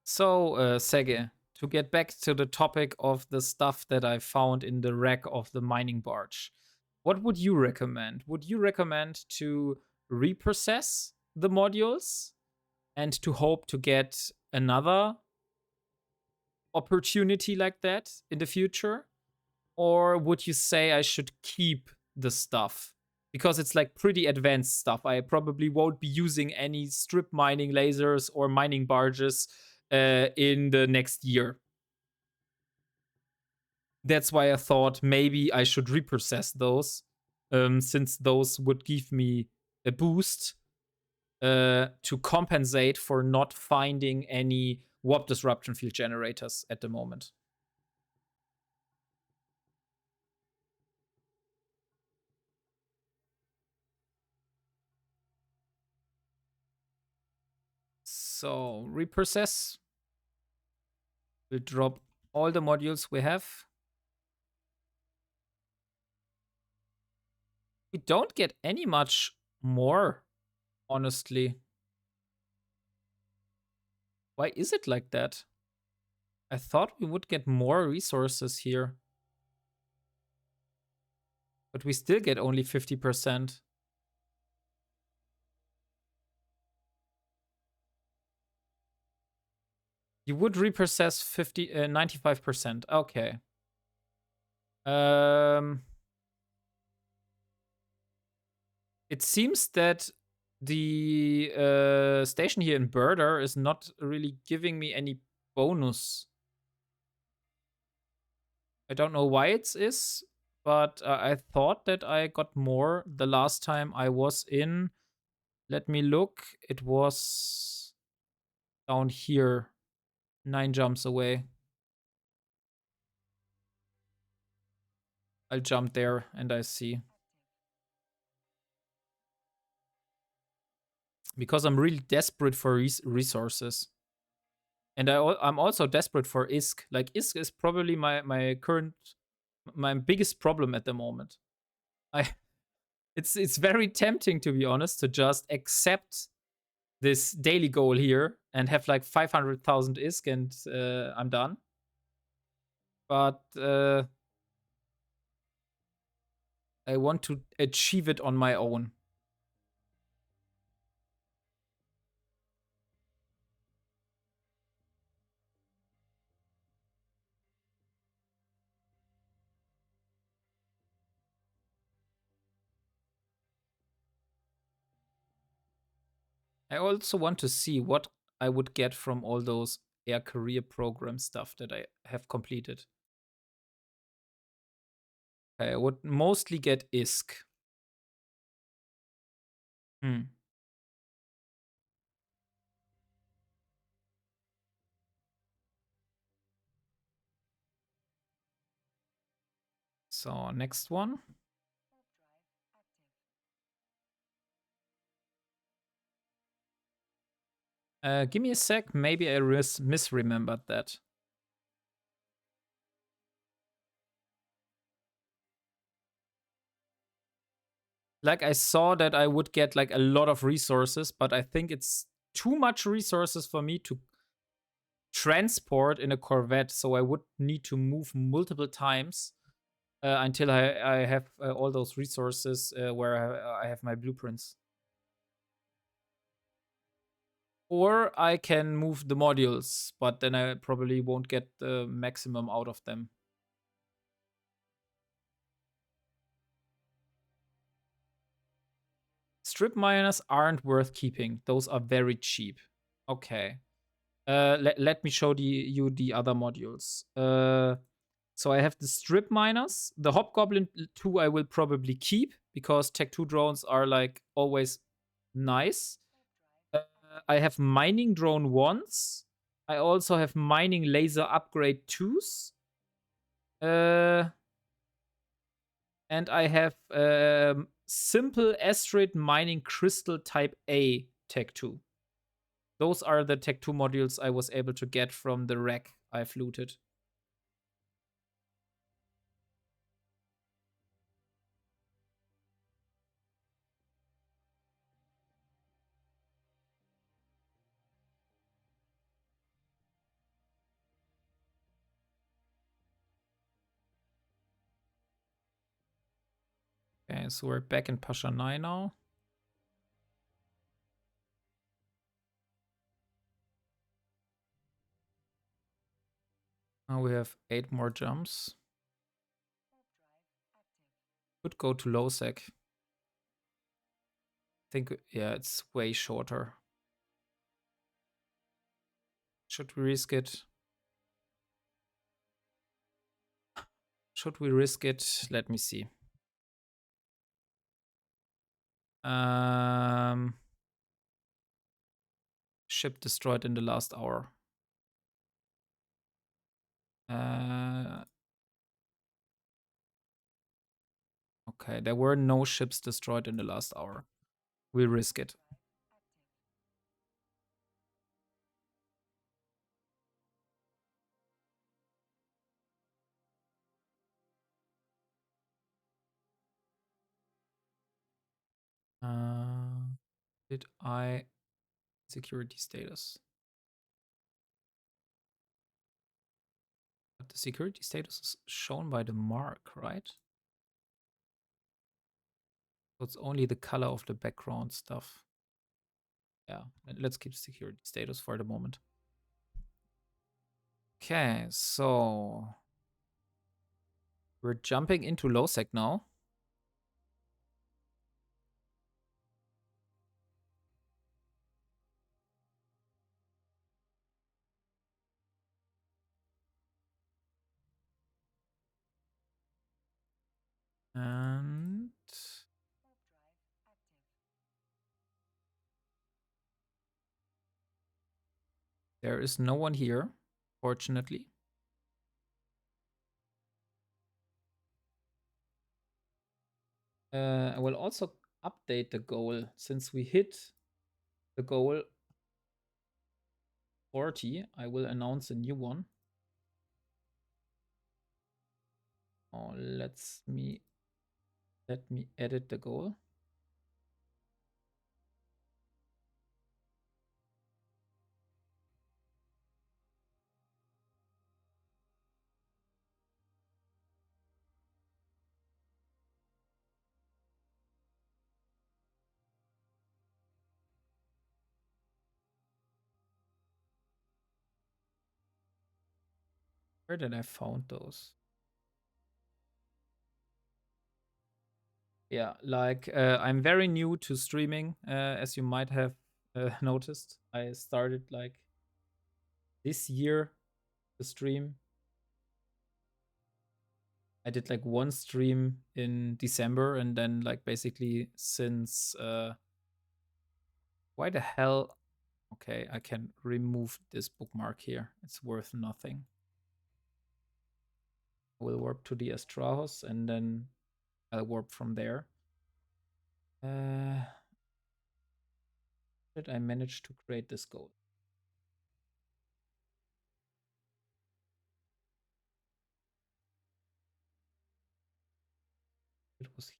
So, Sege, to get back to the topic of the stuff that I found in the wreck of the mining barge, what would you recommend? Would you recommend to reprocess the modules and to hope to get another opportunity like that in the future? Or would you say I should keep the stuff? Because it's like pretty advanced stuff. I probably won't be using any strip mining lasers or mining barges in the next year. That's why I thought maybe I should reprocess those, since those would give me a boost to compensate for not finding any warp disruption field generators at the moment. So, reprocess will drop all the modules we have. We don't get any much more, honestly. Why is it like that? I thought we would get more resources here. But we still get only 50%. You would reprocess 95%. Okay. It seems that the station here in Burder is not really giving me any bonus. I don't know why it is, but I thought that I got more the last time I was in. Let me look. It was down here, 9 jumps away. I'll jump there and I see. Because I'm really desperate for resources. And I'm also desperate for ISK. Like, ISK is probably my biggest problem at the moment. It's very tempting, to be honest, to just accept this daily goal here and have like 500,000 ISK and I'm done. But I want to achieve it on my own. I also want to see what I would get from all those air career program stuff that I have completed. I would mostly get ISK. So, next one. Give me a sec. Maybe I misremembered that. Like, I saw that I would get like a lot of resources, but I think it's too much resources for me to transport in a Corvette. So I would need to move multiple times until I have all those resources where I have my blueprints. Or I can move the modules, but then I probably won't get the maximum out of them. Strip miners aren't worth keeping. Those are very cheap. Okay. Let me show you the other modules. So I have the strip miners. The Hobgoblin 2 I will probably keep because Tech 2 drones are like always nice. I have mining drone 1s. I also have mining laser upgrade 2s. And I have simple asteroid mining crystal type A Tech 2. Those are the Tech 2 modules I was able to get from the rack I've looted. Okay, so we're back in Pashanai now. Now we have 8 more jumps. Could go to low sec. I think, yeah, it's way shorter. Should we risk it? Should we risk it? Let me see. Ship destroyed in the last hour. Okay, there were no ships destroyed in the last hour. We'll risk it. Did I security status? But the security status is shown by the mark, right? So it's only the color of the background stuff. Yeah, let's keep security status for the moment. Okay, so we're jumping into low sec now. And there is no one here, fortunately. I will also update the goal since we hit the goal 40. I will announce a new one. Oh, let me edit the goal. Where did I found those? Yeah, like I'm very new to streaming, as you might have noticed. I started like this year to stream. I did like one stream in December, and then like basically since why the hell? Okay, I can remove this bookmark here. It's worth nothing. I will warp to the Astrahos and then I'll warp from there. Did I manage to create this goal? It was here.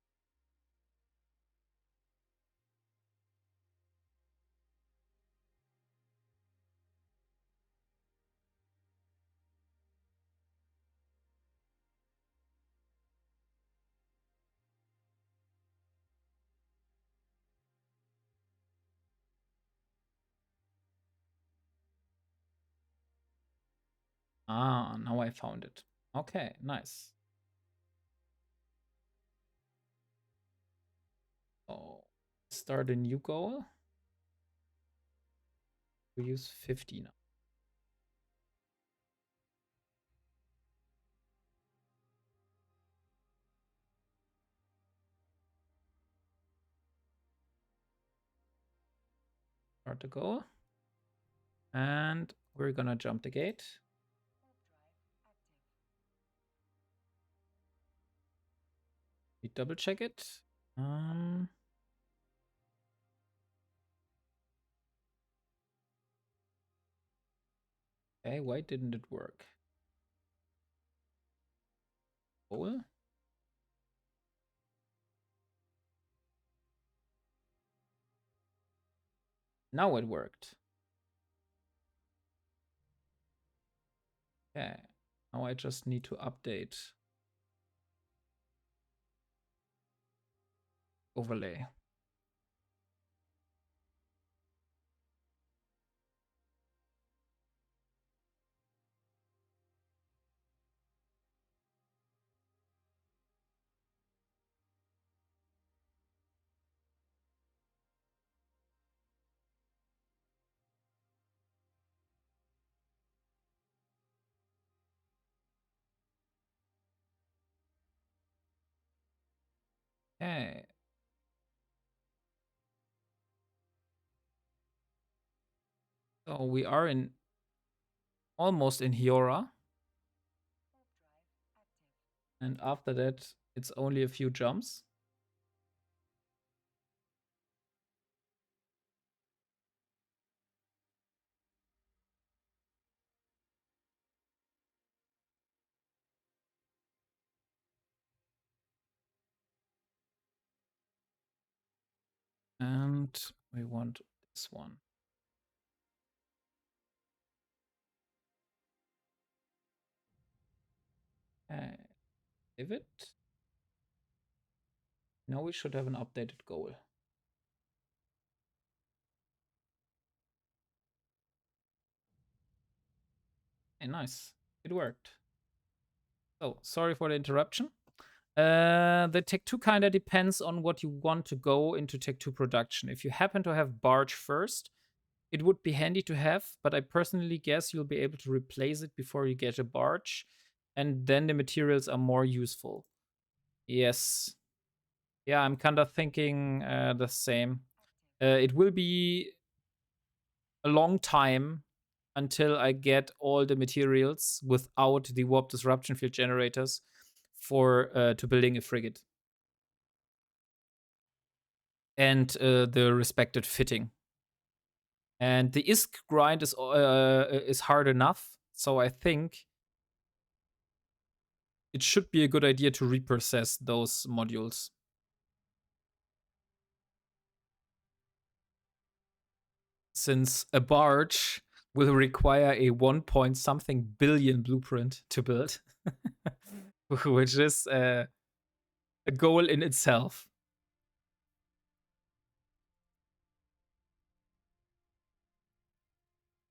Ah, now I found it. Okay, nice. So start a new goal. We use 50 now. Start the goal. And we're gonna jump the gate. We double check it. Okay, why didn't it work? Goal? Now it worked. Okay, now I just need to update overlay. Okay. So we are in almost in Hiora. And after that, it's only a few jumps. And we want this one. Save it. Now we should have an updated goal. Hey, nice. It worked. So, sorry for the interruption. The Tech 2 kind of depends on what you want to go into Tech 2 production. If you happen to have Barge first, it would be handy to have, but I personally guess you'll be able to replace it before you get a Barge, and then the materials are more useful. Yes. Yeah, I'm kind of thinking the same. It will be a long time until I get all the materials without the warp disruption field generators for to building a frigate and the respected fitting. And the ISK grind is hard enough, so I think it should be a good idea to reprocess those modules. Since a barge will require a 1 point something billion blueprint to build, which is a goal in itself.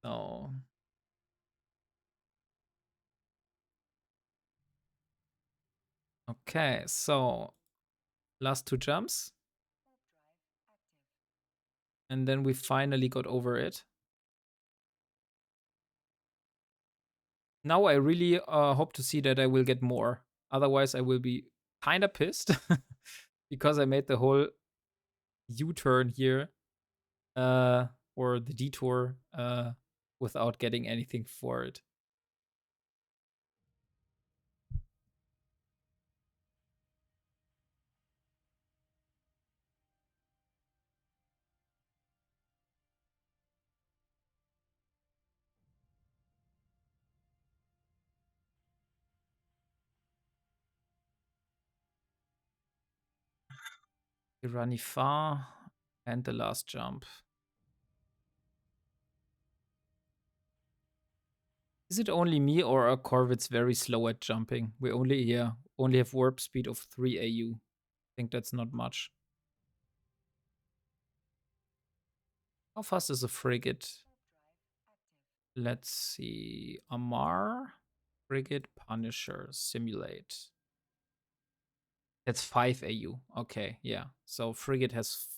So, okay, so last 2 jumps. And then we finally got over it. Now I really hope to see that I will get more. Otherwise, I will be kind of pissed because I made the whole U-turn here or the detour without getting anything for it. Iranifa and the last jump. Is it only me or are Corvettes very slow at jumping? We only have warp speed of 3 AU. I think that's not much. How fast is a frigate? Let's see. Amar, frigate, Punisher, simulate. That's 5 AU. Okay, yeah. So frigate has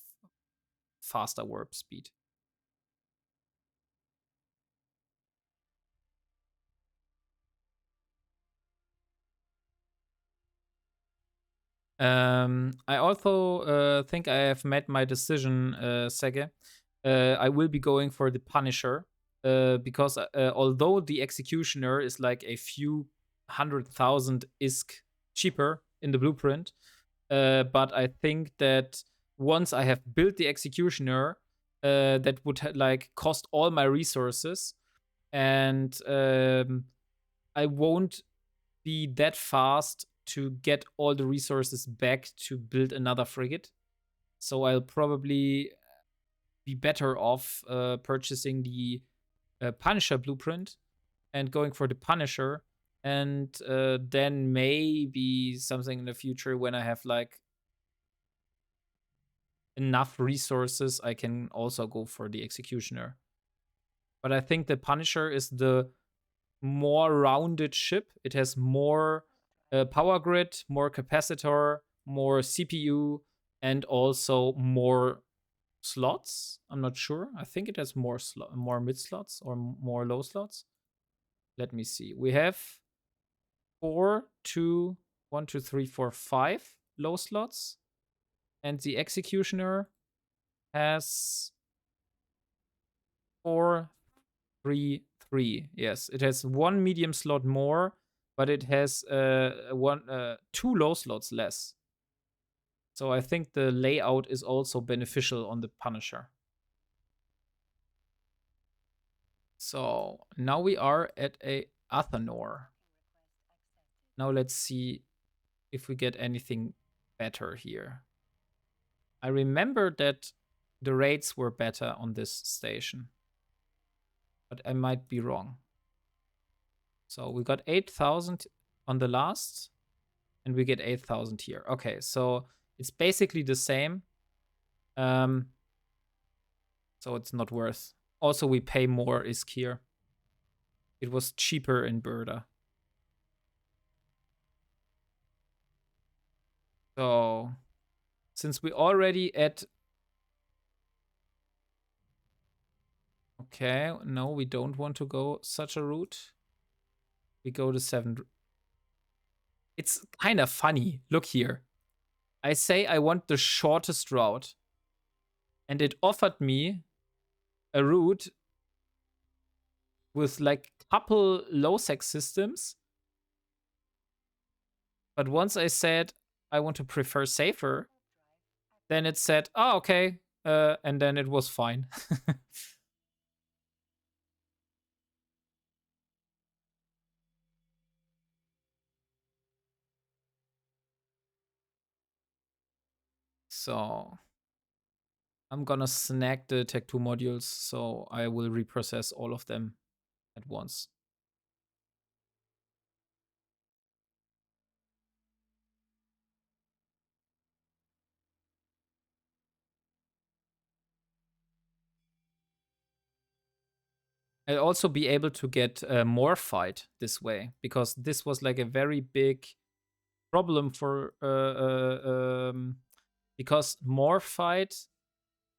faster warp speed. I also think I have made my decision, Sege. I will be going for the Punisher because although the Executioner is like a few 100,000 ISK cheaper in the blueprint, but I think that once I have built the Executioner, that would like cost all my resources, and I won't be that fast to get all the resources back to build another frigate. So I'll probably be better off purchasing the Punisher blueprint and going for the Punisher. And then maybe something in the future when I have like enough resources, I can also go for the Executioner. But I think the Punisher is the more rounded ship. It has more power grid, more capacitor, more CPU, and also more slots. I'm not sure. I think it has more mid slots or more low slots. Let me see. We have 4, 2, 1, 2, 3, 4, 5 low slots, and the Executioner has 4, 3, 3. Yes, it has 1 medium slot more, but it has 2 low slots less. So I think the layout is also beneficial on the Punisher. So now we are at a Athanor. Now let's see if we get anything better here. I remember that the rates were better on this station. But I might be wrong. So we got 8,000 on the last, and we get 8,000 here. Okay, so it's basically the same. So it's not worth. Also, we pay more ISK here. It was cheaper in Burda. So since we already at... Okay, no, we don't want to go such a route. We go to 7. It's kind of funny. Look here. I say I want the shortest route. And it offered me a route with like couple low-sec systems. But once I said I want to prefer safer, then it said, oh, okay. And then it was fine. So I'm gonna snag the Tech 2 modules, so I will reprocess all of them at once. I'll also be able to get more fight this way, because this was like a very big problem for because more fight,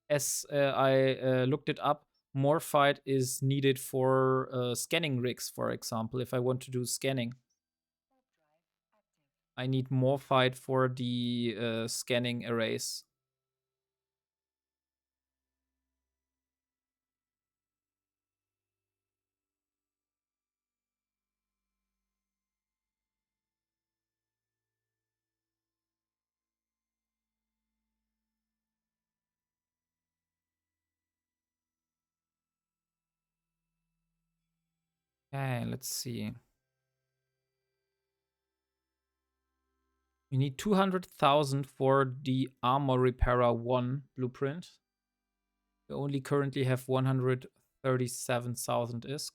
as I looked it up, more fight is needed for scanning rigs, for example. If I want to do scanning, I need more fight for the scanning arrays. Okay, let's see. We need 200,000 for the Armor Repairer 1 blueprint. We only currently have 137,000 ISK.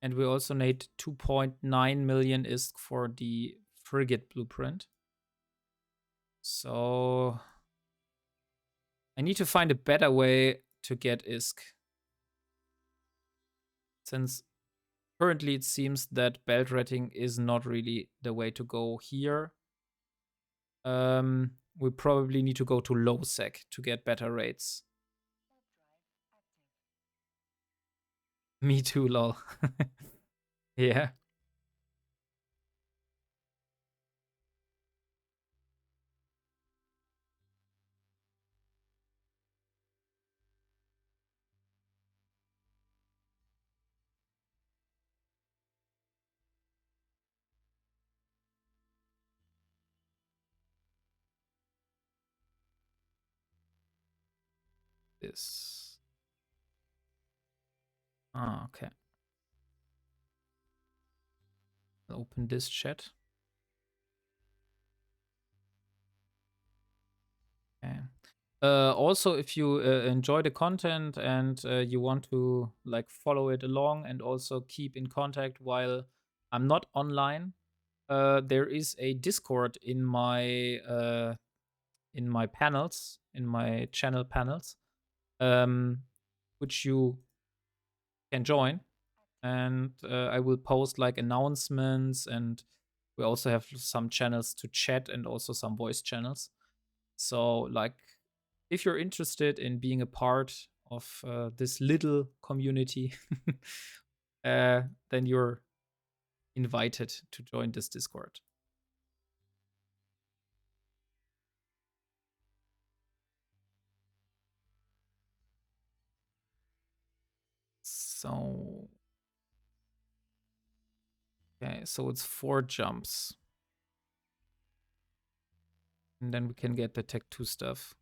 And we also need 2.9 million ISK for the Frigate blueprint. So I need to find a better way to get ISK. Since currently it seems that belt rating is not really the way to go here. We probably need to go to low sec to get better rates. Me too, lol. Yeah. This. Ah, okay. I'll open this chat. Okay. Also, if you enjoy the content and you want to like follow it along and also keep in contact while I'm not online, there is a Discord in my panels, in my channel panels, which you can join, and I will post like announcements, and we also have some channels to chat and also some voice channels. So like, if you're interested in being a part of this little community, then you're invited to join this Discord. So, okay, so it's 4 jumps. And then we can get the Tech 2 stuff.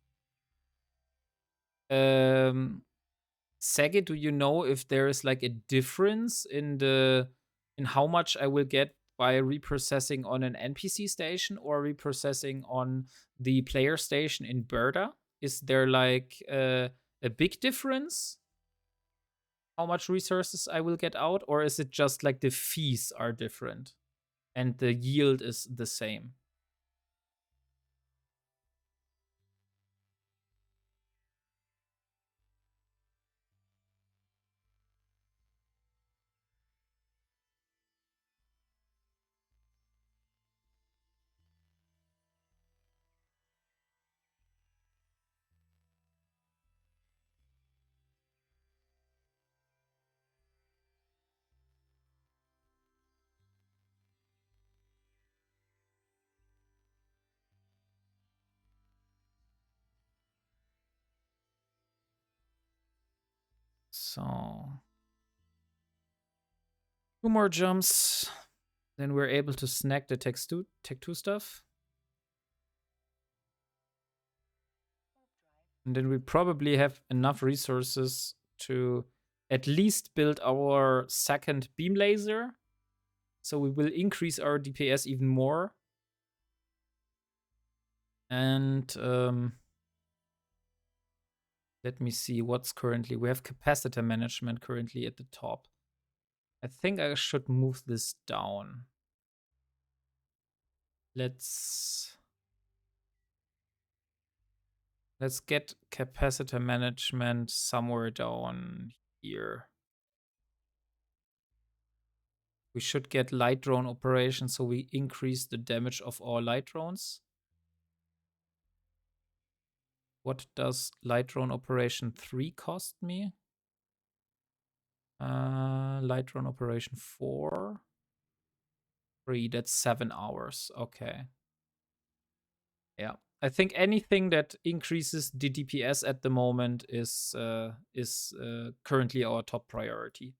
Sagi, do you know if there is like a difference in how much I will get by reprocessing on an NPC station or reprocessing on the player station in Burda? Is there like a big difference how much resources I will get out, or is it just like the fees are different and the yield is the same? So 2 more jumps, then we're able to snack the Tech 2 stuff. And then we probably have enough resources to at least build our second beam laser. So we will increase our DPS even more. And let me see what's currently. We have capacitor management currently at the top. I think I should move this down. Let's get capacitor management somewhere down here. We should get light drone operation, so we increase the damage of our light drones. What does light drone operation 3 cost me? Light drone operation 4. 3, that's 7 hours. Okay. Yeah. I think anything that increases the DPS at the moment is currently our top priority.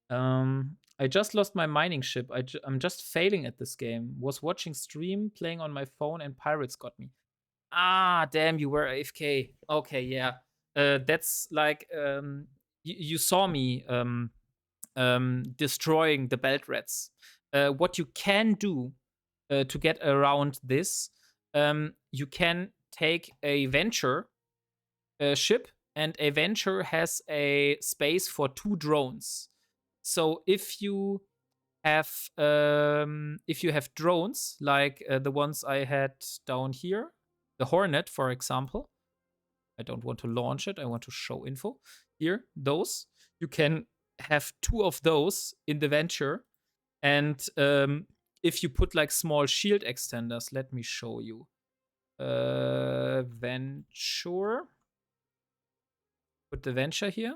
I just lost my mining ship. I'm just failing at this game. Was watching stream, playing on my phone, and pirates got me. Ah, damn, you were AFK. Okay, yeah. That's like you saw me destroying the belt rats. What you can do to get around this, you can take a venture ship, and a venture has a space for 2 drones. So if you have drones like the ones I had down here, the Hornet, for example. I don't want to launch it. I want to show info. Here, those. You can have 2 of those in the venture. And if you put like small shield extenders, let me show you. Venture. Put the venture here.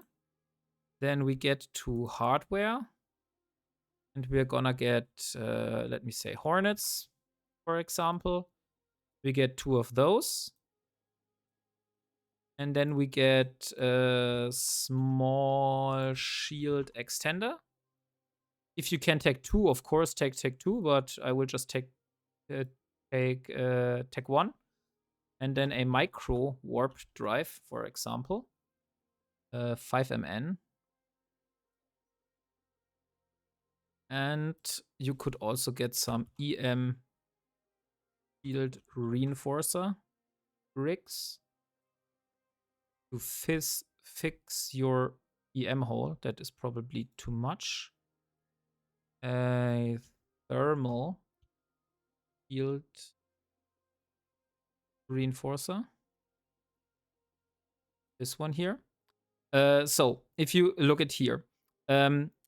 Then we get to hardware. And we're gonna get, let me say, Hornets, for example. We get 2 of those. And then we get a small shield extender. If you can take 2, of course, take 2, but I will just take 1. And then a micro warp drive, for example. 5 MN. And you could also get some EM shield reinforcer rigs to fix your EM hole. That is probably too much. A thermal shield reinforcer. This one here. So if you look at here,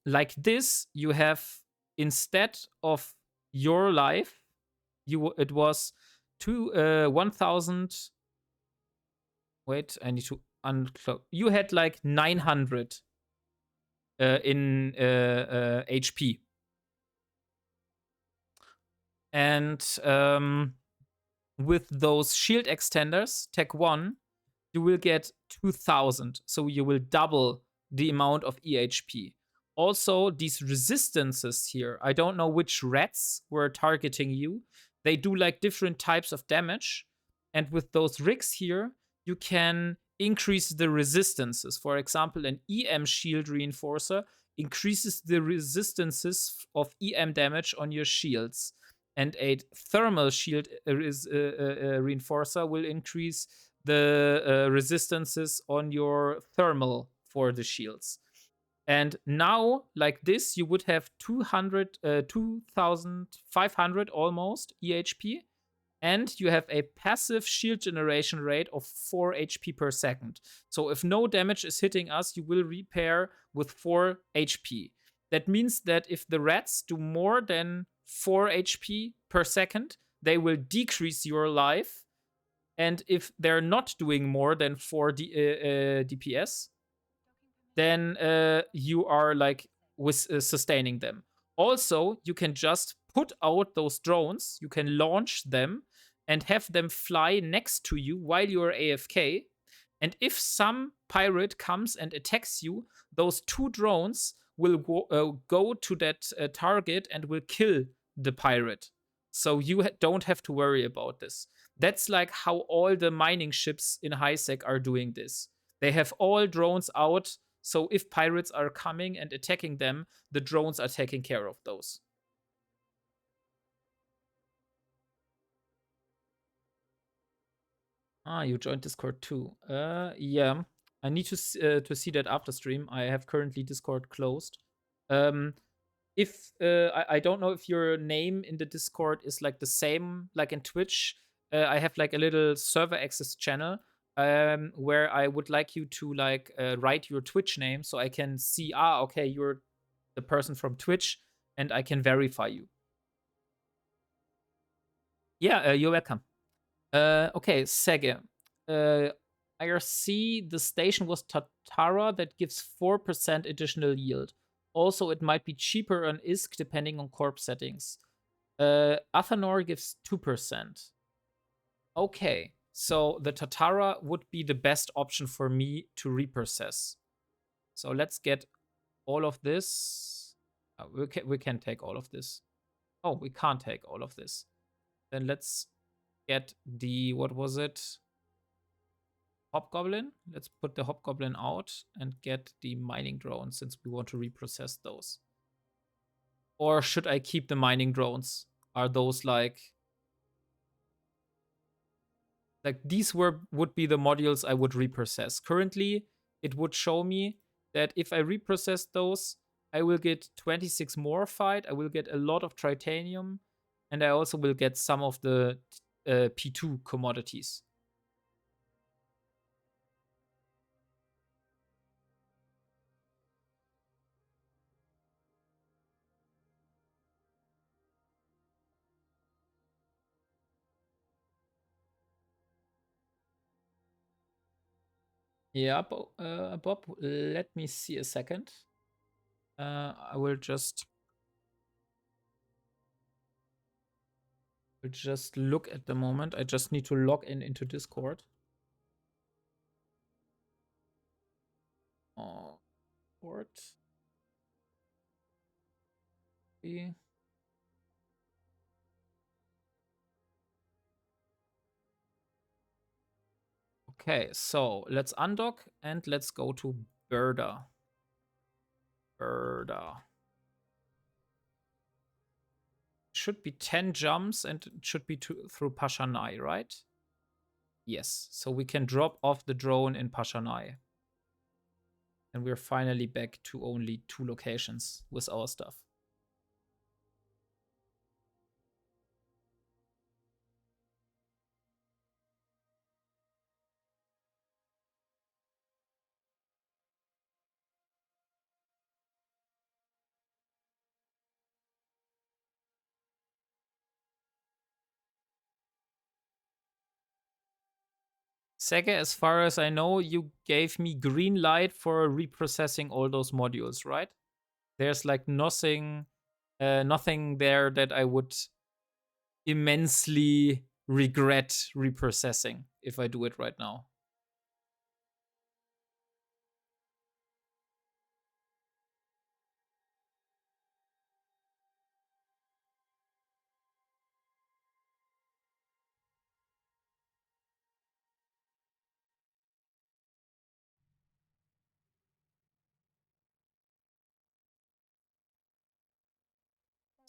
like this, you have, instead of your life, it was 1,000. Wait, I need to unclose. You had like 900 in HP. And with those shield extenders, Tech 1, you will get 2,000. So you will double the amount of EHP. Also, these resistances here, I don't know which rats were targeting you. They do like different types of damage. And with those rigs here, you can increase the resistances. For example, an EM shield reinforcer increases the resistances of EM damage on your shields. And a thermal shield reinforcer will increase the resistances on your thermal for the shields. And now, like this, you would have 2,500 almost EHP, and you have a passive shield generation rate of 4 HP per second. So if no damage is hitting us, you will repair with 4 HP. That means that if the rats do more than 4 HP per second, they will decrease your life. And if they're not doing more than 4 DPS, then you are like with sustaining them. Also, you can just put out those drones, you can launch them and have them fly next to you while you're AFK. And if some pirate comes and attacks you, those two drones will go to that target and will kill the pirate. So you don't have to worry about this. That's like how all the mining ships in HiSec are doing this. They have all drones out, so if pirates are coming and attacking them, the drones are taking care of those. Ah, you joined Discord too. Yeah. I need to see that after stream. I have currently Discord closed. Um, if I don't know if your name in the Discord is like the same like in Twitch. I have like a little server access channel where I would like you to like write your Twitch name so I can see, okay, you're the person from Twitch and I can verify you. Yeah, you're welcome. Okay, Sege. Uh, IRC, the station was Tatara that gives 4% additional yield. Also, it might be cheaper on ISK depending on corp settings. Athanor gives 2%. Okay, so the Tatara would be the best option for me to reprocess. So let's get all of this. We can take all of this. Oh, we can't take all of this. Then let's get the, what was it? Hobgoblin. Let's put the Hobgoblin out and get the mining drones since we want to reprocess those. Or should I keep the mining drones? Are those like these would be the modules I would reprocess. Currently, it would show me that if I reprocess those, I will get 26 more fight, I will get a lot of tritanium, and I also will get some of the P2 commodities. Yeah, Bob, let me see a second. I will just look at the moment. I just need to log in into Discord. Oh, port. Okay, so let's undock and let's go to Berda. Should be 10 jumps and it should be through Pashanai, right? Yes, so we can drop off the drone in Pashanai. And we're finally back to only 2 locations with our stuff. Sega, as far as I know, you gave me green light for reprocessing all those modules, right? There's like nothing there that I would immensely regret reprocessing if I do it right now.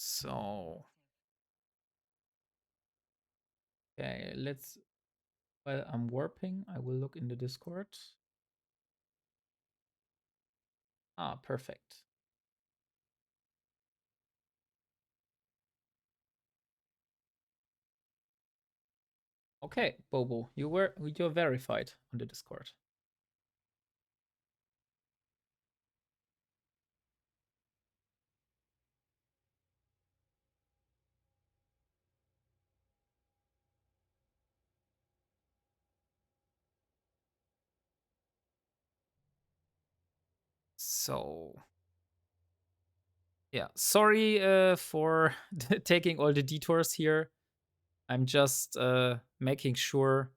So, okay, let's. While I'm warping, I will look in the Discord. Ah, perfect. Okay, Bobo, you're verified on the Discord. So yeah, sorry for taking all the detours here. I'm just making sure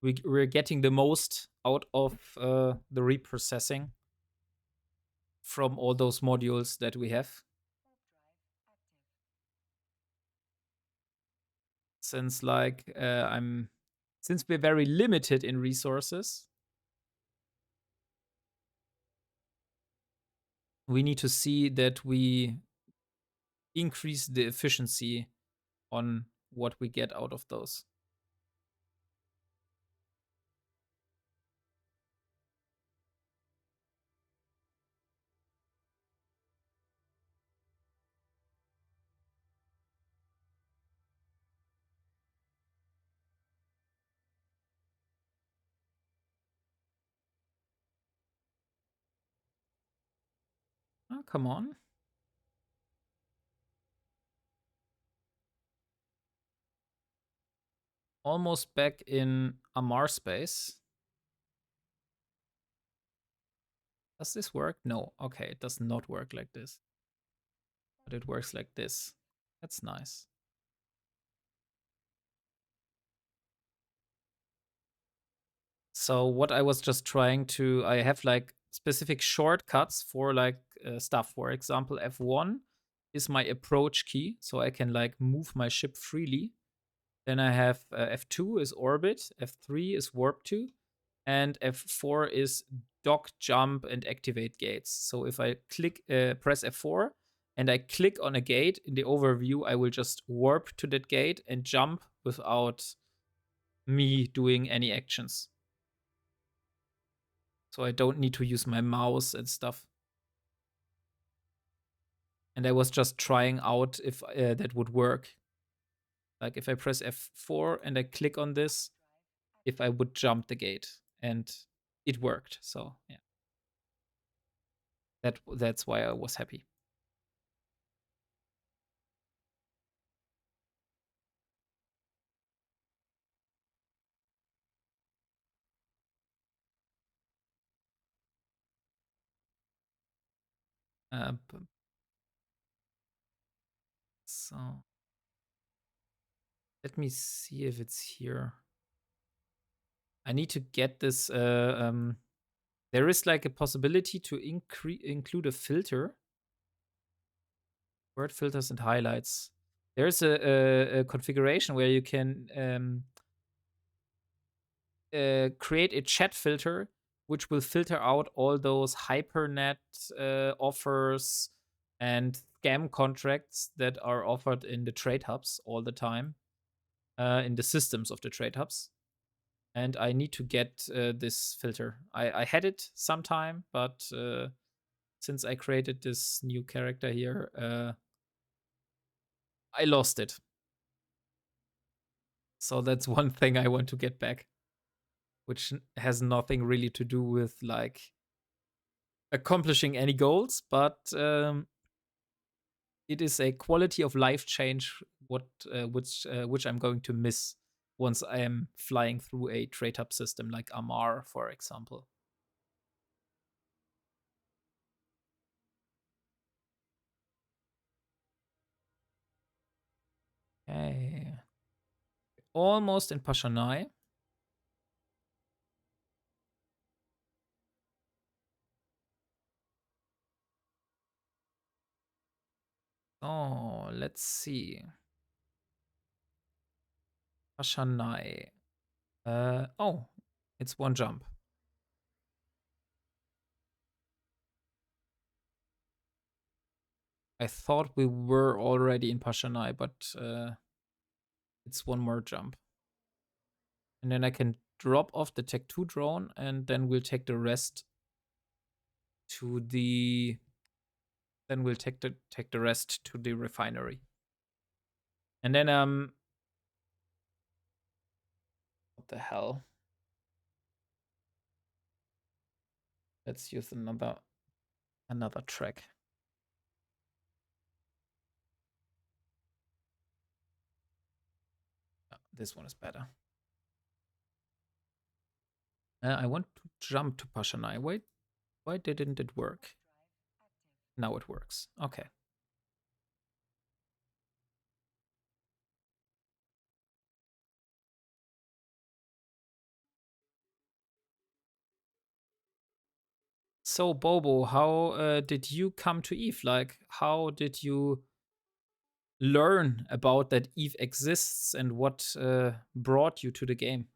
we're getting the most out of the reprocessing from all those modules that we have. Since since we're very limited in resources, we need to see that we increase the efficiency on what we get out of those. Oh, come on. Almost back in Amar space. Does this work? No. Okay, it does not work like this. But it works like this. That's nice. So what I was just trying to, I have like specific shortcuts for like stuff. For example, F1 is my approach key, so I can like move my ship freely. Then I have F2 is orbit, F3 is warp to, and F4 is dock, jump, and activate gates. So if I press F4 and I click on a gate in the overview, I will just warp to that gate and jump without me doing any actions. So I don't need to use my mouse and stuff. And I was just trying out if that would work. Like if I press F4 and I click on this, if I would jump the gate, and it worked. So yeah, that's why I was happy. So let me see if it's here. I need to get this. There is like a possibility to include a filter. Word filters and highlights. There's a configuration where you can create a chat filter which will filter out all those hypernet offers and scam contracts that are offered in the trade hubs all the time, in the systems of the trade hubs. And I need to get this filter. I had it sometime, but since I created this new character here, I lost it. So that's one thing I want to get back, which has nothing really to do with like accomplishing any goals, but it is a quality of life change which I'm going to miss once I am flying through a trade hub system like Amar, for example. Okay. Almost in Pashanai. Oh, let's see. Pashanai. Oh, it's one jump. I thought we were already in Pashanai, but it's one more jump. And then I can drop off the Tech 2 drone, and then we'll take the rest to the... Then we'll take the rest to the refinery. And then, what the hell? Let's use another track. Oh, this one is better. I want to jump to Pashanai. Wait, why didn't it work? Now it works. Okay. So, Bobo, how did you come to Eve? Like, how did you learn about that Eve exists, and what brought you to the game?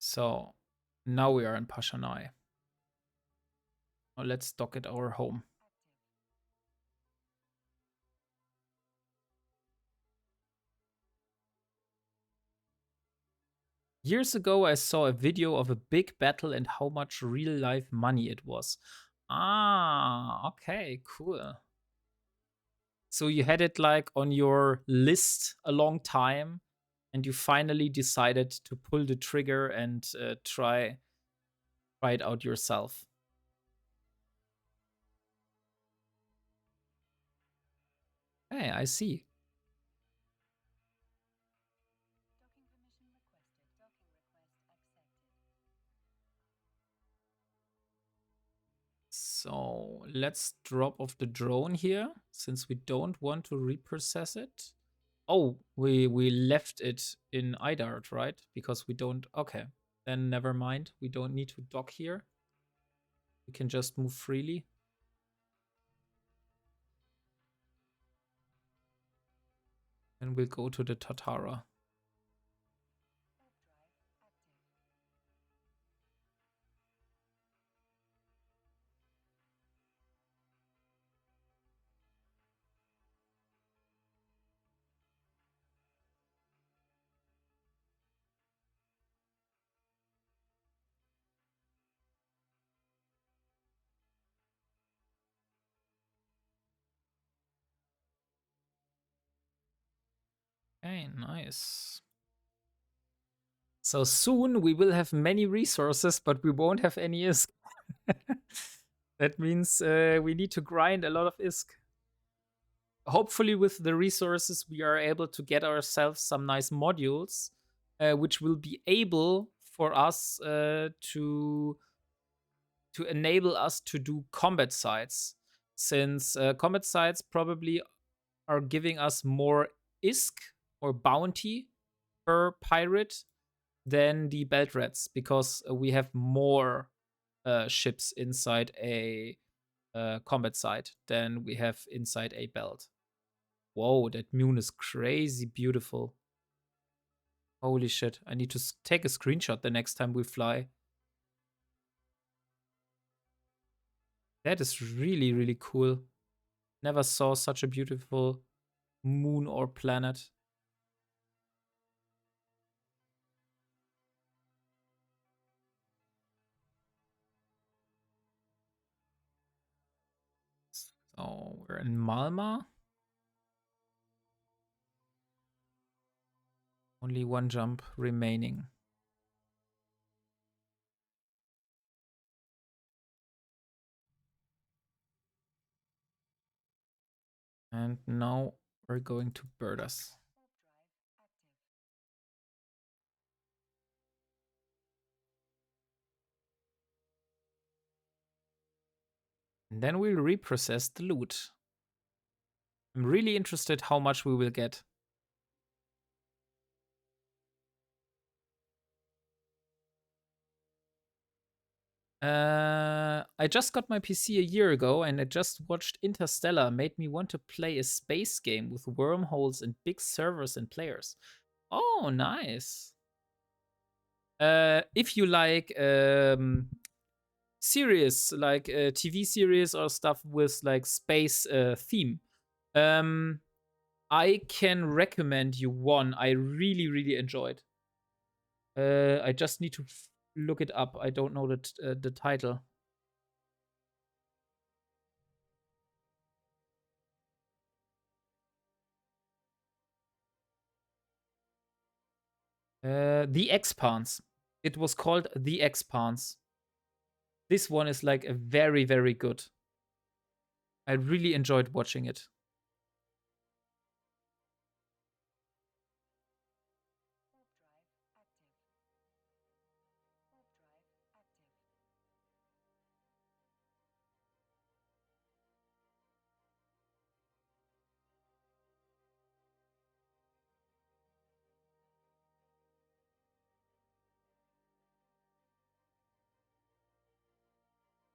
So, now we are in Pashanai. Now let's dock at our home. Years ago, I saw a video of a big battle and how much real-life money it was. Ah, okay, cool. So you had it like on your list a long time, and you finally decided to pull the trigger and try it out yourself. Hey, I see. So let's drop off the drone here, since we don't want to reprocess it. Oh, we left it in IDART, right? Because we don't... Okay, then never mind. We don't need to dock here. We can just move freely. And we'll go to the Tatara. Okay, nice. So soon we will have many resources, but we won't have any ISK. That means we need to grind a lot of ISK. Hopefully with the resources we are able to get ourselves some nice modules, which will be able for us to enable us to do combat sites. Since combat sites probably are giving us more ISK or bounty per pirate than the belt rats, because we have more ships inside a combat site than we have inside a belt. Whoa, that moon is crazy beautiful. Holy shit, I need to take a screenshot the next time we fly. That is really, really cool. Never saw such a beautiful moon or planet. So we're in Malma. Only one jump remaining. And now we're going to Birdas. And then we'll reprocess the loot. I'm really interested how much we will get. I just got my PC a year ago and I just watched Interstellar, made me want to play a space game with wormholes and big servers and players. Oh, nice. If you like series, like TV series or stuff with like space theme, um, I can recommend you one I really, really enjoyed. I just need to look it up. I don't know the title. The Expanse. It was called The Expanse. This one is like a very, very good. I really enjoyed watching it.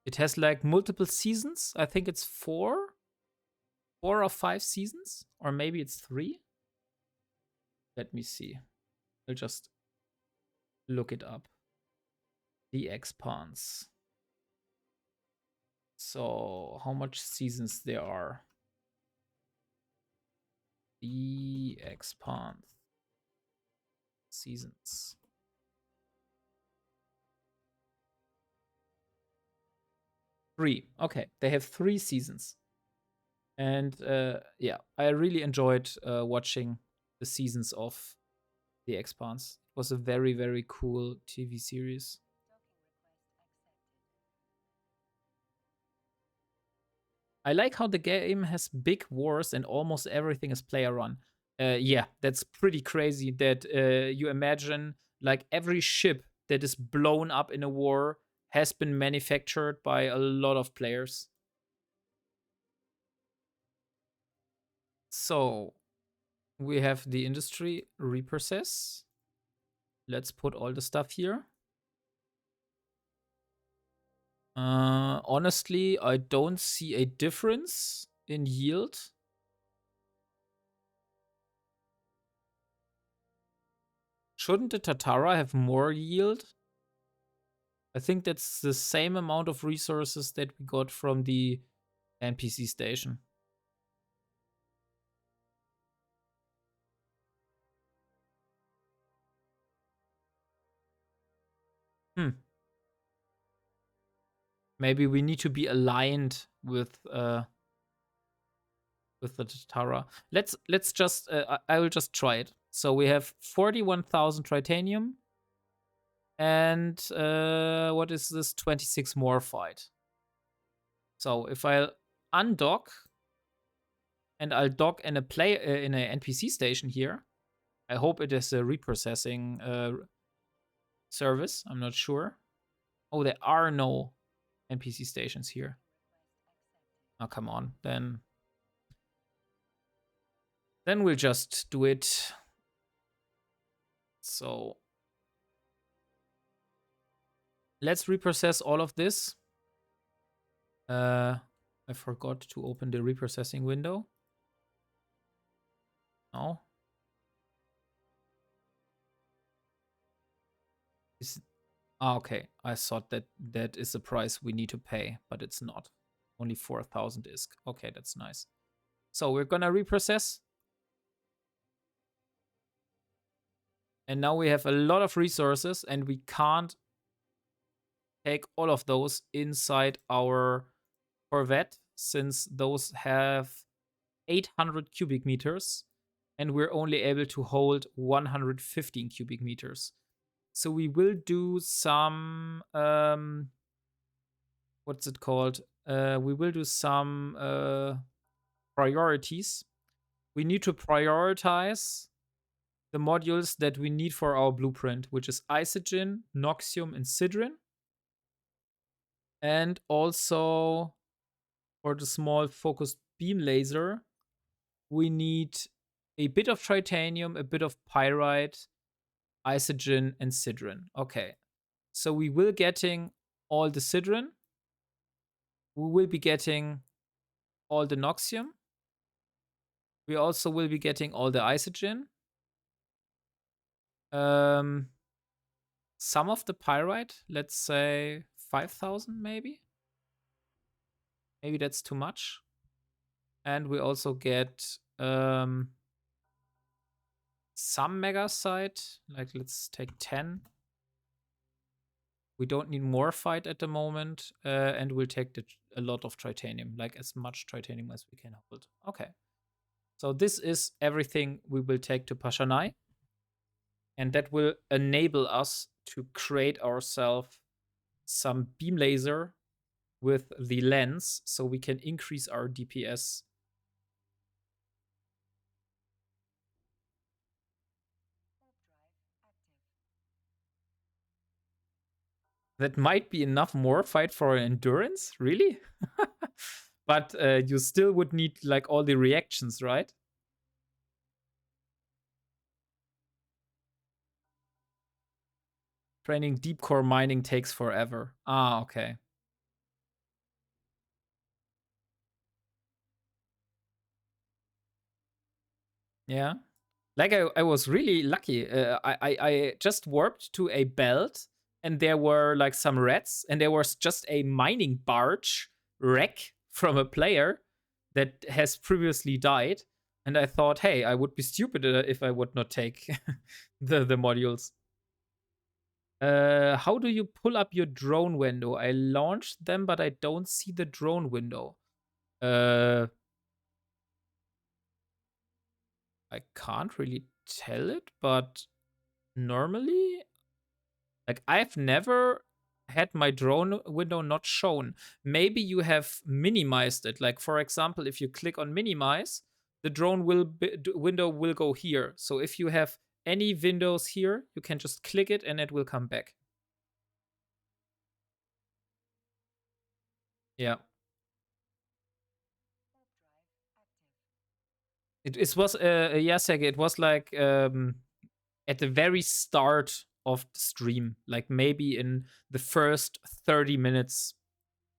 It has like multiple seasons. I think it's four or five seasons, or maybe it's three. Let me see. I'll just look it up. The Expanse. So, how much seasons there are? The Expanse seasons. 3. Okay, they have 3 seasons. And yeah, I really enjoyed watching the seasons of The Expanse. It was a very, very cool TV series. I like how the game has big wars and almost everything is player run. Yeah, that's pretty crazy that you imagine like every ship that is blown up in a war has been manufactured by a lot of players. So we have the industry reprocess. Let's put all the stuff here. Honestly, I don't see a difference in yield. Shouldn't the Tatara have more yield? I think that's the same amount of resources that we got from the NPC station. Hmm. Maybe we need to be aligned with the Tatara. Let's just I will just try it. So we have 41,000 titanium and what is this 26 morphite. So if I undock and I'll dock in a in a NPC station here. I hope it is a reprocessing service. I'm not sure. Oh, there are no NPC stations here. Oh, come on. Then we'll just do it. So let's reprocess all of this. I forgot to open the reprocessing window. No. Okay. I thought that that is the price we need to pay, but it's not. Only 4,000 ISK. Okay, that's nice. So we're gonna reprocess. And now we have a lot of resources and we can't take all of those inside our Corvette since those have 800 cubic meters and we're only able to hold 115 cubic meters. So we will do some, what's it called? We will do some priorities. We need to prioritize the modules that we need for our blueprint, which is Isogen, Noxium, and Sidrin. And also for the small focused beam laser, we need a bit of titanium, a bit of pyrite, Isogen, and Sidrin. Okay. So we will getting all the Sidron. We will be getting all the Noxium. We also will be getting all the Isogen. Some of the Pyrite, let's say 5,000 maybe. Maybe that's too much. And we also get some Megasite, like let's take 10. We don't need more fight at the moment, and we'll take a lot of Tritanium, like as much Tritanium as we can hold. Okay. So this is everything we will take to Pashanai. And that will enable us to create ourselves some beam laser with the lens so we can increase our DPS. That might be enough more fight for endurance, really? But you still would need like all the reactions, right? Training deep core mining takes forever. Ah, okay. Yeah. Like I was really lucky. I just warped to a belt and there were like some rats and there was just a mining barge wreck from a player that has previously died. And I thought, hey, I would be stupid if I would not take the modules. How do you pull up your drone window? I launched them, but I don't see the drone window. I can't really tell it, but normally, like I've never had my drone window not shown. Maybe you have minimized it. Like for example, if you click on minimize, the drone window will go here. So if you have any windows here, you can just click it and it will come back. Yeah. It was Sega, it was like at the very start of the stream, like maybe in the first 30 minutes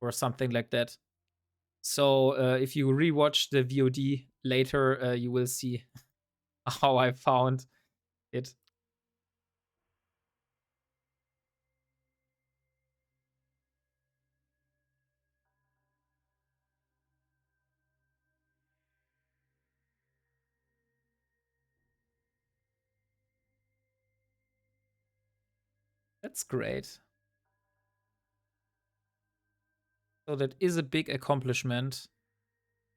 or something like that. So if you rewatch the VOD later, you will see how I found it. That's great. So that is a big accomplishment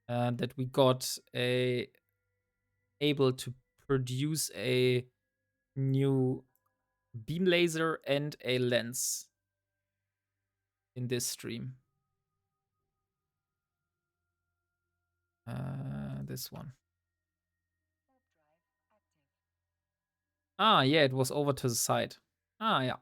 that we got able to produce a new beam laser and a lens in this stream. This one. Ah, yeah, it was over to the side. Ah, yeah.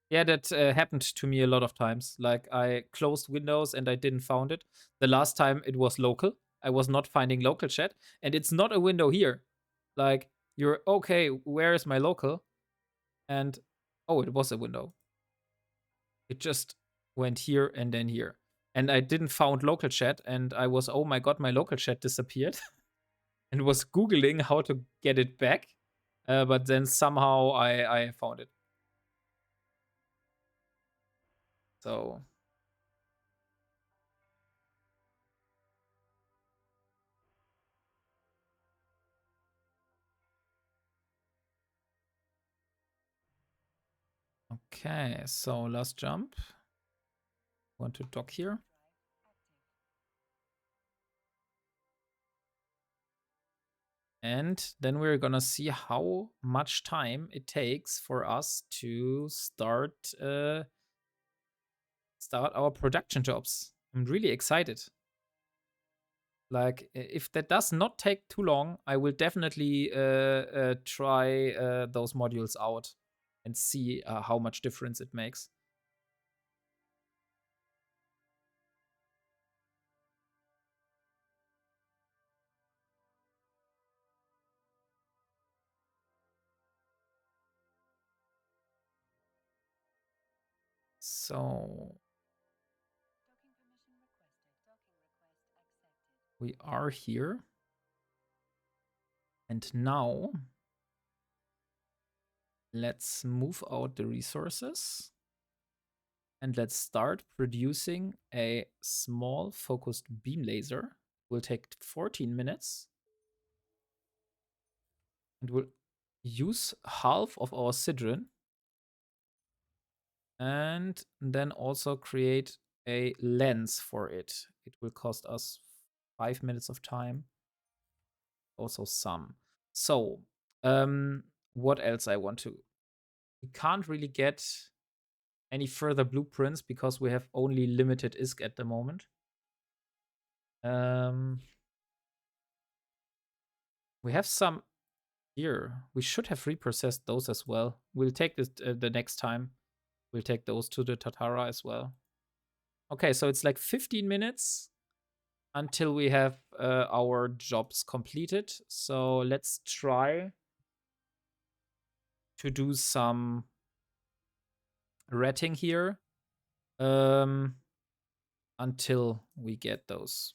Yeah, that happened to me a lot of times. Like I closed Windows and I didn't found it. The last time it was local. I was not finding local chat, and it's not a window here. Like you're okay. Where is my local? And oh, it was a window. It just went here and then here, and I didn't found local chat, and I was oh my god, my local chat disappeared, and was googling how to get it back. But then somehow I found it. So okay, so last jump. Want to dock here. And then we're gonna see how much time it takes for us to start our production jobs. I'm really excited. Like, if that does not take too long, I will definitely try those modules out and see how much difference it makes. So We are here. And now let's move out the resources. And let's start producing a small focused beam laser. Will take 14 minutes. And we'll use half of our sidrin. And then also create a lens for it. It will cost us 5 minutes of time. Also some. So, what else I want to? We can't really get any further blueprints because we have only limited ISK at the moment. We have some here. We should have reprocessed those as well. We'll take this the next time. We'll take those to the Tatara as well. Okay, so it's like 15 minutes until we have our jobs completed. So let's try to do some ratting here until we get those.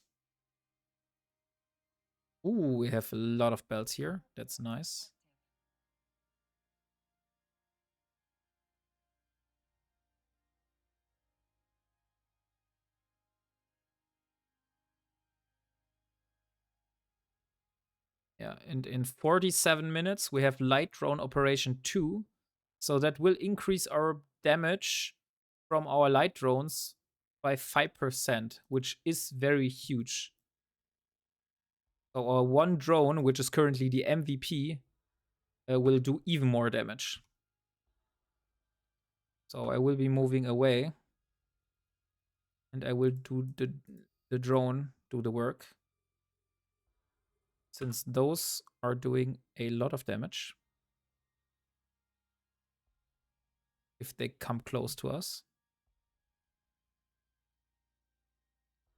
Ooh, we have a lot of belts here. That's nice. Yeah, and in 47 minutes, we have light drone operation 2. So that will increase our damage from our light drones by 5%, which is very huge. So our one drone, which is currently the MVP, will do even more damage. So I will be moving away. And I will do the drone do the work. Since those are doing a lot of damage. If they come close to us.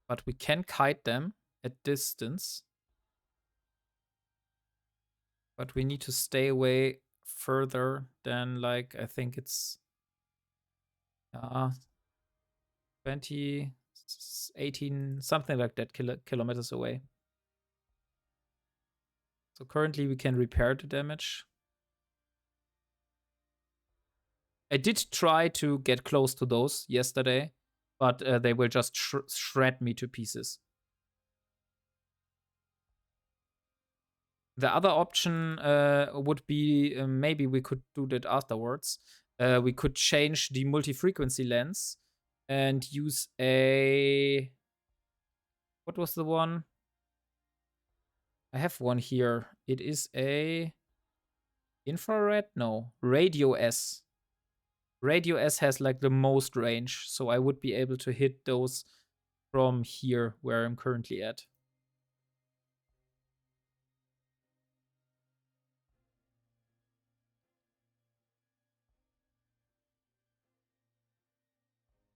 But we can kite them at distance. But we need to stay away further than, like, I think it's 20, 18, something like that kilometers away. So currently we can repair the damage. I did try to get close to those yesterday, but they will just shred me to pieces. The other option would be maybe we could do that afterwards. We could change the multi-frequency lens and use a... What was the one? I have one here. It is a... Infrared? No. Radio S. Radio S has like the most range, so I would be able to hit those from here where I'm currently at.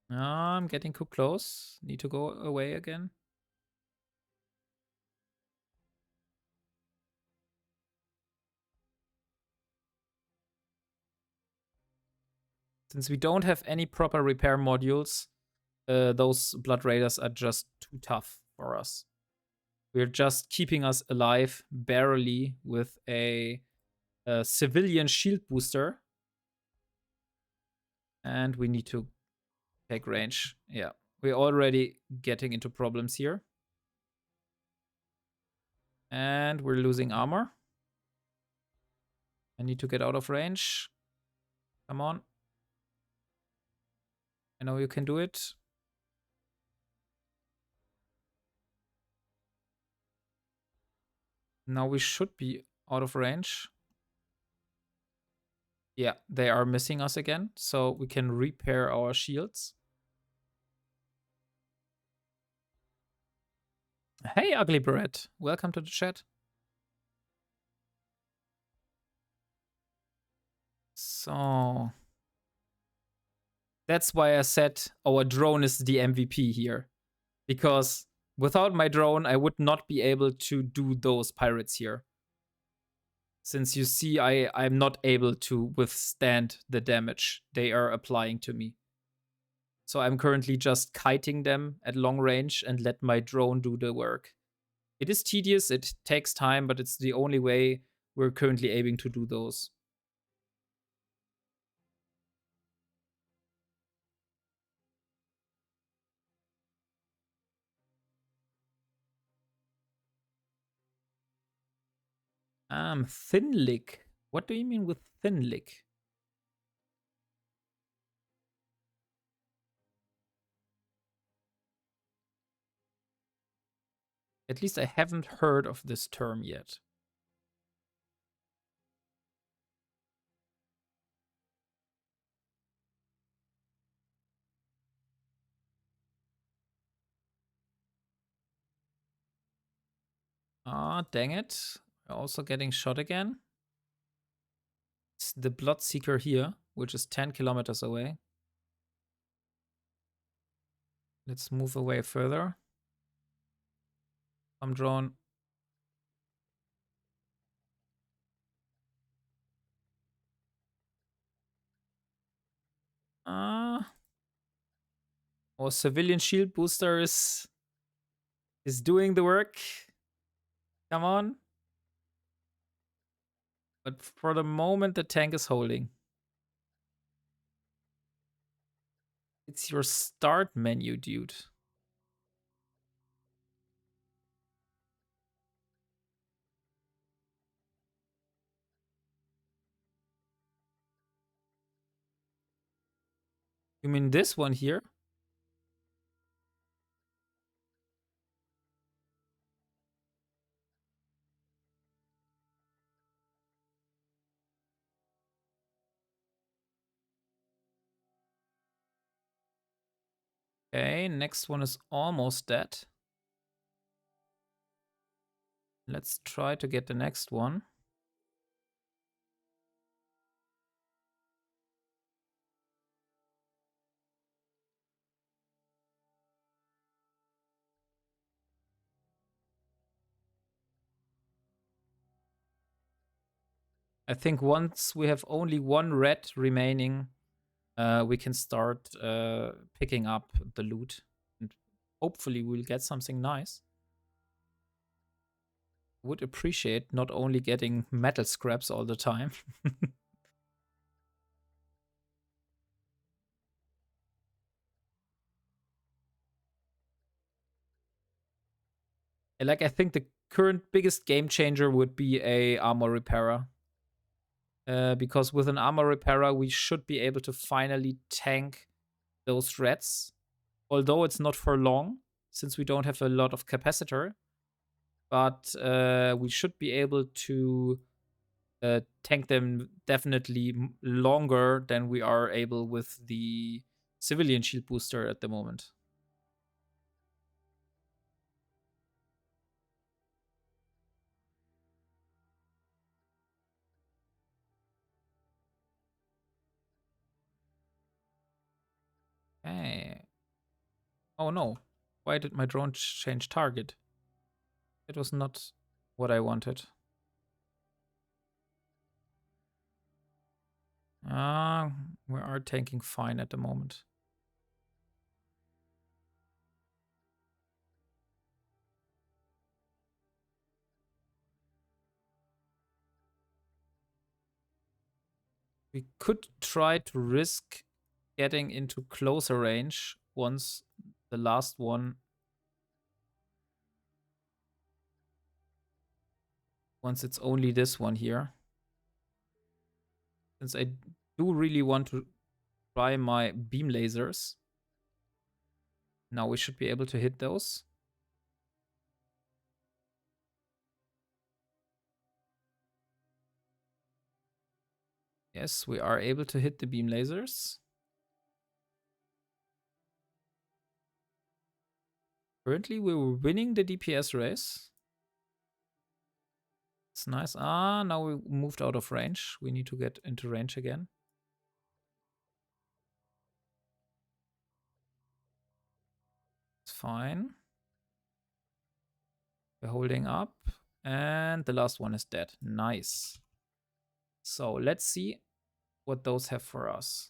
I'm getting too close. Need to go away again. Since we don't have any proper repair modules, those Blood Raiders are just too tough for us. We're just keeping us alive barely with a civilian shield booster. And we need to take range. Yeah, we're already getting into problems here. And we're losing armor. I need to get out of range. Come on. I know you can do it. Now we should be out of range. Yeah, they are missing us again, so we can repair our shields. Hey, Ugly Barrett. Welcome to the chat. So... That's why I said our drone is the MVP here. Because without my drone, I would not be able to do those pirates here. Since you see, I'm not able to withstand the damage they are applying to me. So I'm currently just kiting them at long range and let my drone do the work. It is tedious, it takes time, but it's the only way we're currently aiming to do those. Thin lick. What do you mean with thin lick? At least I haven't heard of this term yet. Ah, dang it. We're also getting shot again. It's the Bloodseeker here, which is 10 kilometers away. Let's move away further. I'm drone. Ah, our civilian shield booster is doing the work. Come on. But for the moment, the tank is holding. It's your start menu, dude. You mean this one here? Okay, next one is almost dead. Let's try to get the next one. I think once we have only one red remaining, we can start picking up the loot. And hopefully we'll get something nice. Would appreciate not only getting metal scraps all the time. Like, I think the current biggest game changer would be a armor repairer. Because with an armor repairer, we should be able to finally tank those reds. Although it's not for long, since we don't have a lot of capacitor. But we should be able to tank them definitely longer than we are able with the civilian shield booster at the moment. Okay. Oh no. Why did my drone change target? It was not what I wanted. We are tanking fine at the moment. We could try to risk getting into closer range once the last one. Once it's only this one here. Since I do really want to try my beam lasers. Now we should be able to hit those. Yes, we are able to hit the beam lasers. Currently, we're winning the DPS race. It's nice. Now we moved out of range. We need to get into range again. It's fine. We're holding up. And the last one is dead. Nice. So let's see what those have for us.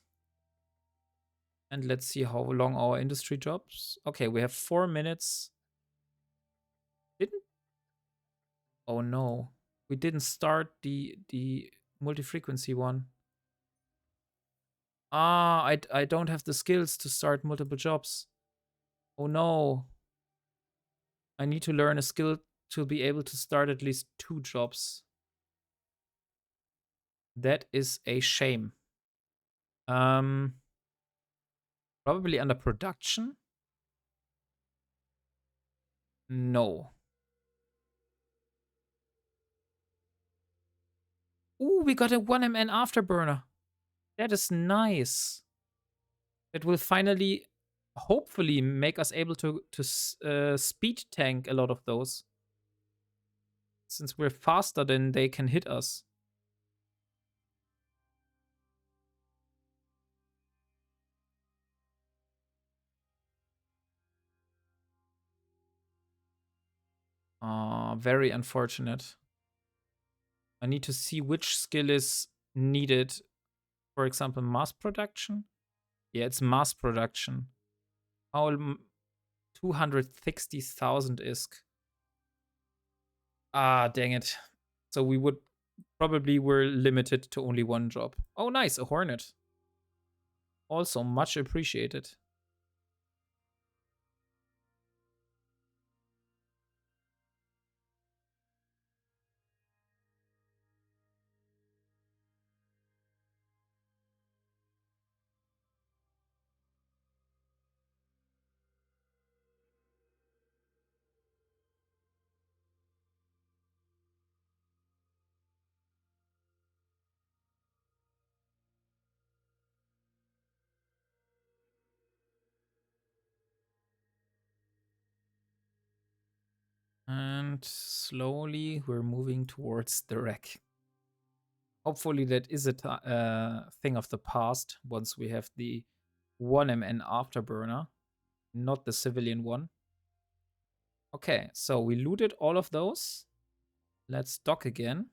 And let's see how long our industry jobs. Okay, we have 4 minutes. Didn't Oh no. We didn't start the multi-frequency one. Ah, I don't have the skills to start multiple jobs. Oh no. I need to learn a skill to be able to start at least 2 jobs. That is a shame. Um, Probably under production? No. Ooh, we got a 1MN afterburner. That is nice. It will finally, hopefully, make us able to speed tank a lot of those. Since we're faster than they can hit us. Very unfortunate. I need to see which skill is needed. For example, mass production? Yeah, it's mass production. How 260,000 ISK. Ah, dang it. So we would probably were limited to only 1 job. Oh, nice, a Hornet. Also much appreciated. And slowly we're moving towards the wreck. Hopefully that is a thing of the past once we have the 1MN afterburner, not the civilian one. Okay, so we looted all of those. Let's dock again.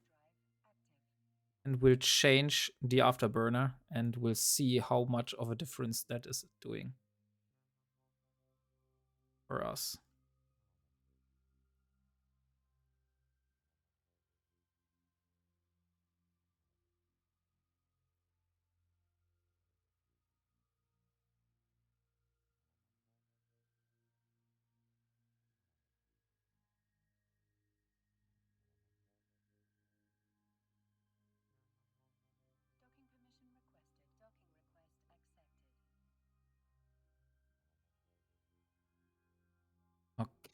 And we'll change the afterburner and we'll see how much of a difference that is doing for us.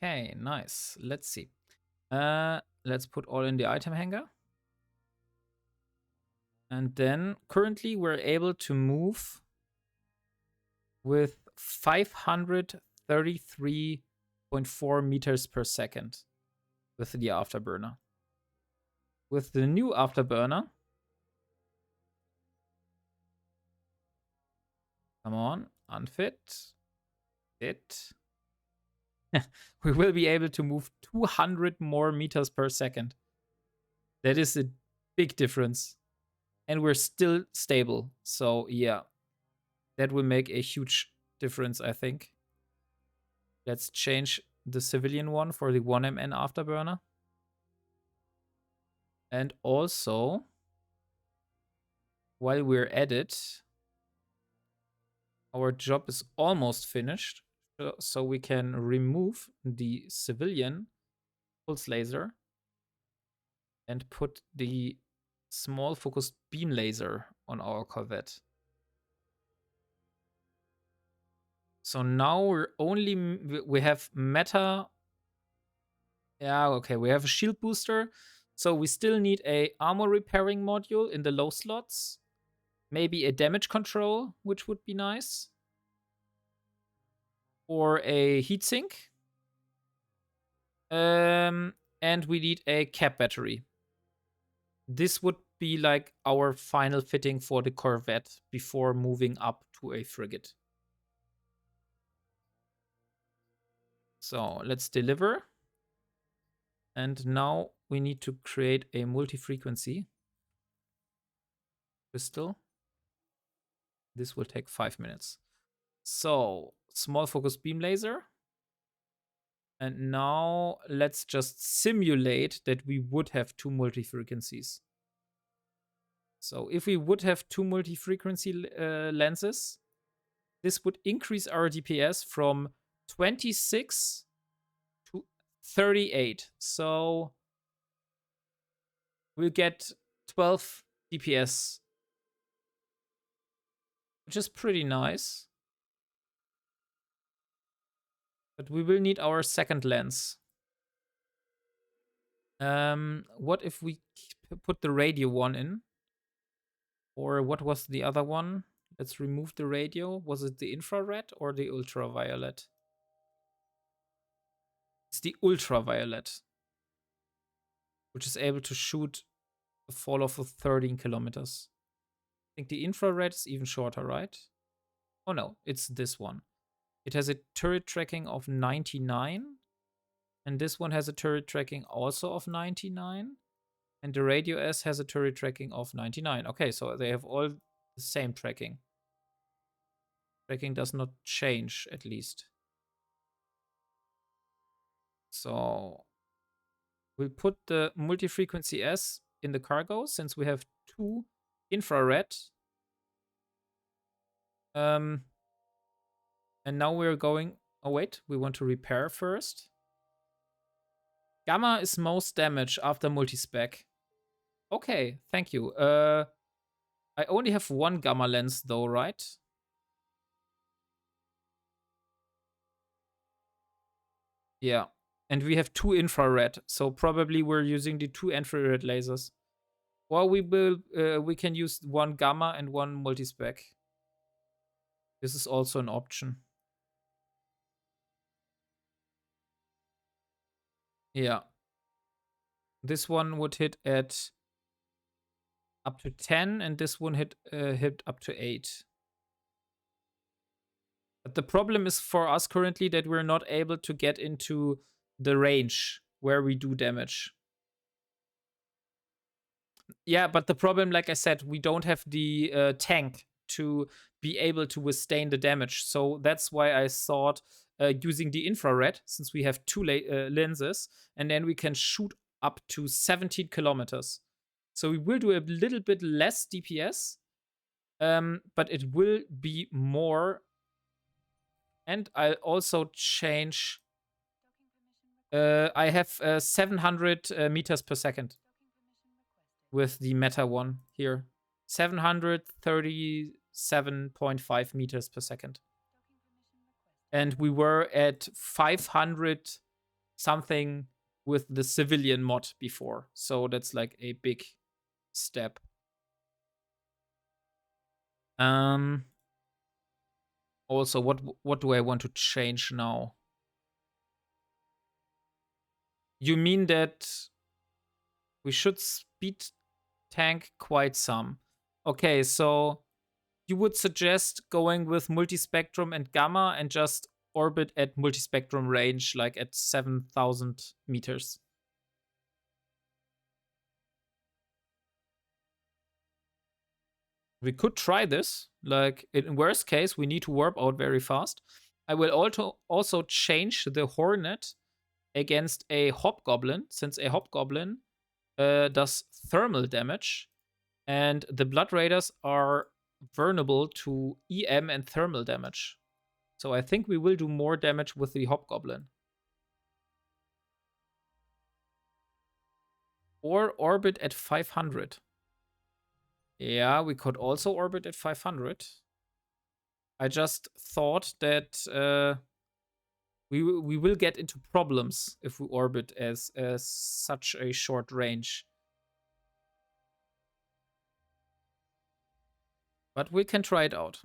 Okay, nice. Let's see. Let's put all in the item hanger. And then currently we're able to move with 533.4 meters per second with the afterburner. With the new afterburner, come on, unfit, fit. We will be able to move 200 more meters per second. That is a big difference. And we're still stable. So yeah, that will make a huge difference, I think. Let's change the civilian one for the 1MN afterburner. And also, while we're at it, our job is almost finished. So we can remove the civilian pulse laser and put the small focused beam laser on our Corvette. So now we have meta. Yeah, okay, we have a shield booster. So we still need a armor repairing module in the low slots. Maybe a damage control, which would be nice. Or a heatsink. And we need a cap battery. This would be like our final fitting for the Corvette before moving up to a frigate. So let's deliver. And now we need to create a multi-frequency crystal. This will take 5 minutes. So, small focus beam laser. And now let's just simulate that we would have 2 multi-frequencies. So if we would have 2 multi-frequency lenses, this would increase our DPS from 26 to 38. So we'll get 12 DPS, which is pretty nice. But we will need our second lens. What if we put the radio one in? Or what was the other one? Let's remove the radio. Was it the infrared or the ultraviolet? It's the ultraviolet, which is able to shoot a fall off of 13 kilometers. I think the infrared is even shorter, right? Oh no, it's this one. It has a turret tracking of 99. And this one has a turret tracking also of 99. And the Radio S has a turret tracking of 99. Okay, so they have all the same tracking. Tracking does not change, at least. So we'll put the multi-frequency S in the cargo, since we have 2 infrared. And now we're going... Oh, wait. We want to repair first. Gamma is most damage after multi-spec. Okay, thank you. I only have 1 gamma lens, though, right? Yeah. And we have 2 infrared, so probably we're using the 2 infrared lasers. Or we can use 1 gamma and 1 multi-spec. This is also an option. Yeah. This one would hit at up to 10, and this one hit up to 8. But the problem is for us currently that we're not able to get into the range where we do damage. Yeah, but the problem, like I said, we don't have the tank to be able to withstand the damage. So that's why I thought using the infrared, since we have 2 lenses, and then we can shoot up to 17 kilometers. So we will do a little bit less DPS, but it will be more. And I'll also change. I have 700 meters per second with the meta one here. 737.5 meters per second. And we were at 500 something with the civilian mod before. So that's like a big step. Also, what do I want to change now? You mean that we should speed tank quite some? Okay, so you would suggest going with multispectrum and gamma and just orbit at multispectrum range, like at 7,000 meters. We could try this. Like, in worst case, we need to warp out very fast. I will also change the Hornet against a Hobgoblin, since a Hobgoblin does thermal damage, and the Blood Raiders are vulnerable to EM and thermal damage. So I think we will do more damage with the Hobgoblin. Or orbit at 500. Yeah, we could also orbit at 500. I just thought that we will get into problems if we orbit as such a short range. But we can try it out.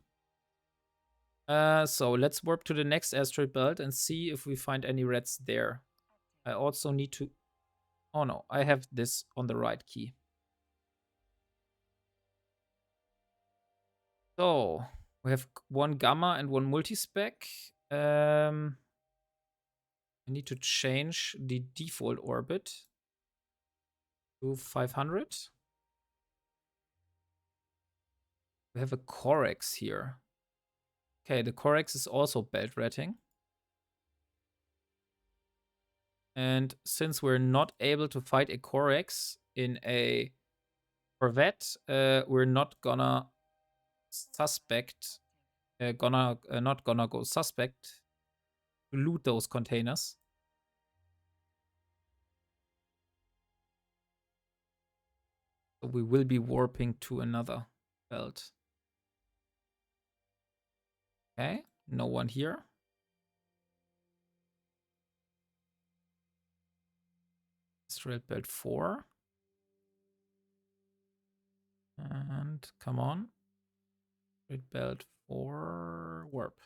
So let's warp to the next asteroid belt and see if we find any reds there. I also need to... Oh no, I have this on the right key. So we have 1 gamma and 1 multispec. I need to change the default orbit to 500. We have a Corex here. Okay, the Corex is also belt rating. And since we're not able to fight a Corex in a Corvette, we're not gonna suspect, not gonna go suspect to loot those containers. So we will be warping to another belt. Okay, no one here. Straight belt 4. And come on. Straight belt 4, warp.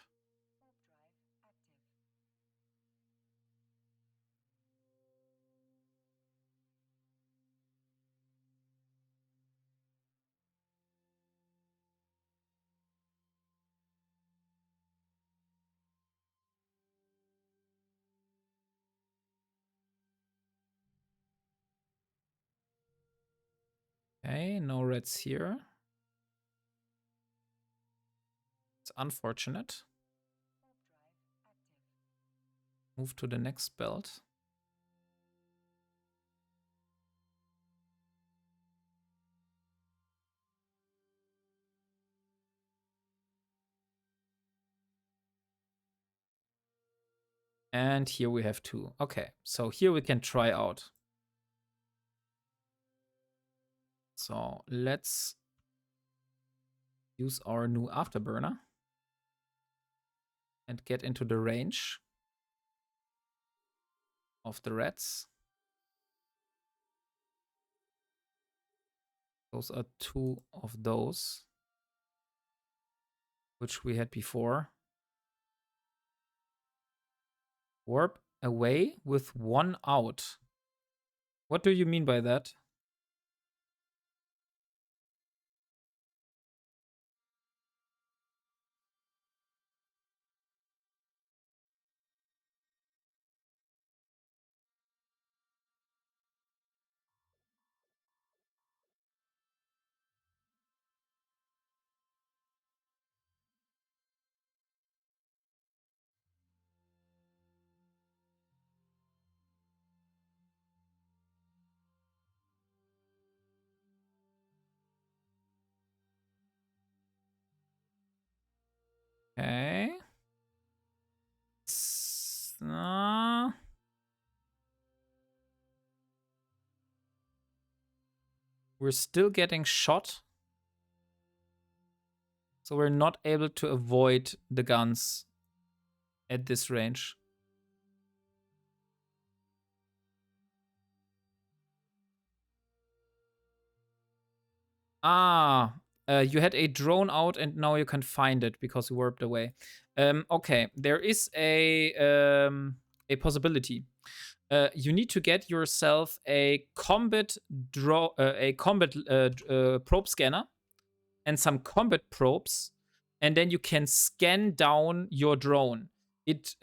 Okay, no reds here. It's unfortunate. Move to the next belt. And here we have 2. Okay, so here we can try out. So let's use our new afterburner and get into the range of the reds. Those are 2 of those, which we had before. Warp away with 1 out. What do you mean by that? Okay. We're still getting shot. So we're not able to avoid the guns at this range. You had a drone out and now you can find it because you warped away. Okay, there is a possibility. You need to get yourself a combat probe scanner and some combat probes, and then you can scan down your drone. It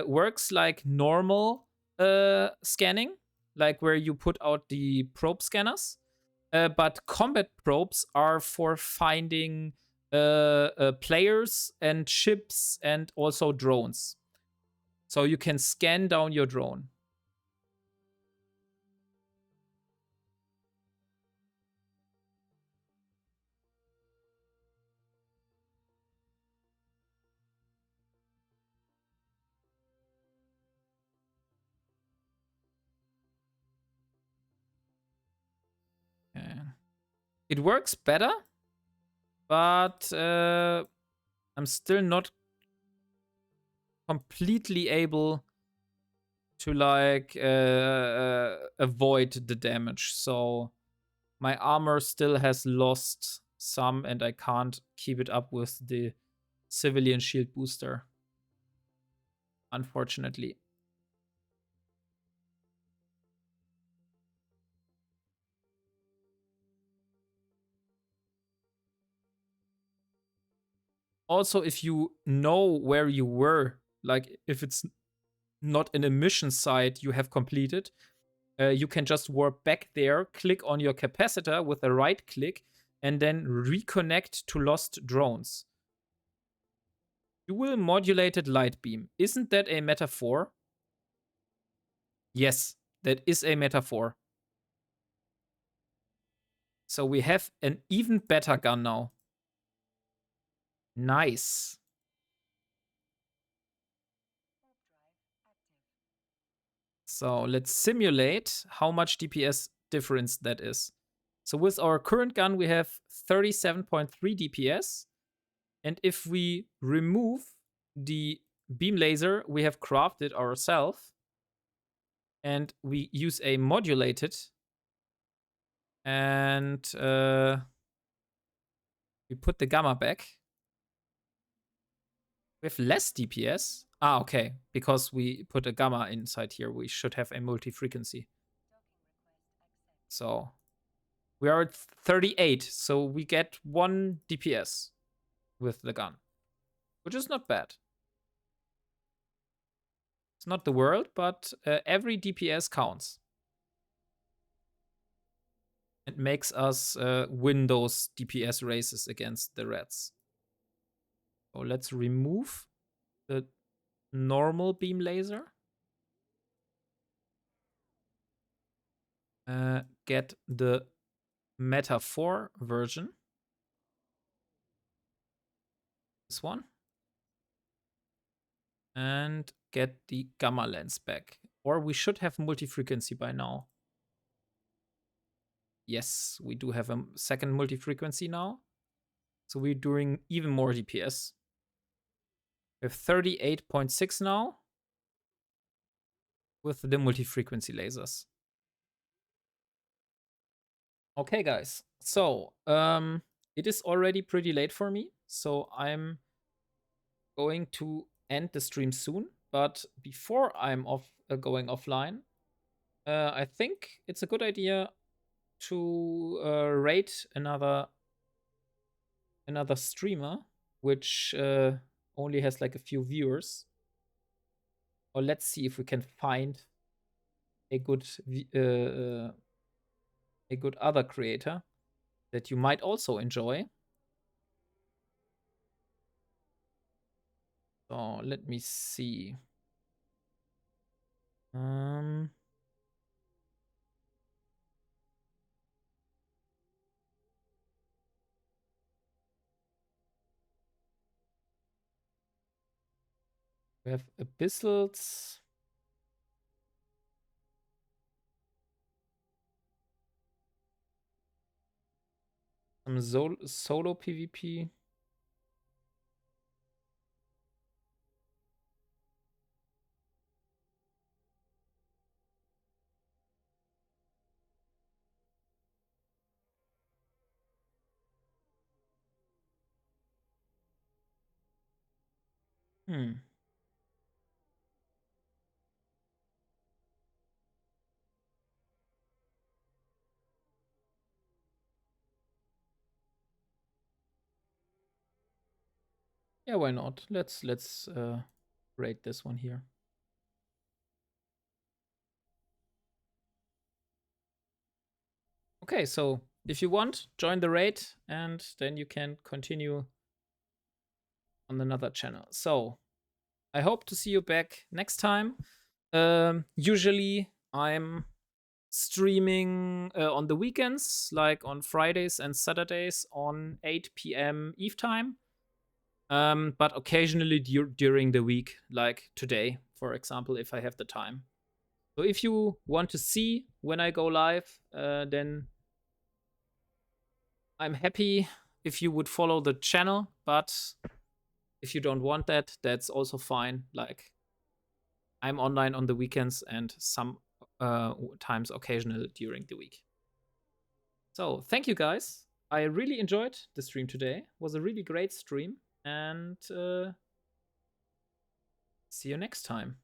works like normal scanning, like where you put out the probe scanners. But combat probes are for finding players and ships and also drones. So you can scan down your drone. Okay. It works better, but I'm still not completely able to like avoid the damage. So my armor still has lost some and I can't keep it up with the civilian shield booster, unfortunately. Also, if you know where you were, like if it's not an emission site you have completed, you can just warp back there, click on your capacitor with a right click, and then reconnect to lost drones. Dual modulated light beam. Isn't that a metaphor? Yes, that is a metaphor. So we have an even better gun now. Nice. So let's simulate how much DPS difference that is. So with our current gun, we have 37.3 DPS. And if we remove the beam laser we have crafted ourselves, and we use a modulated, and we put the gamma back, we have less DPS. Ah, okay. Because we put a gamma inside here, we should have a multi-frequency. So we are at 38, so we get 1 DPS with the gun, which is not bad. It's not the world, but every DPS counts. It makes us win those DPS races against the reds. So let's remove the normal beam laser. Get the Meta 4 version. This one. And get the gamma lens back. Or we should have multi-frequency by now. Yes, we do have a second multi-frequency now. So we're doing even more DPS. We have 38.6 now with the multi-frequency lasers. Okay, guys. So, it is already pretty late for me. So I'm going to end the stream soon. But before I'm going offline, I think it's a good idea to rate another streamer, which only has like a few viewers. Or let's see if we can find a good other creator that you might also enjoy. So let me see. We have Abyssals. Some solo PvP. Yeah, why not? Let's rate this one here. Okay, so if you want, join the raid, and then you can continue on another channel. So I hope to see you back next time. Usually I'm streaming on the weekends, like on Fridays and Saturdays on 8 p.m. Eve time. But occasionally during the week, like today, for example, if I have the time. So if you want to see when I go live, then I'm happy if you would follow the channel. But if you don't want that, that's also fine. Like, I'm online on the weekends and some times occasional during the week. So thank you guys. I really enjoyed the stream today. It was a really great stream. And see you next time.